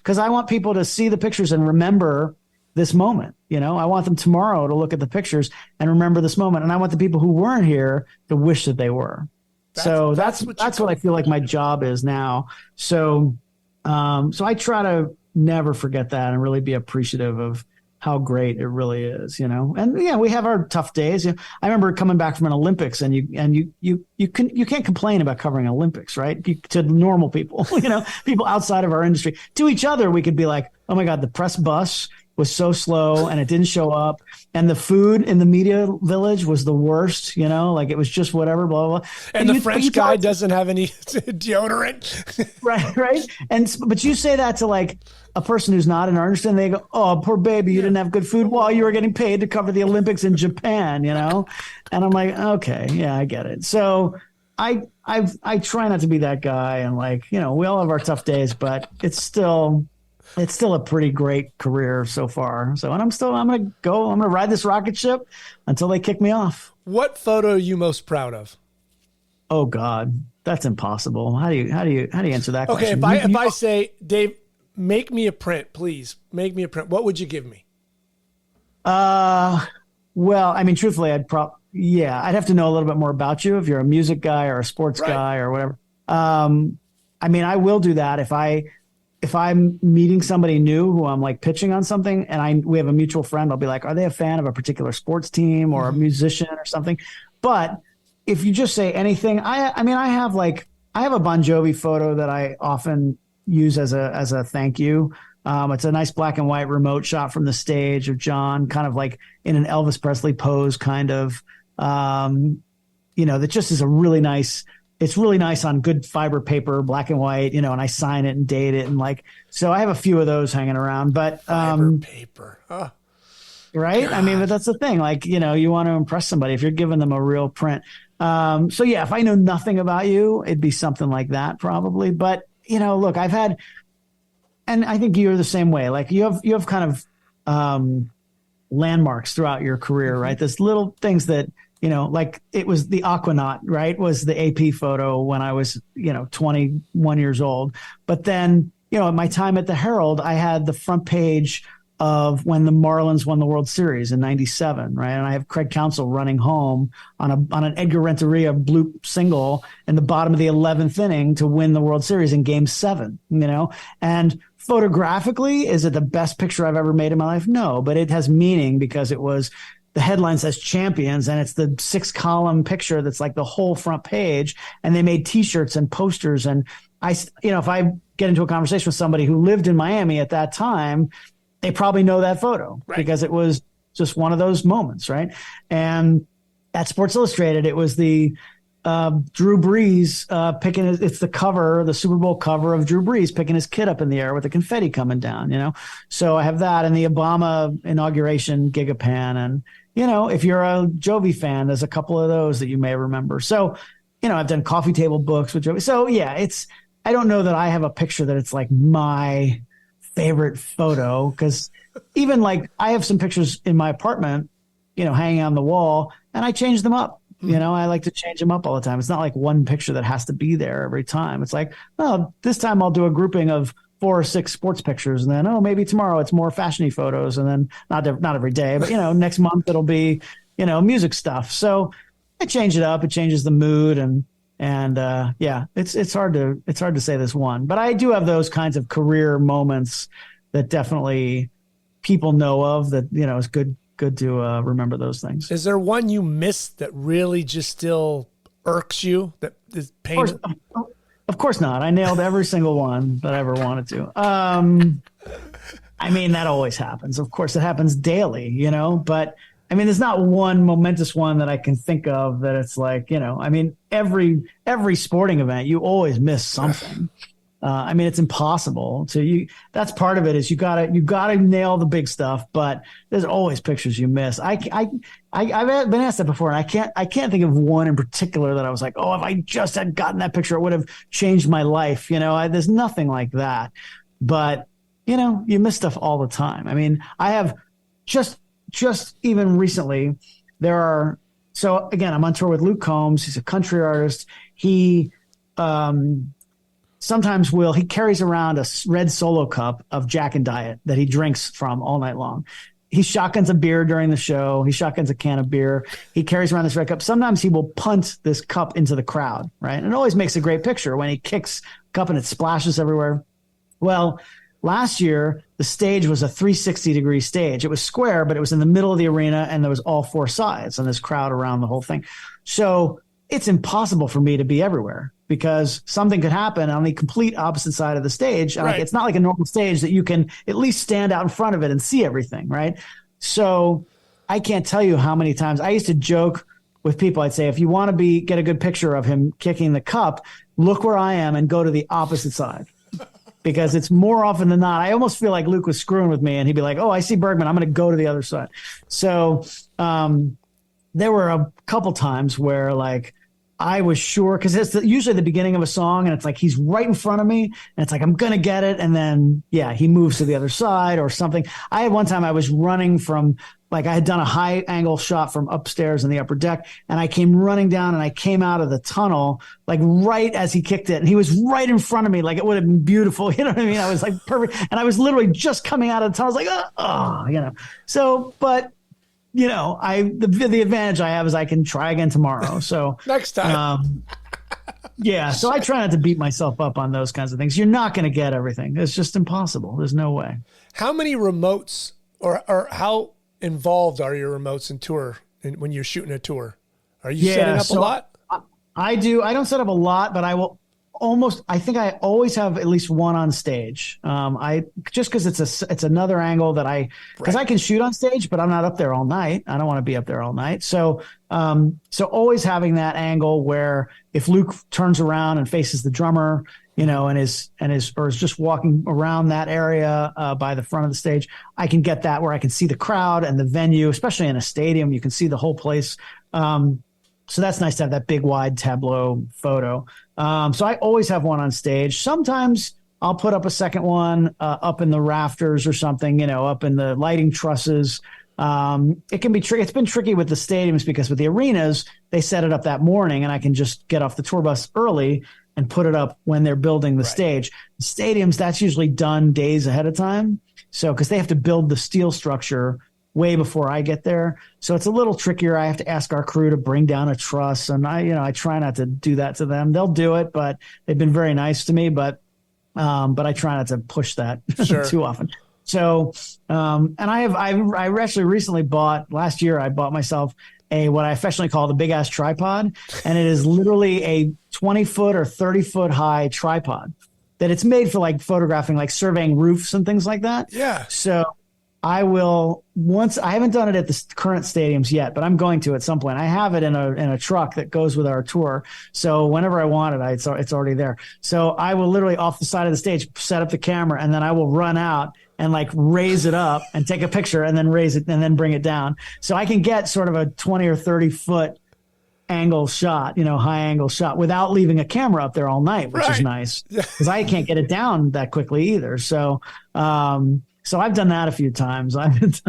cause I want people to see the pictures and remember this moment. You know, I want them tomorrow to look at the pictures and remember this moment. And I want the people who weren't here to wish that they were. That's what I feel like my job is now. So I try to never forget that and really be appreciative of how great it really is, you know. And yeah, we have our tough days. You know, I remember coming back from an Olympics, and you can't complain about covering Olympics, right? To normal people, you know, people outside of our industry. To each other, we could be like, oh my God, the press bus was so slow and it didn't show up. And the food in the media village was the worst, you know, like it was just whatever, blah, blah, blah. And the French guy doesn't have any deodorant. Right. But you say that to like a person who's not in our industry, and they go, oh, poor baby, you didn't have good food while you were getting paid to cover the Olympics in Japan, you know? And I'm like, okay, yeah, I get it. So I try not to be that guy. And like, you know, we all have our tough days, but it's still a pretty great career so far. So, and I'm going to ride this rocket ship until they kick me off. What photo are you most proud of? Oh God, that's impossible. How do you answer that question? Okay. If I say, Dave, make me a print, please make me a print, what would you give me? Well, I mean, truthfully, I'd have to know a little bit more about you. If you're a music guy or a sports guy or whatever. I mean, I will do that if I'm meeting somebody new who I'm like pitching on something and we have a mutual friend, I'll be like, are they a fan of a particular sports team or a musician or something? But if you just say anything, I have a Bon Jovi photo that I often use as a thank you. It's a nice black and white remote shot from the stage of John, kind of like in an Elvis Presley pose, kind of, you know, that just is it's really nice on good fiber paper, black and white, you know, and I sign it and date it. And like, so I have a few of those hanging around, but, fiber paper. Oh, right. God. I mean, but that's the thing, like, you know, you want to impress somebody if you're giving them a real print. So yeah, if I know nothing about you, it'd be something like that probably. But, you know, look, and I think you're the same way. Like you have kind of, landmarks throughout your career, right? There's little things that, you know, like it was the Aquanaut, right? Was the AP photo when I was, you know, 21 years old. But then, you know, at my time at the Herald, I had the front page of when the Marlins won the World Series in '97, right? And I have Craig Counsell running home on an Edgar Renteria bloop single in the bottom of the 11th inning to win the World Series in Game 7, you know? And photographically, is it the best picture I've ever made in my life? No, but it has meaning because it was the headline says champions and it's the 6-column picture that's like the whole front page. And they made T-shirts and posters. And if I get into a conversation with somebody who lived in Miami at that time, they probably know that photo because it was just one of those moments. Right. And at Sports Illustrated, it was the Drew Brees it's the cover, the Super Bowl cover of Drew Brees picking his kid up in the air with the confetti coming down, you know? So I have that and the Obama inauguration Gigapan. And, you know, if you're a Jovi fan, there's a couple of those that you may remember. So, you know, I've done coffee table books with Jovi. So yeah, I don't know that I have a picture that it's like my favorite photo. Cause even like I have some pictures in my apartment, you know, hanging on the wall and I change them up. You know, I like to change them up all the time. It's not like one picture that has to be there every time. It's like, oh, this time I'll do a grouping of 4 or 6 sports pictures, and then maybe tomorrow it's more fashion-y photos, and then not every day, but next month it'll be music stuff. So I change it up. It changes the mood, and it's hard to say this one, but I do have those kinds of career moments that definitely people know of. That it's good to remember those things. Is there one you missed that really just still irks you? That is painful? Of course not. I nailed every single one that I ever wanted to. I mean, that always happens. Of course, it happens daily, but I mean, there's not one momentous one that I can think of that it's like, I mean, every sporting event, you always miss something. I mean, it's impossible that's part of it, is you gotta nail the big stuff, but there's always pictures you miss. I've been asked that before, and I can't think of one in particular that I was like, if I just had gotten that picture, it would have changed my life. There's nothing like that, but you miss stuff all the time. I mean, I have just even recently, so again, I'm on tour with Luke Combs. He's a country artist. He, sometimes he carries around a red Solo cup of Jack and Diet that he drinks from all night long. He shotguns a beer during the show. He shotguns a can of beer. He carries around this red cup. Sometimes he will punt this cup into the crowd, right? And it always makes a great picture when he kicks a cup and it splashes everywhere. Well, last year, the stage was a 360-degree stage. It was square, but it was in the middle of the arena, and there was all 4 sides and this crowd around the whole thing. So it's impossible for me to be everywhere, because something could happen on the complete opposite side of the stage. Right. It's not like a normal stage that you can at least stand out in front of it and see everything, right? So I can't tell you how many times I used to joke with people. I'd say, if you want to get a good picture of him kicking the cup, look where I am and go to the opposite side. Because it's more often than not, I almost feel like Luke was screwing with me, and he'd be like, I see Bergman, I'm going to go to the other side. So there were a couple times where I was sure, because it's usually the beginning of a song, and it's like he's right in front of me, and it's like I'm going to get it, and then, he moves to the other side or something. I had one time I was running from, I had done a high angle shot from upstairs in the upper deck, and I came running down, and I came out of the tunnel, right as he kicked it, and he was right in front of me, it would have been beautiful, you know what I mean? I was perfect, and I was literally just coming out of the tunnel. I was like, So, but the advantage I have is I can try again tomorrow. So next time. So I try not to beat myself up on those kinds of things. You're not going to get everything. It's just impossible. There's no way. How many remotes or how involved are your remotes in tour when you're shooting a tour? Are you setting up a lot? I do. I don't set up a lot, but I will I think I always have at least one on stage. Just because it's another angle that I can shoot on stage, but I'm not up there all night. I don't want to be up there all night. So always having that angle where if Luke turns around and faces the drummer, and is just walking around that area by the front of the stage, I can get that where I can see the crowd and the venue, especially in a stadium. You can see the whole place. So that's nice to have that big wide tableau photo. So I always have one on stage. Sometimes I'll put up a second one up in the rafters or something, up in the lighting trusses. It can be tricky. It's been tricky with the stadiums because with the arenas, they set it up that morning, and I can just get off the tour bus early and put it up when they're building the stage. The stadiums, that's usually done days ahead of time. So because they have to build the steel structure way before I get there. So it's a little trickier. I have to ask our crew to bring down a truss, and I try not to do that to them. They'll do it, but they've been very nice to me, but I try not to push that too often. So, and I actually recently last year I bought myself what I affectionately call the big ass tripod. And it is literally a 20-foot or 30-foot high tripod that it's made for photographing, surveying roofs and things like that. Yeah. So I haven't done it at the current stadiums yet, but I'm going to at some point. I have it in a truck that goes with our tour. So whenever I want it, it's already there. So I will literally off the side of the stage, set up the camera, and then I will run out and raise it up and take a picture and then raise it and then bring it down. So I can get sort of a 20 or 30 foot angle shot, high angle shot without leaving a camera up there all night, which is nice because I can't get it down that quickly either. So, so I've done that a few times. I've which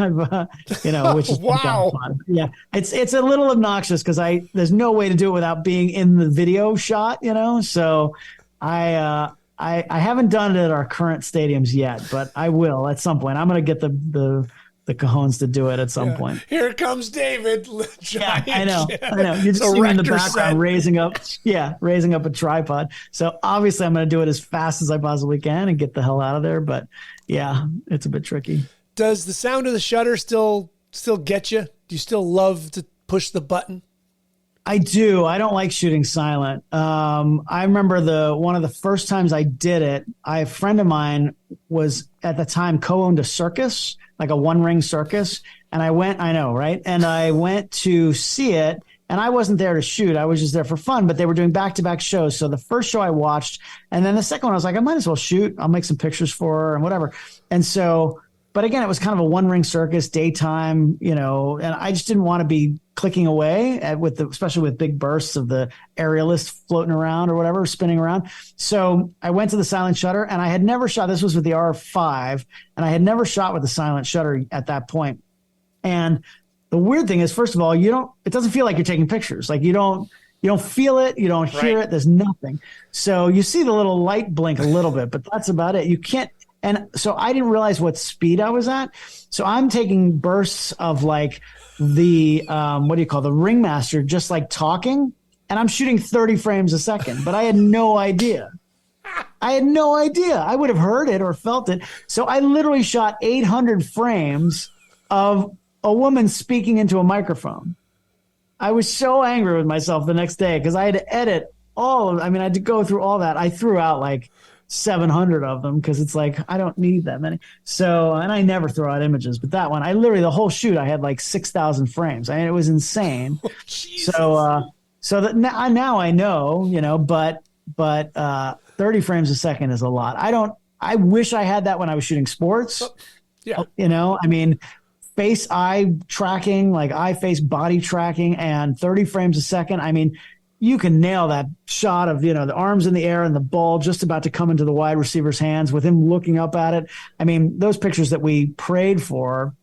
is wow. Fun. Yeah, it's a little obnoxious because there's no way to do it without being in the video shot. So I I haven't done it at our current stadiums yet, but I will at some point. I'm going to get the cajones to do it at some point. Here comes David. Yeah, I know. You just see me in the background raising up a tripod. So obviously I'm going to do it as fast as I possibly can and get the hell out of there. But yeah, it's a bit tricky. Does the sound of the shutter still get you? Do you still love to push the button? I do. I don't like shooting silent. I remember one of the first times I did it, a friend of mine was at the time co-owned a circus, like a one-ring circus. And I went to see it, and I wasn't there to shoot. I was just there for fun, but they were doing back-to-back shows. So the first show I watched, and then the second one, I was like, I might as well shoot. I'll make some pictures for her and whatever. And so, but again, it was kind of a one-ring circus, daytime, and I just didn't want to be clicking away especially with big bursts of the aerialist floating around or whatever, spinning around. So I went to the silent shutter, and I had never shot. This was with the R5, and I had never shot with the silent shutter at that point. And the weird thing is, first of all, it doesn't feel like you're taking pictures. Like you don't feel it. You don't hear it. There's nothing. So you see the little light blink a little bit, but that's about it. You can't. And so I didn't realize what speed I was at. So I'm taking bursts of like the the ringmaster, just like talking, and I'm shooting 30 frames a second, but I had no idea. I would have heard it or felt it. So I literally shot 800 frames of a woman speaking into a microphone. I was so angry with myself the next day because I had to edit I had to go through all that. I threw out like 700 of them because it's like, I don't need that many. So, and I never throw out images, but that one, the whole shoot, I had like 6,000 frames. It was insane. So now I know, but 30 frames a second is a lot. I wish I had that when I was shooting sports. Yeah. Face eye tracking, like eye face body tracking, and 30 frames a second. You can nail that shot of, the arms in the air and the ball just about to come into the wide receiver's hands with him looking up at it. Those pictures that we prayed for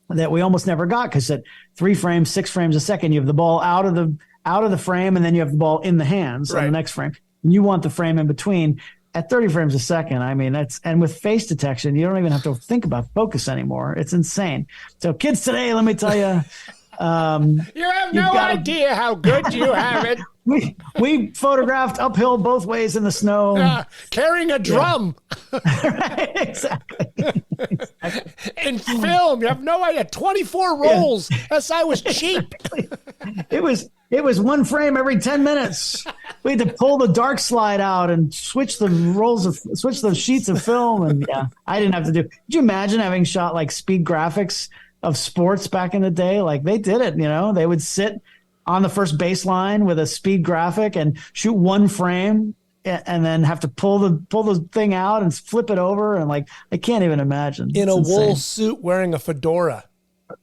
that we almost never got, because at 3 frames, 6 frames a second, you have the ball out of the frame, and then you have the ball in the hands on the next frame. You want the frame in between. At 30 frames a second, and with face detection, you don't even have to think about focus anymore. It's insane. So kids today, let me tell you, you have no idea how good you have it. We photographed uphill both ways in the snow. Carrying a drum. Right, exactly. In film, you have no idea. 24 rolls. SI was cheap. It was 1 frame every 10 minutes. We had to pull the dark slide out and switch those sheets of film. And I didn't have to do. Could you imagine having shot like speed graphics of sports back in the day? Like they did it, they would sit on the first baseline with a speed graphic and shoot 1 frame and then have to pull the thing out and flip it over. And like, I can't even imagine. In a wool suit wearing a fedora.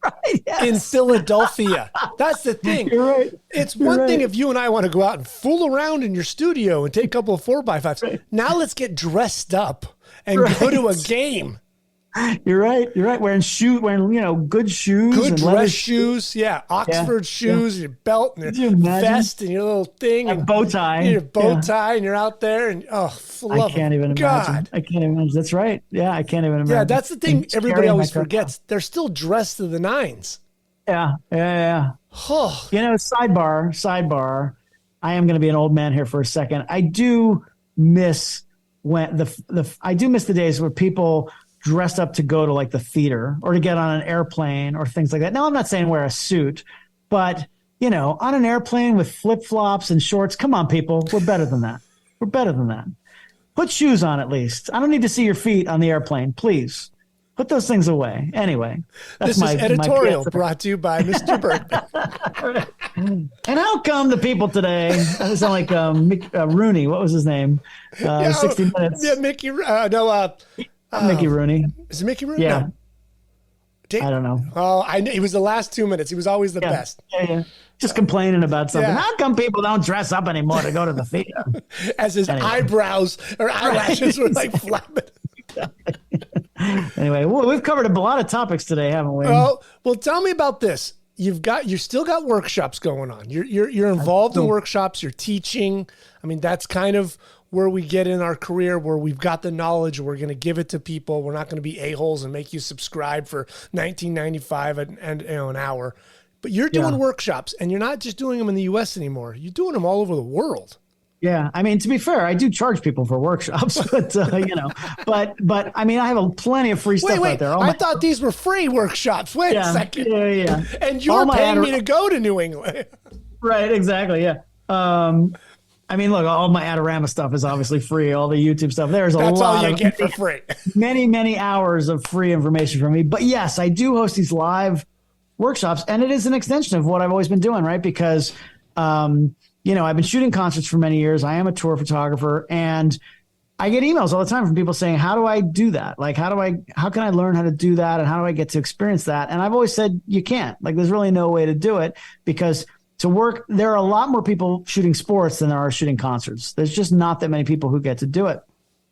Right, yes. In Philadelphia. That's the thing. You're right. It's one thing if you and I want to go out and fool around in your studio and take a couple of 4x5s. Right. Now let's get dressed up and go to a game. You're right. Wearing good shoes, good and dress shoes. Yeah, Oxford shoes, and your belt, and your vest, and your little thing, and bow tie. Your bow tie, and you're out there, and I can't even imagine. I can't imagine. That's right. Yeah, I can't even imagine. Yeah, that's the thing. Everybody always forgets. They're still dressed to the nines. Yeah. Sidebar. I am going to be an old man here for a second. I do miss the days where people dressed up to go to like the theater or to get on an airplane or things like that. Now, I'm not saying wear a suit, but on an airplane with flip-flops and shorts, come on, people, we're better than that. Put shoes on at least. I don't need to see your feet on the airplane. Please put those things away. Anyway, this is editorial brought to you by Mr. Bergman. And how come the people today, I sound like Rooney, what was his name? 60 Minutes. Yeah, Mickey, Mickey Rooney. Is it Mickey Rooney? Yeah. No. I don't know. Oh, I know. He was the last 2 minutes. He was always the best. Yeah. Just complaining about something. How come people don't dress up anymore to go to the theater? As his eyebrows or eyelashes were like flapping. Anyway, we've covered a lot of topics today, haven't we? Well, tell me about this. You still got workshops going on. You're involved in workshops. You're teaching. That's kind of where we get in our career, where we've got the knowledge, we're going to give it to people. We're not going to be a-holes and make you subscribe for $19.95 and an hour. But you're doing workshops, and you're not just doing them in the U.S. anymore. You're doing them all over the world. Yeah. I mean, to be fair, I do charge people for workshops, but, but I mean, I have plenty of free stuff out there. I thought these were free workshops. Wait a second. Yeah. And you're paying me to go to New England. Right. Exactly. Yeah. I mean, look, all my Adorama stuff is obviously free. All the YouTube stuff, that's all you get for free. many hours of free information from me. But yes, I do host these live workshops, and it is an extension of what I've always been doing, right? Because, I've been shooting concerts for many years. I am a tour photographer, and I get emails all the time from people saying, how do I do that? Like, how can I learn how to do that? And how do I get to experience that? And I've always said, you can't. Like, there's really no way to do it, because to work, there are a lot more people shooting sports than there are shooting concerts. There's just not that many people who get to do it.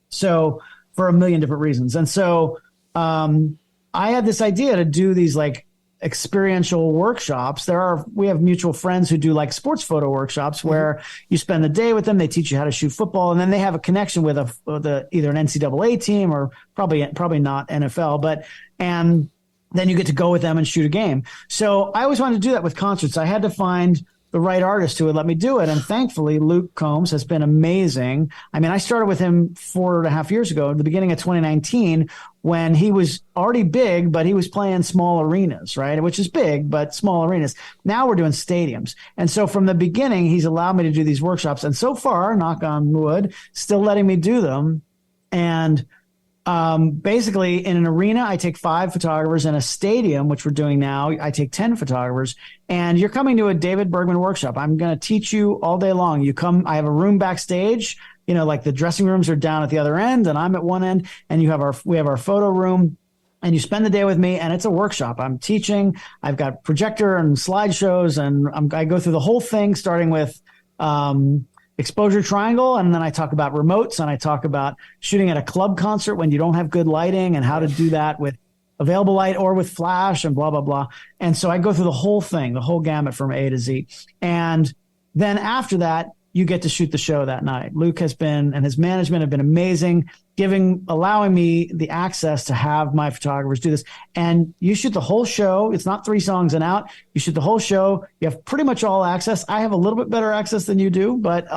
So for a million different reasons. And so I had this idea to do these like experiential workshops. We have mutual friends who do like sports photo workshops where you spend the day with them. They teach you how to shoot football, and then they have a connection with either an NCAA team or probably not NFL, and then you get to go with them and shoot a game. So I always wanted to do that with concerts. I had to find the right artist who would let me do it. And thankfully, Luke Combs has been amazing. I mean, I started with him 4.5 years ago, at the beginning of 2019, when he was already big, but he was playing small arenas, right? Which is big, but small arenas. Now we're doing stadiums. And so from the beginning, he's allowed me to do these workshops. And so far, knock on wood, still letting me do them. And basically, in an arena, I take 5 photographers. In a stadium, which we're doing now, I take 10 photographers. And you're coming to a David Bergman workshop. I'm going to teach you all day long. You come, I have a room backstage, like the dressing rooms are down at the other end and I'm at one end, and we have our photo room, and you spend the day with me, and it's a workshop. I'm teaching. I've got projector and slideshows, and I go through the whole thing, starting with, exposure triangle. And then I talk about remotes, and I talk about shooting at a club concert when you don't have good lighting and how to do that with available light or with flash and blah, blah, blah. And so I go through the whole thing, the whole gamut from A to Z. And then after that, you get to shoot the show that night. Luke and his management have been amazing, allowing me the access to have my photographers do this. And you shoot the whole show. It's not 3 songs and out. You shoot the whole show. You have pretty much all access. I have a little bit better access than you do, but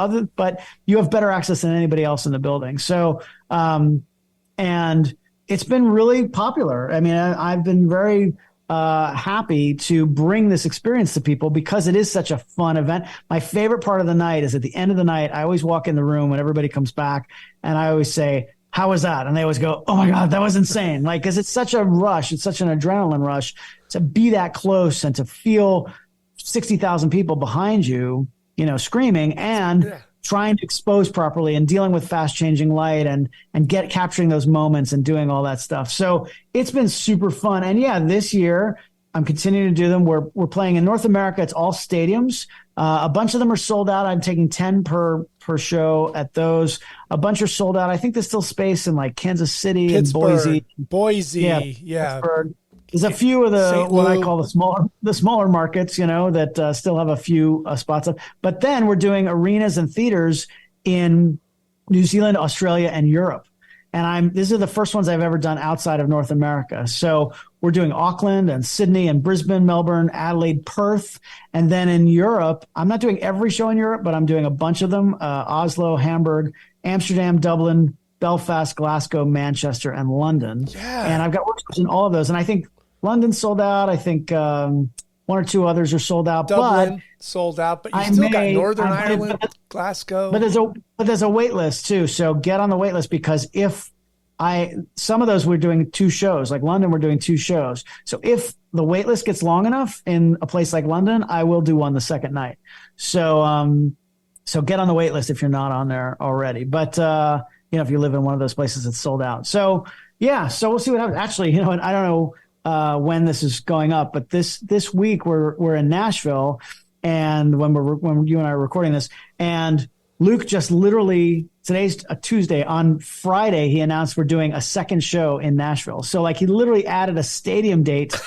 you have better access than anybody else in the building. So, and it's been really popular. I mean, I've been very happy to bring this experience to people because it is such a fun event. My favorite part of the night is at the end of the night. I always walk in the room when everybody comes back, and I always say, how was that? And they always go, oh my God, that was insane. Like, cause it's such a rush. It's such an adrenaline rush to be that close and to feel 60,000 people behind you, screaming and trying to expose properly and dealing with fast changing light and capturing those moments and doing all that stuff. So it's been super fun. And yeah, this year I'm continuing to do them. We're playing in North America. It's all stadiums. A bunch of them are sold out. I'm taking 10 per show at those. A bunch are sold out. I think there's still space in like Kansas City Pittsburgh, and Boise. Yeah. Pittsburgh. There's a few of what I call the smaller markets, that still have a few spots up. But then we're doing arenas and theaters in New Zealand, Australia, and Europe. And these are the first ones I've ever done outside of North America. So we're doing Auckland and Sydney and Brisbane, Melbourne, Adelaide, Perth. And then in Europe, I'm not doing every show in Europe, but I'm doing a bunch of them. Oslo, Hamburg, Amsterdam, Dublin, Belfast, Glasgow, Manchester, and London. Yeah. And I've got workshops in all of those. And I think London's sold out. I think 1 or 2 others are sold out. Dublin sold out, but you still got Northern Ireland, Glasgow. But there's a wait list too. So get on the wait list, because some of those we're doing 2 shows, like London, we're doing 2 shows. So if the wait list gets long enough in a place like London, I will do one the second night. So get on the wait list if you're not on there already. But if you live in one of those places that's sold out. So yeah, so we'll see what happens. Actually, and I don't know when this is going up, but this week we're in Nashville, and when you and I are recording this, and Luke just literally, today's a Tuesday, on Friday he announced we're doing a second show in Nashville. So like he literally added a stadium date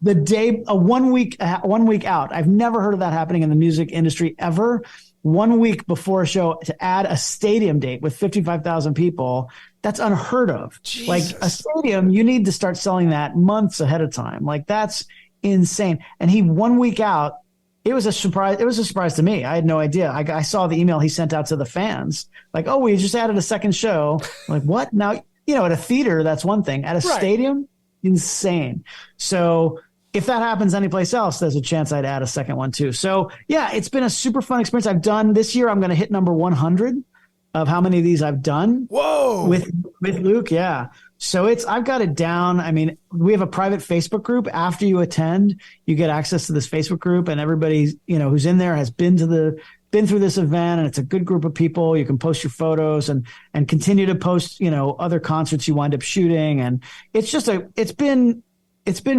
the day, 1 week out. I've never heard of that happening in the music industry ever. 1 week before a show to add a stadium date with 55,000 people. That's unheard of. Jesus. Like a stadium, you need to start selling that months ahead of time. Like that's insane. And he 1 week out, it was a surprise. It was a surprise to me. I had no idea. I saw the email he sent out to the fans. Like, oh, we just added a second show. I'm like, what? Now, at a theater, that's one thing. At a stadium, insane. So if that happens anyplace else, there's a chance I'd add a second one too. So yeah, it's been a super fun experience. I've done this year. I'm going to hit number 100 of how many of these I've done. Whoa. With Luke. Yeah. So I've got it down. I mean, we have a private Facebook group. After you attend, you get access to this Facebook group, and everybody, who's in there has been through this event, and it's a good group of people. You can post your photos and continue to post, other concerts you wind up shooting. And it's just it's been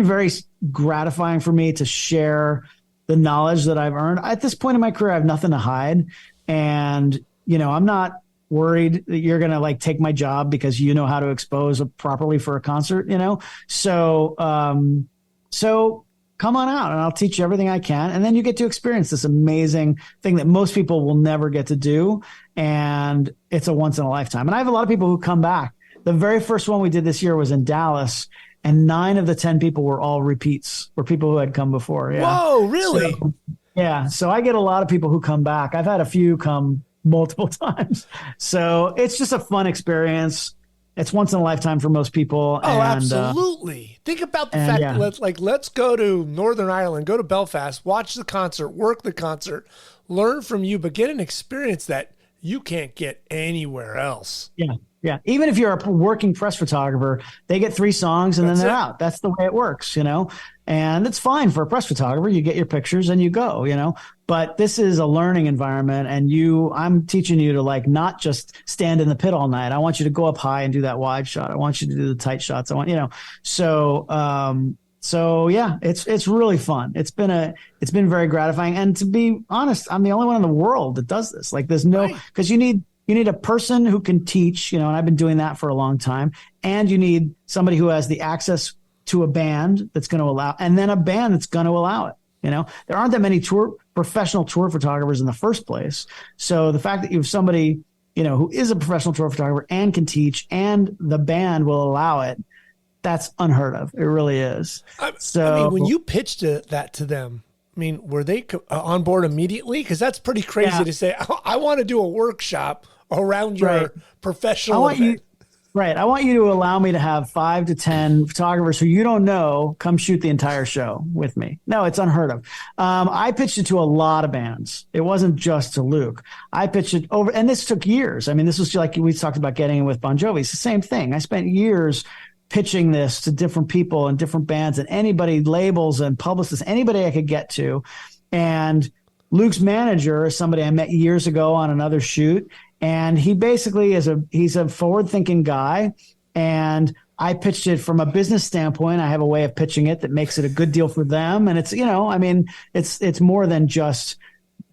very gratifying for me to share the knowledge that I've earned. At this point in my career, I have nothing to hide. And, I'm not worried that you're going to like take my job because you know how to expose properly for a concert, So come on out and I'll teach you everything I can. And then you get to experience this amazing thing that most people will never get to do. And it's a once in a lifetime. And I have a lot of people who come back. The very first one we did this year was in Dallas, and 9 of the 10 people were all repeats, were people who had come before. Yeah. Whoa, really? So I get a lot of people who come back. I've had a few come multiple times. So it's just a fun experience. It's once in a lifetime for most people. Oh, absolutely. Think about the fact that let's go to Northern Ireland, go to Belfast, watch the concert, work the concert, learn from you, but get an experience that you can't get anywhere else. Yeah. Yeah. Even if you're a working press photographer, they get 3 songs and then they're out. That's the way it works, and it's fine for a press photographer. You get your pictures and you go, but this is a learning environment, and I'm teaching you to like, not just stand in the pit all night. I want you to go up high and do that wide shot. I want you to do the tight shots. I want, so yeah, it's really fun. It's been very gratifying. And to be honest, I'm the only one in the world that does this. Like there's because you need a person who can teach, and I've been doing that for a long time. And you need somebody who has the access to a band that's going to allow, and then a band that's going to allow it. There aren't that many professional tour photographers in the first place. So the fact that you have somebody, who is a professional tour photographer and can teach, and the band will allow it, that's unheard of. It really is. When you pitched that to them, were they on board immediately? Because that's pretty crazy to say, I want to do a workshop around your professional event. I want you to allow me to have 5 to 10 photographers who you don't know come shoot the entire show with me. No, it's unheard of. I pitched it to a lot of bands. It wasn't just to Luke. I pitched it over, and this took years. This was like we talked about getting in with Bon Jovi. It's the same thing. I spent years pitching this to different people and different bands and anybody, labels and publicists, anybody I could get to. And Luke's manager is somebody I met years ago on another shoot. And he basically he's a forward-thinking guy, and I pitched it from a business standpoint. I have a way of pitching it that makes it a good deal for them, and it's it's more than just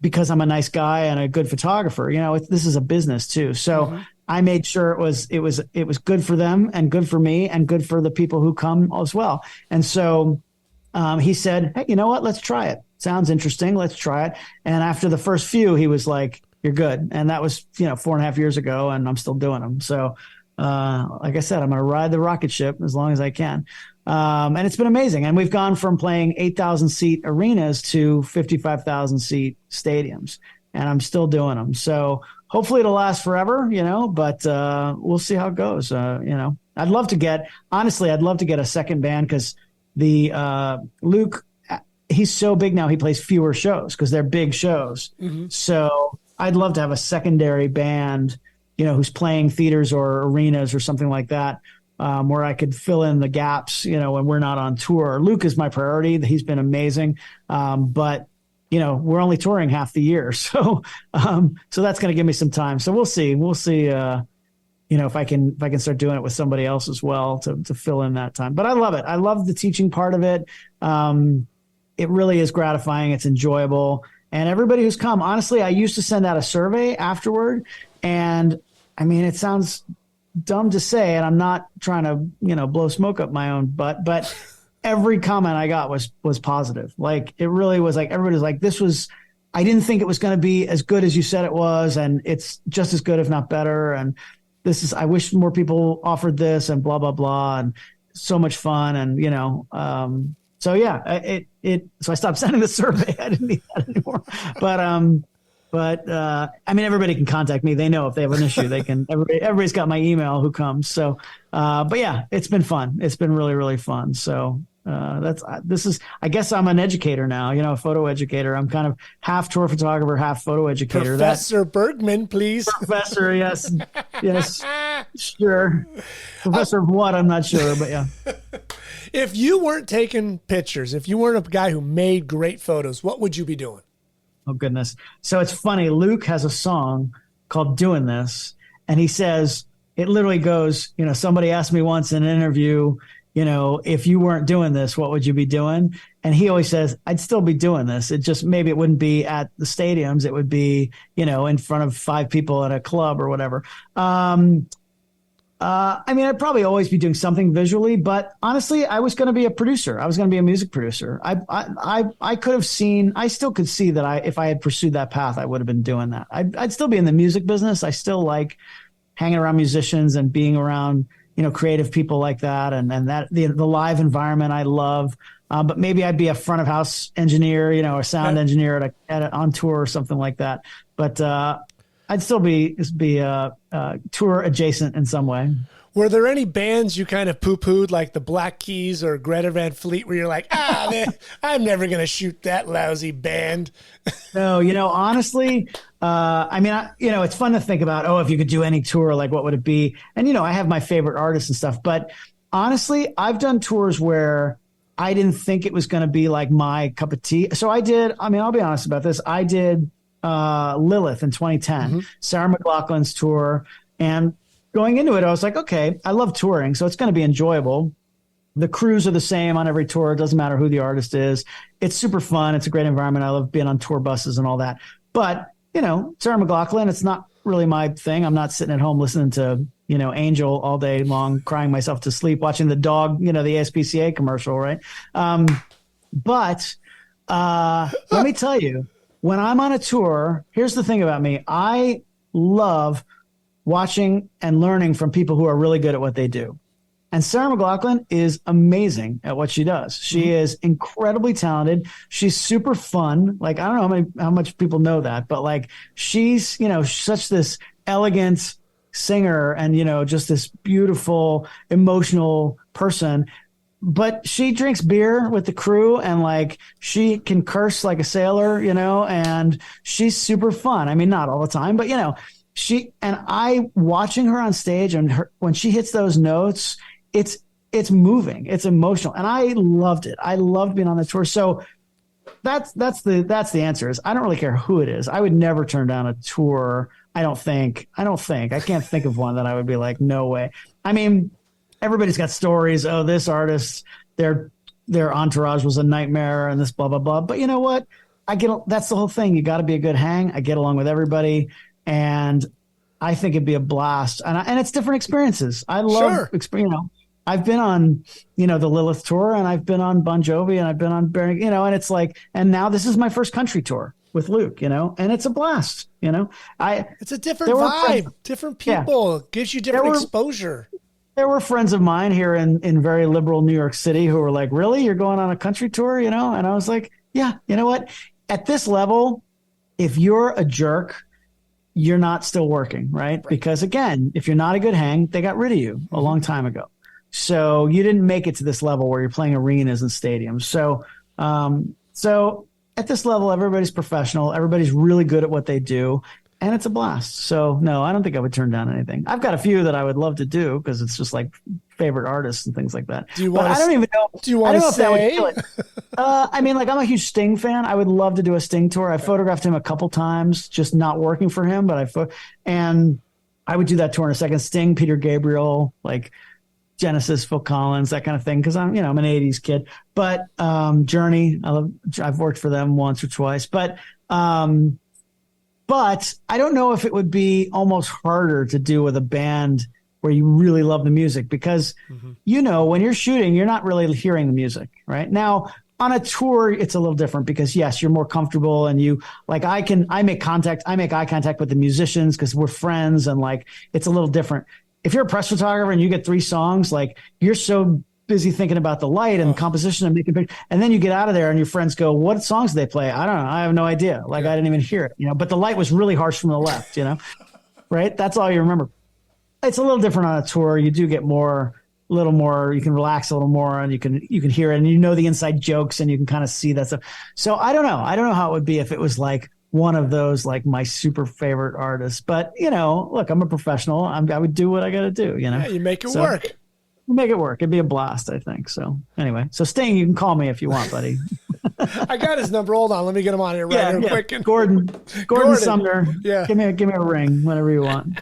because I'm a nice guy and a good photographer. This is a business too. So I made sure it was good for them and good for me and good for the people who come as well. And so he said, "Hey, you know what? Let's try it. Sounds interesting. Let's try it." And after the first few, he was like, "You're good." And that was, 4.5 years ago, and I'm still doing them. So, like I said, I'm going to ride the rocket ship as long as I can. And it's been amazing. And we've gone from playing 8,000 seat arenas to 55,000 seat stadiums, and I'm still doing them. So hopefully it'll last forever, but, we'll see how it goes. I'd love to get a second band, because Luke, he's so big now, he plays fewer shows because they're big shows. Mm-hmm. So I'd love to have a secondary band, who's playing theaters or arenas or something like that, where I could fill in the gaps, when we're not on tour. Luke is my priority. He's been amazing. But, we're only touring half the year. So that's going to give me some time. So we'll see. If I can start doing it with somebody else as well to fill in that time. But I love it. I love the teaching part of it. It really is gratifying. It's enjoyable. And everybody who's come, honestly, I used to send out a survey afterward. And it sounds dumb to say, and I'm not trying to, blow smoke up my own butt, but every comment I got was positive. Like, it really was like, everybody was like, this was I didn't think it was going to be as good as you said it was, and it's just as good, if not better. And I wish more people offered this, and blah blah blah, and so much fun, and so yeah, so I stopped sending the survey. I didn't need that anymore. But I mean, everybody can contact me. They know if they have an issue, they can. Everybody's got my email who comes. So, but yeah, it's been fun. It's been really, really fun. So I guess I'm an educator now, a photo educator. I'm kind of half tour photographer, half photo educator. Professor Bergman, please. Professor, yes. Yes, sure. Professor of what? I'm not sure, but yeah. If you weren't taking pictures, if you weren't a guy who made great photos, what would you be doing? Oh, goodness. So it's funny. Luke has a song called Doing This, and he says, it literally goes, somebody asked me once in an interview, if you weren't doing this, what would you be doing? And he always says, I'd still be doing this. It just, maybe it wouldn't be at the stadiums. It would be, in front of 5 people at a club or whatever. I mean, I'd probably always be doing something visually, but honestly, I was going to be a producer. I was going to be a music producer. I could have seen, I still could see that if I had pursued that path, I would have been doing that. I'd still be in the music business. I still like hanging around musicians and being around, creative people like that. And that the live environment I love. But maybe I'd be a front of house engineer, a sound engineer on tour or something like that. But, I'd still be tour adjacent in some way. Were there any bands you kind of poo-pooed, like the Black Keys or Greta Van Fleet, where you're like, man, I'm never going to shoot that lousy band? No, honestly, I mean, it's fun to think about, if you could do any tour, like what would it be? And, I have my favorite artists and stuff. But honestly, I've done tours where I didn't think it was going to be like my cup of tea. So I'll be honest about this. I did Lilith in 2010, Sarah McLachlan's tour. And going into it, I was like, okay, I love touring, so it's going to be enjoyable. The crews are the same on every tour. It doesn't matter who the artist is. It's super fun. It's a great environment. I love being on tour buses and all that. But, Sarah McLachlan, it's not really my thing. I'm not sitting at home listening to, Angel all day long, crying myself to sleep, watching the dog, the ASPCA commercial, right? But let me tell you, when I'm on a tour, here's the thing about me. I love watching and learning from people who are really good at what they do. And Sarah McLachlan is amazing at what she does. She is incredibly talented. She's super fun. Like, I don't know how much people know that, but like she's, such this elegant singer and, just this beautiful, emotional person. But she drinks beer with the crew and like she can curse like a sailor, and she's super fun. I mean, not all the time, but watching her on stage and when she hits those notes, it's moving, it's emotional. And I loved it. I loved being on the tour. So that's the answer is I don't really care who it is. I would never turn down a tour. I can't think of one that I would be like, no way. I mean, everybody's got stories. Oh, this artist, their entourage was a nightmare and this blah, blah, blah. But you know what? That's the whole thing. You got to be a good hang. I get along with everybody. And I think it'd be a blast. And it's different experiences. I love, I've been on, the Lilith tour and I've been on Bon Jovi and I've been on Bergman, and it's like, and now this is my first country tour with Luke, and it's a blast, it's a different vibe, different people, gives you different exposure. There were friends of mine here in very liberal New York City who were like, really? You're going on a country tour, And I was like, yeah, you know what? At this level, if you're a jerk, you're not still working, right? Because again, if you're not a good hang, they got rid of you a long time ago. So you didn't make it to this level where you're playing arenas and stadiums. So at this level, everybody's professional. Everybody's really good at what they do. And it's a blast. So, no, I don't think I would turn down anything. I've got a few that I would love to do because it's just like favorite artists and things like that. Do you want I don't even know. Do you want to say? If that would kill it. I mean, like I'm a huge Sting fan. I would love to do a Sting tour. I photographed him a couple times, just not working for him. But and I would do that tour in a second. Sting, Peter Gabriel, like Genesis, Phil Collins, that kind of thing. Because I'm an '80s kid. But Journey, I've worked for them once or twice. But I don't know if it would be almost harder to do with a band where you really love the music because, when you're shooting, you're not really hearing the music right now. on a tour, it's a little different because yes, you're more comfortable and you like, I make eye contact with the musicians because we're friends and like, it's a little different. If you're a press photographer and you get 3 songs, like you're so busy thinking about the light and composition and making pictures. And then you get out of there and your friends go, what songs do they play? I don't know. I have no idea. Like I didn't even hear it, but the light was really harsh from the left, right? That's all you remember. It's a little different on a tour. You do get a little more, you can relax a little more and you can hear it and the inside jokes and you can kind of see that stuff. So I don't know. I don't know how it would be if it was like one of those, like my super favorite artists, but look, I'm a professional. I would do what I got to do, Yeah, you make it work. Make it work. It'd be a blast, I think. So anyway, Sting, you can call me if you want, buddy. I got his number. Hold on. Let me get him on here real quick. Gordon Sumner. Yeah. Give me a ring whenever you want.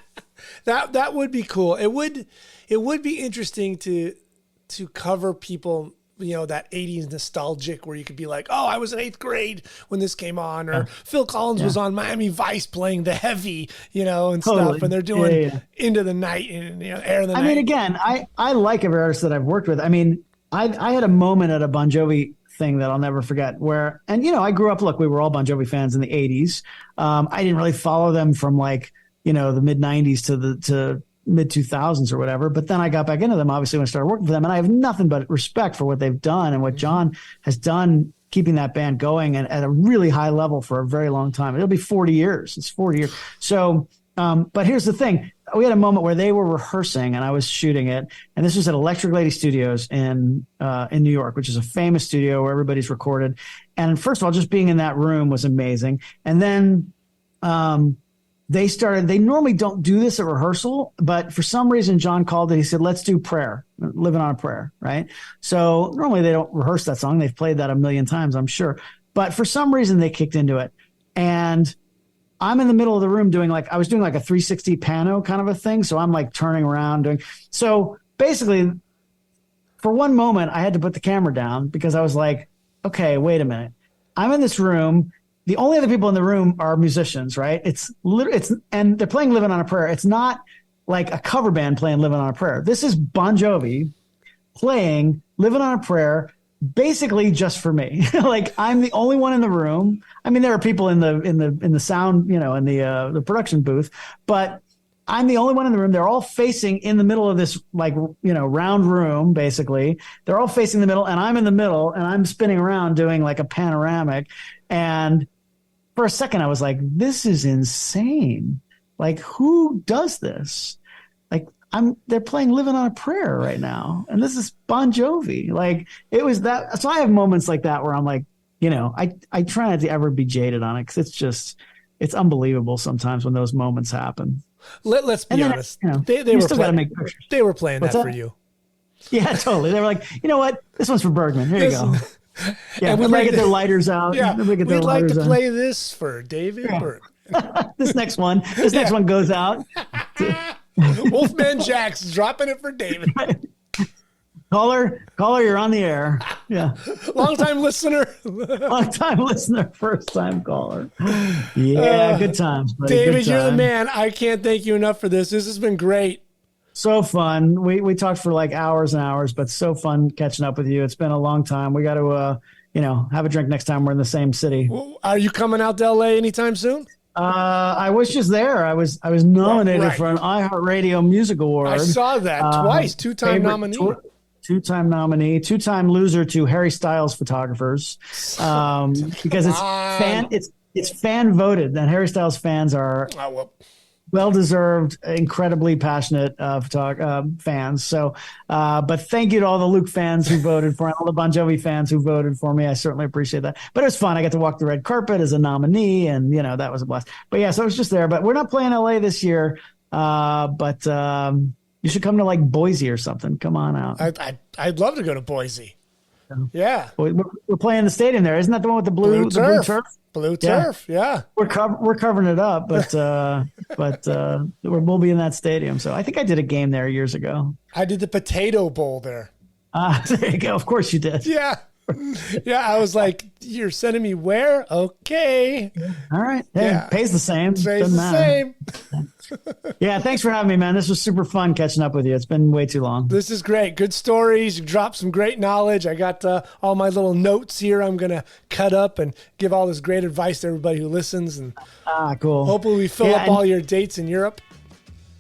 That would be cool. It would be interesting to cover people, that 80s nostalgic where you could be like, oh, I was in 8th grade when this came on, or Phil Collins was on Miami Vice playing the heavy, and stuff, and they're doing Into the Night and Air of the Night. I mean, again, I like every artist that I've worked with. I mean, I had a moment at a Bon Jovi thing that I'll never forget where, and I grew up, look, we were all Bon Jovi fans in the 80s. I didn't really follow them from like, the mid 90s to mid 2000s or whatever. But then I got back into them, obviously, when I started working for them. And I have nothing but respect for what they've done and what Jon has done, keeping that band going and at a really high level for a very long time. It'll be 40 years. It's 40 years. So, but here's the thing. We had a moment where they were rehearsing and I was shooting it. And this was at Electric Lady Studios in New York, which is a famous studio where everybody's recorded. And first of all, just being in that room was amazing. And then, they normally don't do this at rehearsal, but for some reason, Jon called it. He said, let's do Prayer, Living on a Prayer, right? So normally they don't rehearse that song. They've played that a million times, I'm sure. But for some reason, they kicked into it. And I'm in the middle of the room I was doing like a 360 pano kind of a thing. So I'm like turning around so basically for one moment, I had to put the camera down because I was like, okay, wait a minute. I'm in this room. The only other people in the room are musicians, right? And they're playing Living on a Prayer. It's not like a cover band playing Living on a Prayer. This is Bon Jovi playing Living on a Prayer, basically just for me. Like I'm the only one in the room. I mean, there are people in the sound, in the production booth, but I'm the only one in the room. They're all facing in the middle of this, round room, basically. They're all facing the middle, and I'm in the middle, and I'm spinning around doing like a panoramic. And for a second, I was like, this is insane. Like, who does this? Like, they're playing Living on a Prayer right now. And this is Bon Jovi. Like, it was that. So I have moments like that where I'm like, I try not to ever be jaded on it because it's unbelievable sometimes when those moments happen. Let's be honest. They were playing that for you. Yeah, totally. They were like, you know what? This one's for Bergman. Here you go. Yeah, and we'd like to get their lighters out. Yeah, we'd like to play this for David. Yeah. This next one goes out. Wolfman Jack's dropping it for David. Caller, you're on the air. Yeah. Long time listener, first time caller. Yeah, good times, buddy. David, you're the man. I can't thank you enough for this. This has been great. So fun. We talked for like hours and hours, but so fun catching up with you. It's been a long time. We got to, have a drink next time we're in the same city. Are you coming out to LA anytime soon? I was just there. I was nominated for an iHeartRadio Music Award. I saw that twice. Two-time nominee. Two-time nominee, two-time loser to Harry Styles photographers, because it's fan voted, and Harry Styles fans are well-deserved, incredibly passionate fans. So, but thank you to all the Luke fans who voted for me, all the Bon Jovi fans who voted for me. I certainly appreciate that. But it was fun. I got to walk the red carpet as a nominee, and that was a blast. But yeah, so I was just there. But we're not playing LA this year. But you should come to like Boise or something. Come on out. I'd love to go to Boise. Yeah. We're playing the stadium there. Isn't that the one with the blue turf? Blue turf, yeah. We're covering it up, but we'll be in that stadium. So I think I did a game there years ago. I did the Potato Bowl there. There you go. Of course you did. Yeah. Yeah, I was like, you're sending me where? Okay. All right. Hey, Yeah. pays the same. Pays Doesn't the matter. same. Yeah, thanks for having me, man. This was super fun catching up with you. It's been way too long. This is great. Good stories. You dropped some great knowledge. I got all my little notes here. I'm going to cut up and give all this great advice to everybody who listens. And Cool. hopefully we fill up all your dates in Europe.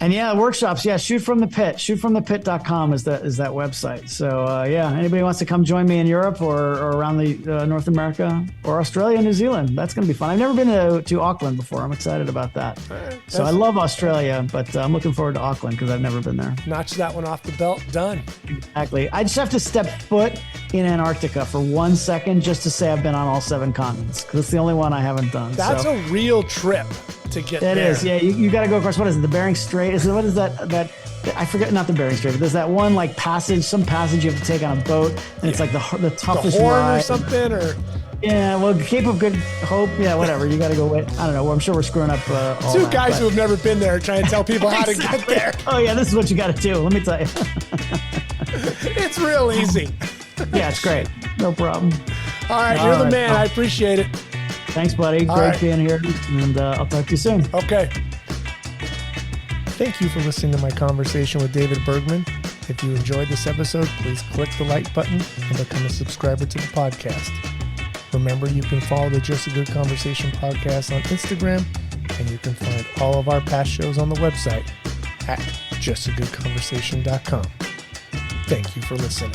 And yeah, workshops. Yeah, Shoot from the Pit. Shootfromthepit.com is that website. So yeah, anybody wants to come join me in Europe or around the North America or Australia, New Zealand, that's going to be fun. I've never been to Auckland before. I'm excited about that. So I love Australia, but I'm looking forward to Auckland because I've never been there. Notch that one off the belt. Done. Exactly. I just have to step foot in Antarctica for 1 second just to say I've been on all 7 continents because it's the only one I haven't done. That's a real trip to get there. It is. Yeah, you got to go across. What is it? The Bering Strait? What is that? I forget. Not the Bering Strait, but there's that one like passage. Some passage you have to take on a boat, and it's like the toughest the Horn ride or something, or yeah. Well, Cape of Good Hope. Yeah, whatever. You got to go. I don't know. I'm sure we're screwing up. All Two that, guys but. who have never been there trying to tell people how to get there. Oh yeah, this is what you got to do. Let me tell you. It's real easy. Yeah, it's great. No problem. All right, you're the man. I appreciate it. Thanks, buddy. Great being here, and I'll talk to you soon. Okay. Thank you for listening to my conversation with David Bergman. If you enjoyed this episode, please click the like button and become a subscriber to the podcast. Remember, you can follow the Just a Good Conversation podcast on Instagram, and you can find all of our past shows on the website at justagoodconversation.com. Thank you for listening.